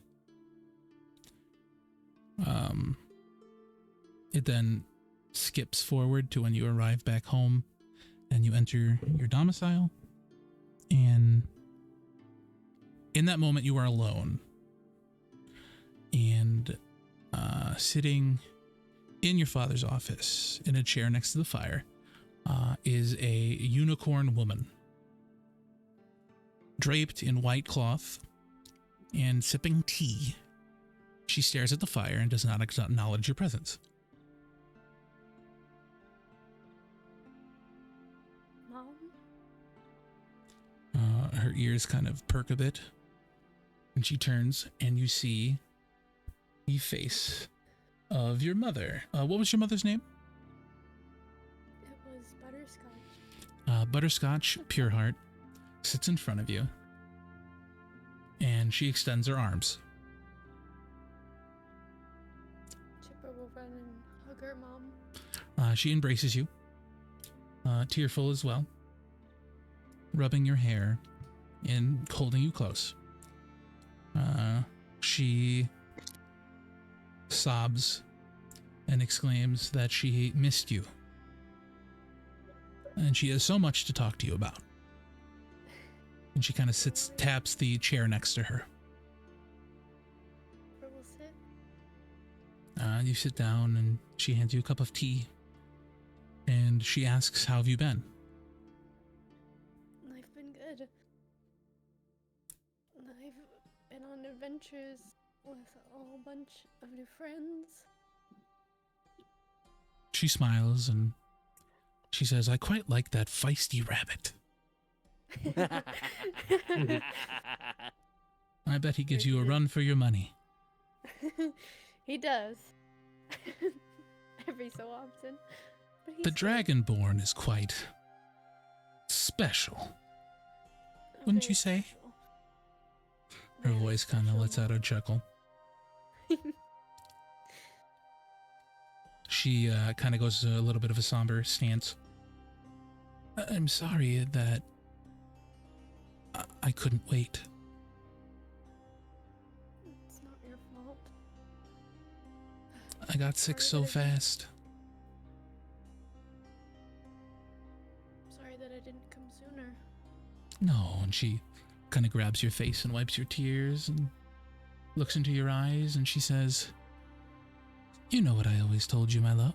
It then skips forward to when you arrive back home and you enter your domicile. And in that moment, you are alone. And sitting in your father's office in a chair next to the fire is a unicorn woman, draped in white cloth and sipping tea. She stares at the fire and does not acknowledge your presence. Mom? Her ears kind of perk a bit, and she turns, and you see the face of your mother. What was your mother's name? It was Butterscotch. Butterscotch Pureheart sits in front of you, and she extends her arms. Chipper will run and hug her mom. She embraces you, tearful as well, rubbing your hair and holding you close. She sobs and exclaims that she missed you, and she has so much to talk to you about. And she kind of taps the chair next to her. Chipper will sit. You sit down, and she hands you a cup of tea, and she asks, "How have you been?" I've been good. I've been on adventures with a whole bunch of new friends. She smiles, and she says, "I quite like that feisty rabbit. I bet he gives you a run for your money." He does. Every so often. But he's The good. Dragonborn is quite special, wouldn't you say? Special. Her Very voice kind of lets special. out a chuckle. She kind of goes to a little bit of a somber stance. I'm sorry that I couldn't wait. It's not your fault. I got sick so fast. Sorry that I didn't come sooner. No, and she kind of grabs your face and wipes your tears and looks into your eyes, and she says, "You know what I always told you, my love.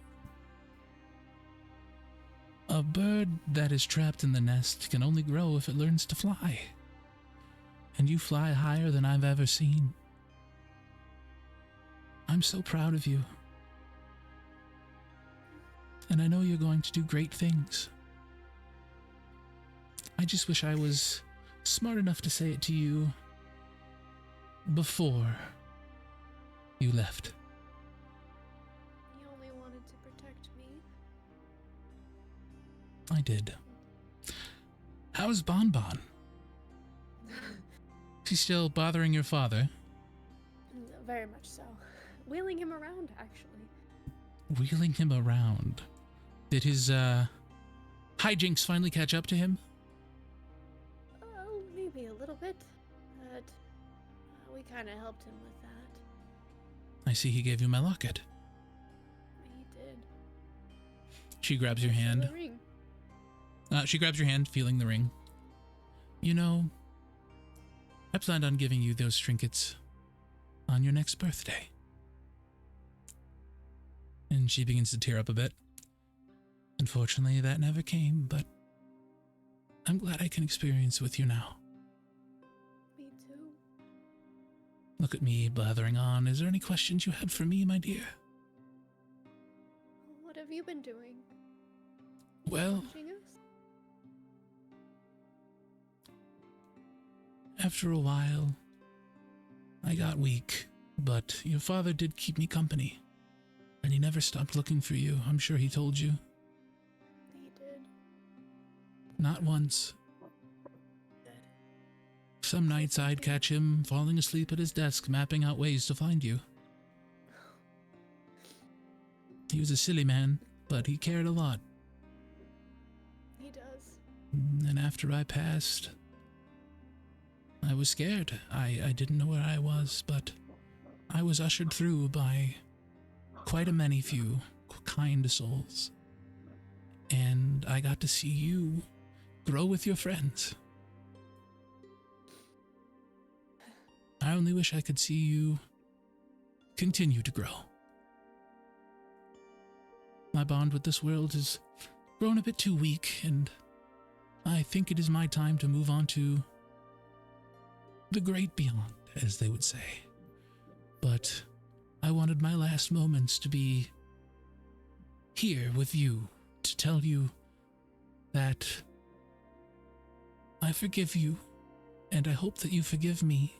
A bird that is trapped in the nest can only grow if it learns to fly. And you fly higher than I've ever seen. I'm so proud of you. And I know you're going to do great things. I just wish I was smart enough to say it to you before you left." You only wanted to protect me. I did. How's Bonbon? She's still bothering your father? Very much so. Wheeling him around, actually. Wheeling him around. Did his hijinks finally catch up to him? Oh, maybe a little bit. But we kind of helped him with that. I see he gave you my locket. He did. She grabs your Also hand. the ring. She grabs your hand, feeling the ring. You know, I planned on giving you those trinkets on your next birthday. And she begins to tear up a bit. Unfortunately, that never came, but I'm glad I can experience with you now. Me too. Look at me blathering on. Is there any questions you had for me, my dear? What have you been doing? Well, Teaching us? after a while, I got weak, but your father did keep me company, and he never stopped looking for you. I'm sure he told you. He did. Not once. Some nights I'd catch him falling asleep at his desk, mapping out ways to find you. He was a silly man, but he cared a lot. He does. And after I passed, I was scared. I didn't know where I was, but I was ushered through by quite a few kind souls. And I got to see you grow with your friends. I only wish I could see you continue to grow. My bond with this world has grown a bit too weak, and I think it is my time to move on to the great beyond, as they would say. But I wanted my last moments to be here with you, to tell you that I forgive you, and I hope that you forgive me.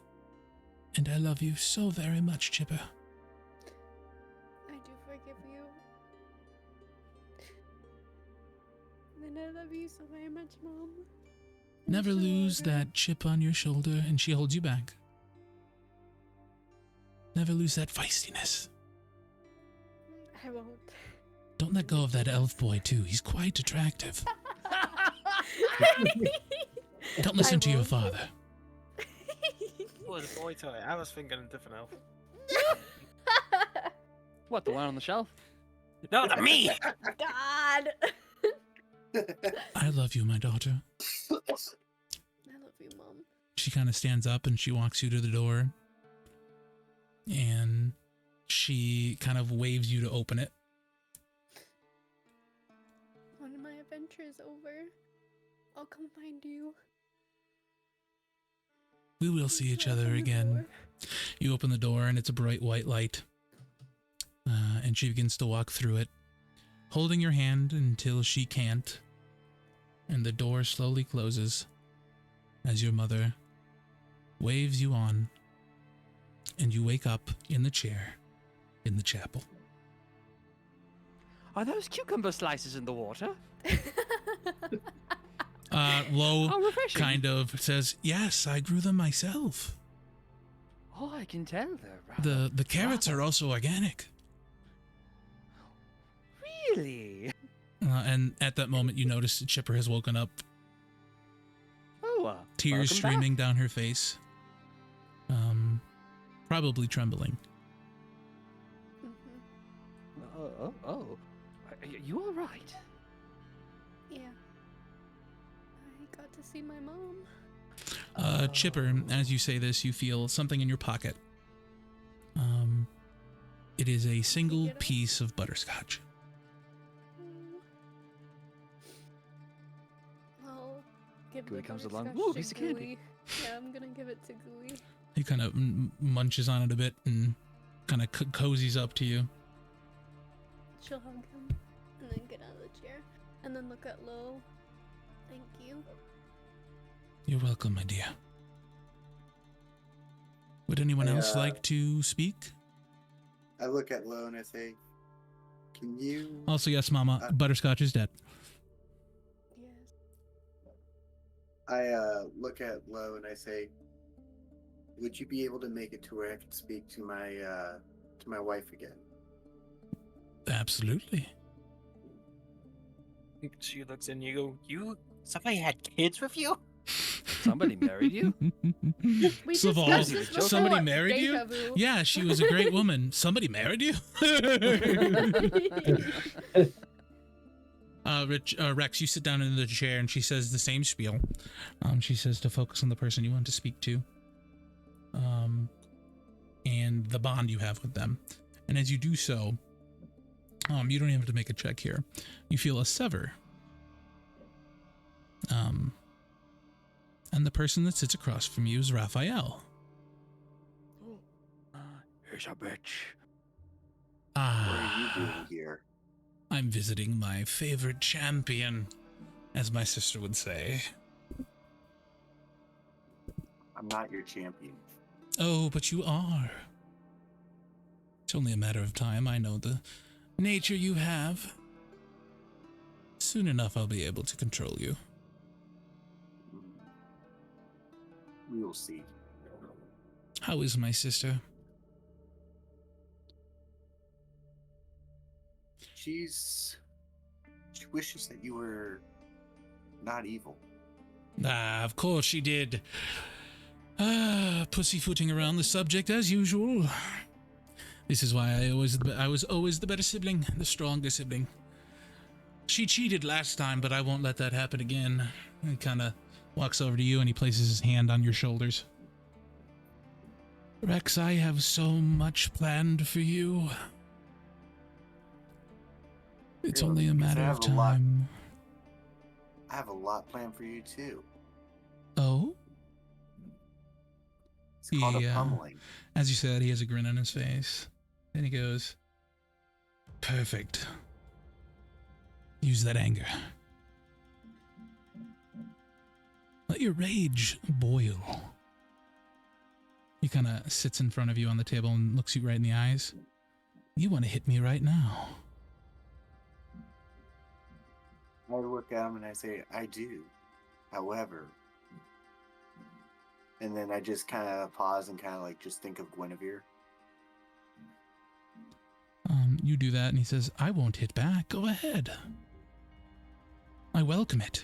And I love you so very much, Chipper. I do forgive you. And I love you so very much, Mom. Never I'm so lose over. that chip on your shoulder, and she holds you back. Never lose that feistiness. I won't. Don't let go of that elf boy, too. He's quite attractive. Don't listen to your won't. father. Oh, the boy toy. I was thinking a different elf. What, the one on the shelf? No, the me! God. I love you, my daughter. I love you, Mom. She kind of stands up and she walks you to the door. And she kind of waves you to open it. When my adventure is over, I'll come find you. We will see each other again. You open the door and it's a bright white light. And she begins to walk through it, holding your hand until she can't. And the door slowly closes as your mother waves you on, and you wake up in the chair in the chapel. Are those cucumber slices in the water? Lo How refreshing. kind of says, yes, I grew them myself. Oh, I can tell they're rather... The carrots are also organic. Really? And at that moment, you notice that Chipper has woken up, Oh, tears welcome streaming back. down her face, probably trembling. Mm-hmm. Oh. Are you all right? Yeah. I got to see my mom. Chipper, as you say this, you feel something in your pocket. It is a single get it? piece of butterscotch. I'll give Gooey the comes along. butterscotch Ooh, to piece of candy. Gooey. Yeah, I'm gonna give it to Gooey. He kind of munches on it a bit and kind of cozies up to you. She'll hug him and then get out of the chair and then look at Lo. Thank you. You're welcome, my dear. Would anyone else like to speak? I look at Lo and I say, "Can you?" Also, yes, Mama, butterscotch is dead. Yes. I look at Lo and I say, "Would you be able to make it to where I could speak to my wife again?" Absolutely. She looks in you go, somebody had kids with you? Somebody married you? We Saval, discussed this before. somebody married you? Deja vu. Yeah, she was a great woman. Somebody married you? Rex, you sit down in the chair and she says the same spiel. She says to focus on the person you want to speak to. And the bond you have with them. And as you do so, you don't even have to make a check here. You feel a sever. And the person that sits across from you is Raphael. Here's a bitch. What are you doing here? I'm visiting my favorite champion, as my sister would say. I'm not your champion. Oh, but you are. It's only a matter of time. I know the nature you have. Soon enough, I'll be able to control you. We will see. How is my sister? She wishes that you were not evil. Of course she did. Pussyfooting around the subject as usual. This is why I was always the better sibling, the stronger sibling. She cheated last time, but I won't let that happen again. He kind of walks over to you and he places his hand on your shoulders. Rex, I have so much planned for you. It's Really? only a Because I matter of have a lot- time. I have a lot planned for you too. Oh? It's called He, a pummeling. As you said, he has a grin on his face. Then he goes, perfect. Use that anger. Let your rage boil. He kind of sits in front of you on the table and looks you right in the eyes. You want to hit me right now. I look at him and I say, I do. However. And then I just kind of pause and kind of like just think of Guinevere. You do that and he says, I won't hit back. Go ahead. I welcome it.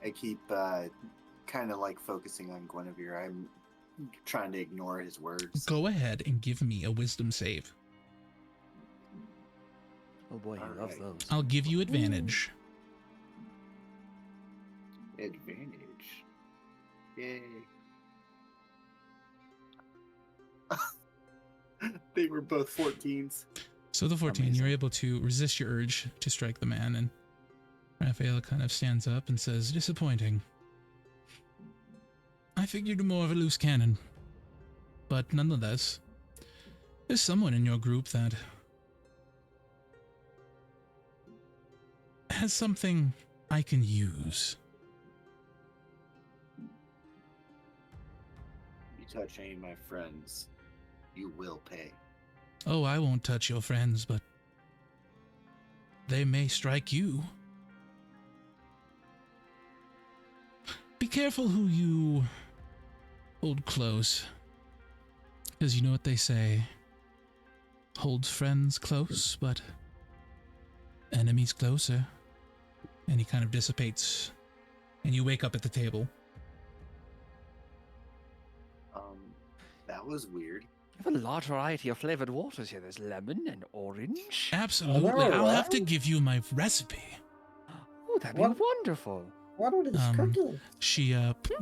I keep kind of like focusing on Guinevere. I'm trying to ignore his words. Go ahead and give me a wisdom save. Oh boy, he loves those. I'll give you advantage. Advantage. Yay. They were both 14s. So the 14, Amazing. you're able to resist your urge to strike the man, and Raphael kind of stands up and says, disappointing. I figured you're more of a loose cannon. But nonetheless, there's someone in your group that has something I can use. You touch any of my friends, you will pay. Oh, I won't touch your friends, but they may strike you. Be careful who you hold close, because you know what they say. Hold friends close, but enemies closer. And he kind of dissipates, and you wake up at the table. That was weird. You have a large variety of flavored waters here. There's lemon and orange. Absolutely. I'll have to give you my recipe. Oh, that'd be What? wonderful. What are these cookies? She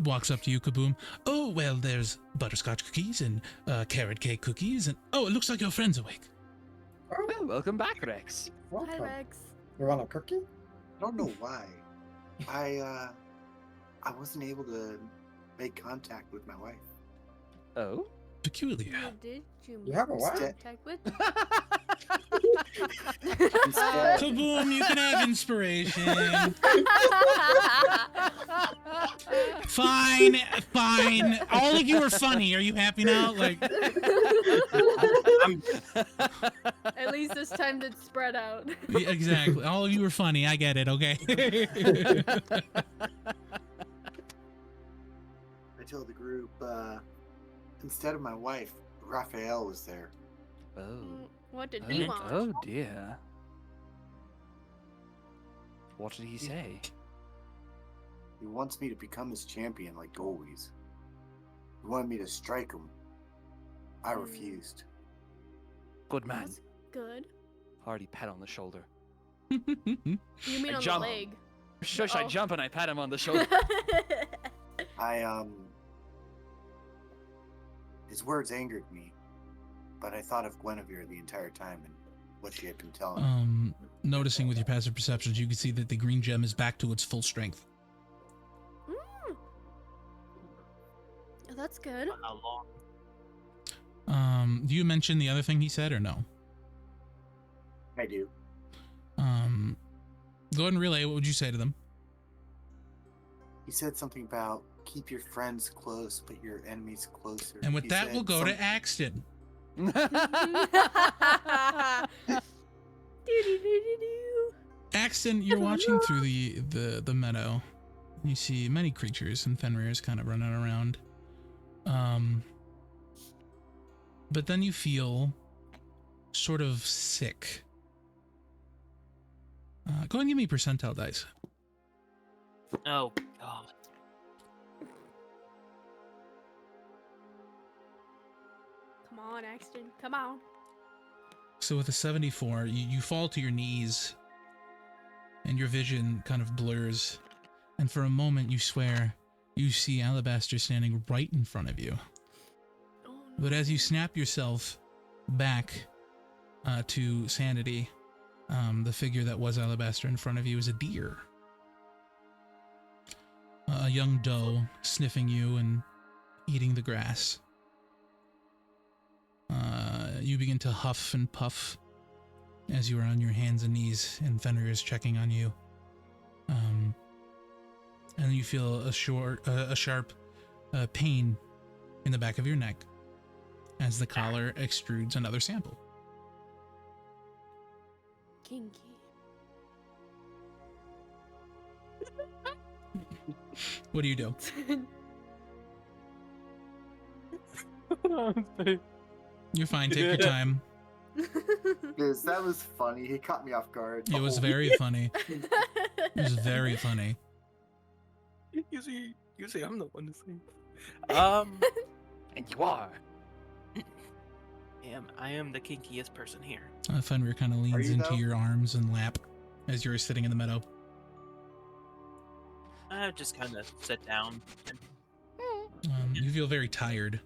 walks up to you, Kaboom. Oh, well, there's butterscotch cookies and carrot cake cookies, and oh, it looks like your friend's awake. Well, welcome back, Rex. Hi, Welcome. Rex. You want a cookie? I don't know why. I wasn't able to make contact with my wife. Oh? Peculiar. Who did you You have a make what? contact with? Instead, Kaboom, you can have inspiration. Fine, fine. All of you are funny. Are you happy now? Like, At least this time it's spread out. yeah, exactly. All of you are funny. I get it. Okay. I told the group, instead of my wife, Raphael was there. Oh. What did he want? Oh dear. What did he say? He wants me to become his champion like always. He wanted me to strike him. I refused. Good man. That's good. Hardy pat on the shoulder. You mean I on jump. the leg? Shush, I Oh. jump and I pat him on the shoulder. His words angered me, but I thought of Guinevere the entire time and what she had been telling me. Noticing with your passive perceptions, you can see that the green gem is back to its full strength. Oh, that's good. How long? Do you mention the other thing he said or no? I do. Go ahead and relay. What would you say to them? He said something about keep your friends close, but your enemies closer. And with He that, said we'll go to Axton. Do-do-do-do-do. Axton, you're watching through the meadow. You see many creatures and Fenrir's kind of running around. But then you feel sort of sick. Go ahead and give me percentile dice. Oh, God. Oh, 5. Come on, Axton. Come on. So with a 74, you fall to your knees, and your vision kind of blurs. And for a moment, you swear you see Alabaster standing right in front of you. Oh, no. But as you snap yourself back to sanity, the figure that was Alabaster in front of you is a deer. A young doe sniffing you and eating the grass. You begin to huff and puff as you are on your hands and knees, and Fenrir is checking on you. And you feel a sharp pain in the back of your neck as the collar extrudes another sample. Kinky. What do you do? You're fine. Take your time. Yes, that was funny. He caught me off guard. It was very funny. It was very funny. Usually I'm the one to say. And you are. I am the kinkiest person here. Fenrir kind of leans you, into though? your arms and lap as you're sitting in the meadow. I just kind of sit down. You feel very tired.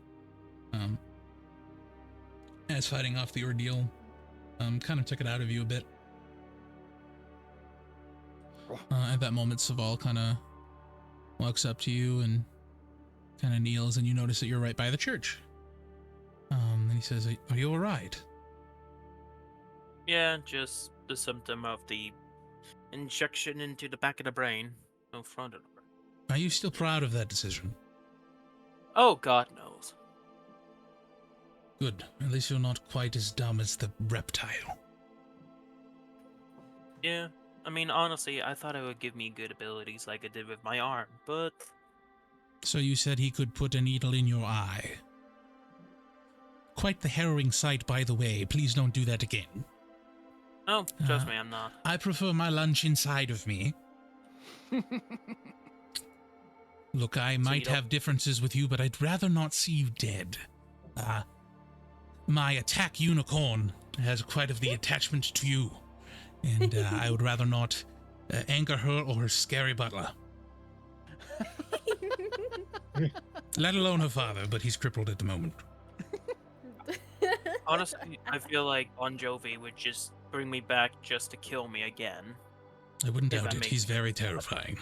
As fighting off the ordeal kind of took it out of you a bit. At that moment, Saval kind of walks up to you and kind of kneels, and you notice that you're right by the church. And he says, "Are you all right?" Yeah, just the symptom of the injection into the back of the brain. No front of the brain. Are you still proud of that decision? Oh, God knows. Good. At least you're not quite as dumb as the reptile. Yeah, I mean, honestly, I thought it would give me good abilities like it did with my arm, but... So you said he could put a needle in your eye. Quite the harrowing sight, by the way. Please don't do that again. Oh, trust me, I'm not. I prefer my lunch inside of me. Look, I might have differences with you, but I'd rather not see you dead. My attack unicorn has quite of the attachment to you, and I would rather not anger her or her scary butler. Let alone her father, but he's crippled at the moment. Honestly, I feel like Bon Jovi would just bring me back just to kill me again. I wouldn't If doubt that it. makes He's sense. very terrifying.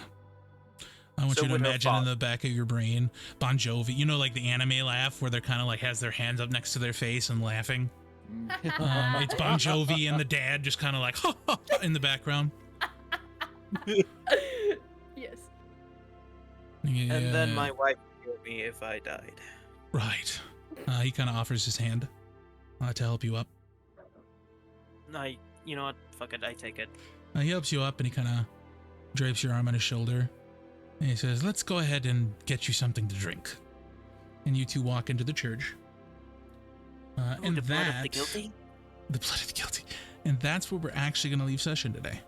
I want So you to would her imagine in father. the back of your brain, Bon Jovi, you know, like the anime laugh where they're kind of like has their hands up next to their face and laughing. It's Bon Jovi and the dad just kind of like in the background. Yes. Yeah, And then my wife would kill me if I died. right. He kind of offers his hand to help you up. You know what? Fuck it, I take it. He helps you up and he kind of drapes your arm on his shoulder. And he says, "Let's go ahead and get you something to drink." And you two walk into the church. And the blood of the that- guilty? The blood of the guilty. And that's where we're actually going to leave session today.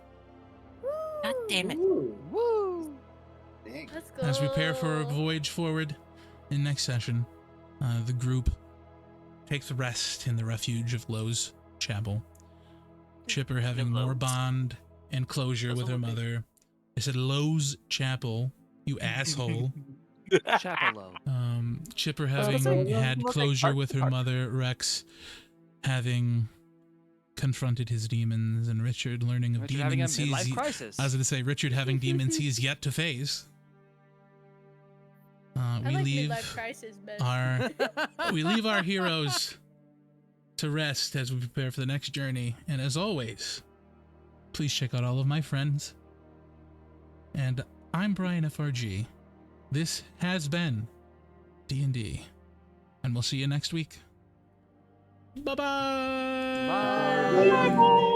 God damn it. Woo! Dang. Let's go. As we prepare for a voyage forward in next session, the group takes a rest in the refuge of Lowe's Chapel. Chipper having more Lowe's? bond and closure That's with her all it is. mother. I said Lowe's Chapel, you asshole. Chapelo. Chipper that's having a- had look like closure art with her art. mother, Rex having confronted his demons, and Richard learning of Richard having a demons he's midlife crisis. I was going to say Richard having demons he's yet to face. I We like leave midlife crisis best. our heroes to rest as we prepare for the next journey. And as always, please check out all of my friends. And I'm Brian FRG. This has been D&D, and we'll see you next week. Bye-bye. Bye.